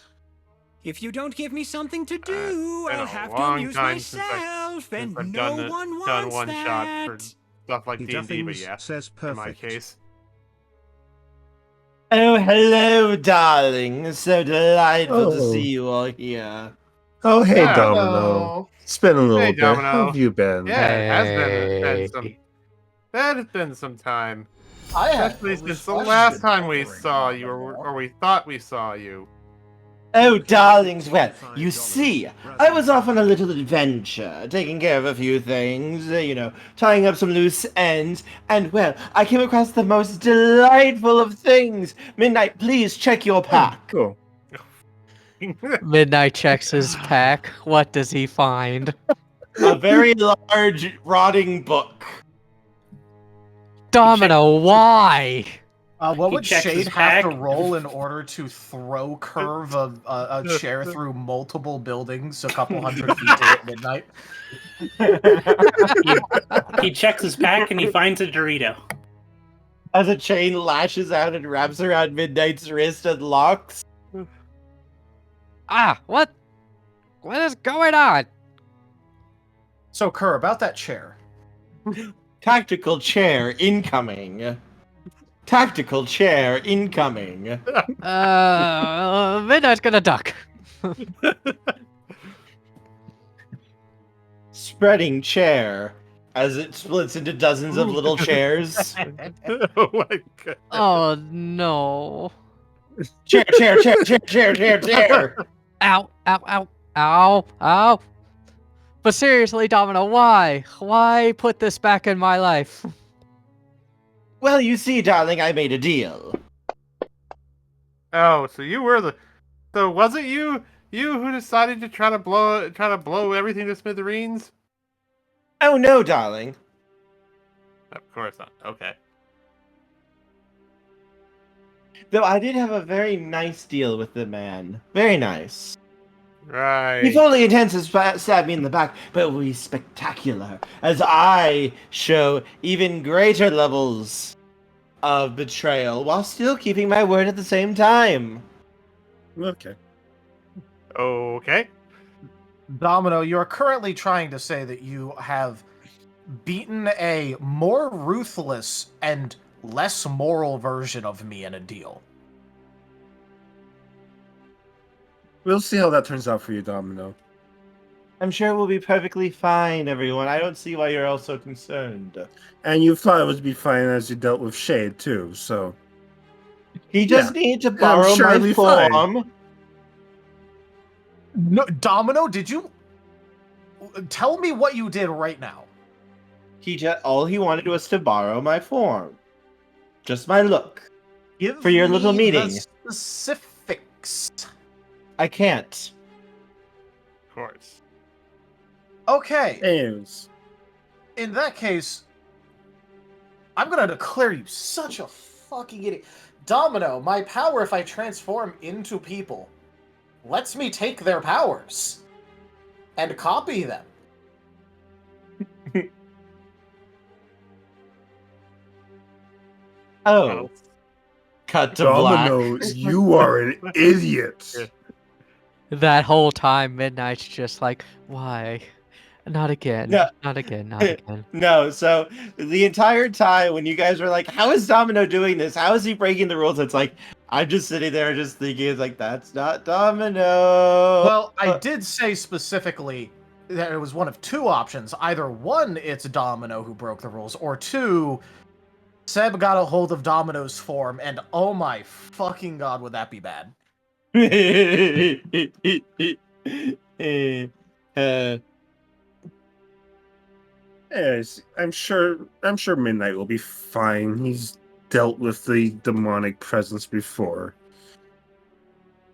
If you don't give me something to do, been I'll a have to long amuse time since myself, and I've no done one done wants one shot for that. stuff like He D&D, but Duffins yeah, says in my perfect. case. Oh, hello, darling. So delightful to Oh. see you all here. Oh, hey, Yeah. Domino. It's been a little Hey, bit. How Domino. have you been? Yeah, it has Hey. been some time. I had Especially since the last time we saw you, or we thought we saw you. Oh, darlings, well, you see, I was off on a little adventure, taking care of a few things, tying up some loose ends, and, well, I came across the most delightful of things. Midnight, please check your pack. Cool. Midnight checks his pack. What does he find? A very large, rotting book. Domino, why? What He would checks his Shade have to pack. roll in order to throw curve a chair through multiple buildings a couple hundred feet at midnight? He checks his pack and he finds a Dorito. As a chain lashes out and wraps around Midnight's wrist and locks. Ah, what? What is going on? So, Kerr, about that chair. Tactical chair incoming. Tactical chair incoming. Midnight's gonna duck. Spreading chair as it splits into dozens of little chairs. Oh my god. Oh no. Chair. Ow, ow, ow, ow, ow. But seriously, Domino, why? Why put this back in my life? Well, you see, darling, I made a deal. Oh, so you were the. So was it you who decided to try to blow everything to smithereens? Oh no, darling. Of course not. Okay. Though I did have a very nice deal with the man. Very nice. Right. He fully intends to stab me in the back, but it will be spectacular as I show even greater levels of betrayal while still keeping my word at the same time. Okay. Okay. Domino, you are currently trying to say that you have beaten a more ruthless and less moral version of me in a deal. We'll see how that turns out for you, Domino. I'm sure it will be perfectly fine, everyone. I don't see why you're all so concerned. And you thought it would be fine as you dealt with Shade, too, so... He just needs to borrow sure my it'll be fine. form. No, Domino, did you... Tell me what you did right now. All he wanted was to borrow my form. Just my look. Give For your little me meeting. the specifics. I can't. Of course. Okay. Anyways. In that case, I'm gonna declare you such a fucking idiot. Domino, my power if I transform into people lets me take their powers and copy them. Oh. Cut to Domino, black. you are an idiot. That whole time, Midnight's just like, why? Not again. No. Not again. Not again. No, so the entire time when you guys were like, how is Domino doing this? How is he breaking the rules? It's like, I'm just sitting there just thinking, it's like, that's not Domino. Well, I did say specifically that it was one of two options. Either one, it's Domino who broke the rules, or two, Seb got a hold of Domino's form, and oh my fucking god, would that be bad? Yes, I'm sure Midnight will be fine. He's dealt with the demonic presence before.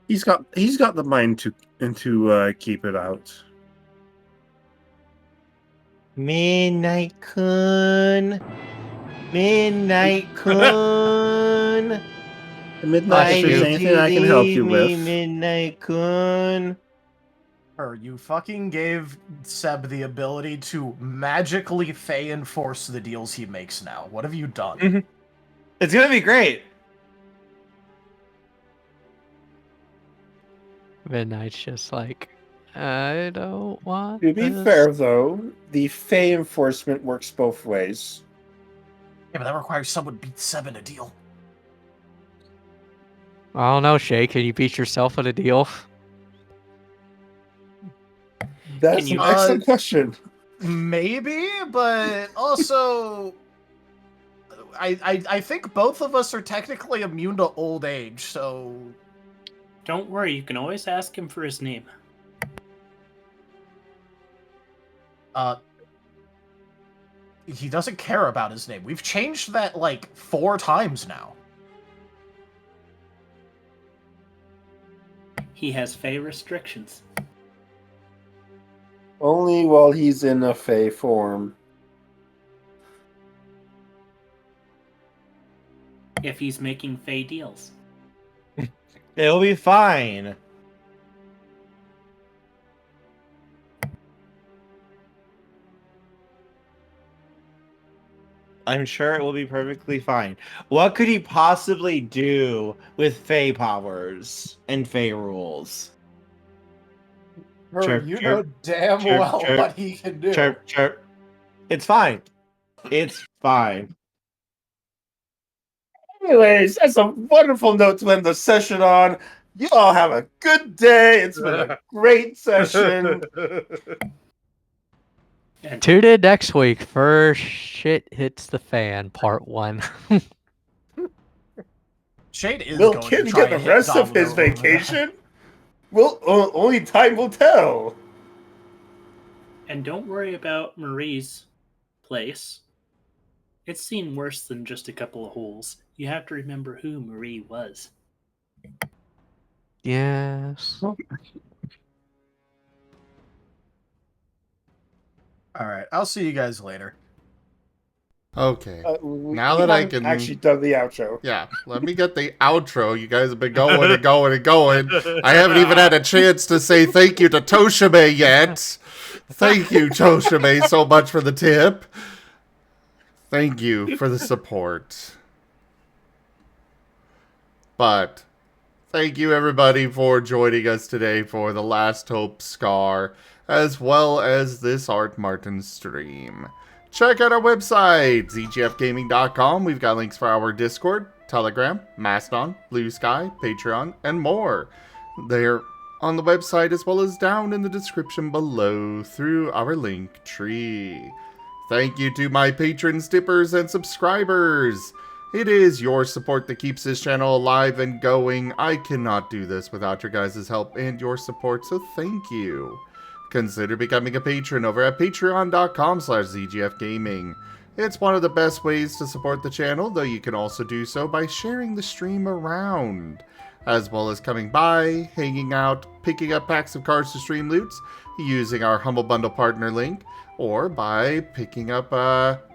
He's got the mind to keep it out. Midnight-kun. Midnight-kun. Midnight, if there's anything I can help you with. Midnight-kun. You fucking gave Seb the ability to magically fey enforce the deals he makes now. What have you done? It's gonna be great. Midnight's just like, I don't want To be this. fair, though, the fey enforcement works both ways. Yeah, but that requires someone beat Seb in a deal. I don't know, Shay. Can you beat yourself in a deal? That's an excellent question. Maybe, but also, I think both of us are technically immune to old age, so... Don't worry, you can always ask him for his name. He doesn't care about his name. We've changed that, like, 4 times now. He has fey restrictions. Only while he's in a fey form. If he's making fey deals. It'll be fine. I'm sure it will be perfectly fine. What could he possibly do with fey powers and fey rules? You know damn well what he can do. Chirp. It's fine. It's fine. Anyways, that's a wonderful note to end the session on. You all have a good day. It's been a great session. Tune in next week for Shit Hits the Fan, Part 1. Shade is Will going Ken to try get the and hit rest of Domino his over that. vacation? Well, only time will tell. And don't worry about Marie's place. It's seen worse than just a couple of holes. You have to remember who Marie was. Yes. Alright, I'll see you guys later. Okay. Now We that I haven't can actually done the outro. Yeah, let me get the outro. You guys have been going and going and going. I haven't even had a chance to say thank you to Tochemay yet. Thank you, Tochemay, so much for the tip. Thank you for the support. But thank you, everybody, for joining us today for the Last Hope Scar, as well as this Art Marten stream. Check out our website, zgfgaming.com. We've got links for our Discord, Telegram, Mastodon, Blue Sky, Patreon, and more. They're on the website as well as down in the description below through our link tree. Thank you to my patrons, dippers, and subscribers. It is your support that keeps this channel alive and going. I cannot do this without your guys' help and your support, so thank you. Consider becoming a patron over at patreon.com/zgfgaming. It's one of the best ways to support the channel, though you can also do so by sharing the stream around, as well as coming by, hanging out, picking up packs of cards to stream loots, using our Humble Bundle partner link, or by picking up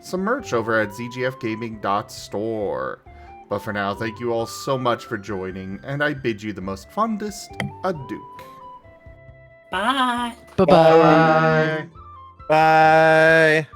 some merch over at zgfgaming.store. But for now, thank you all so much for joining, and I bid you the most fondest adieu. Bye. Bye-bye. Bye.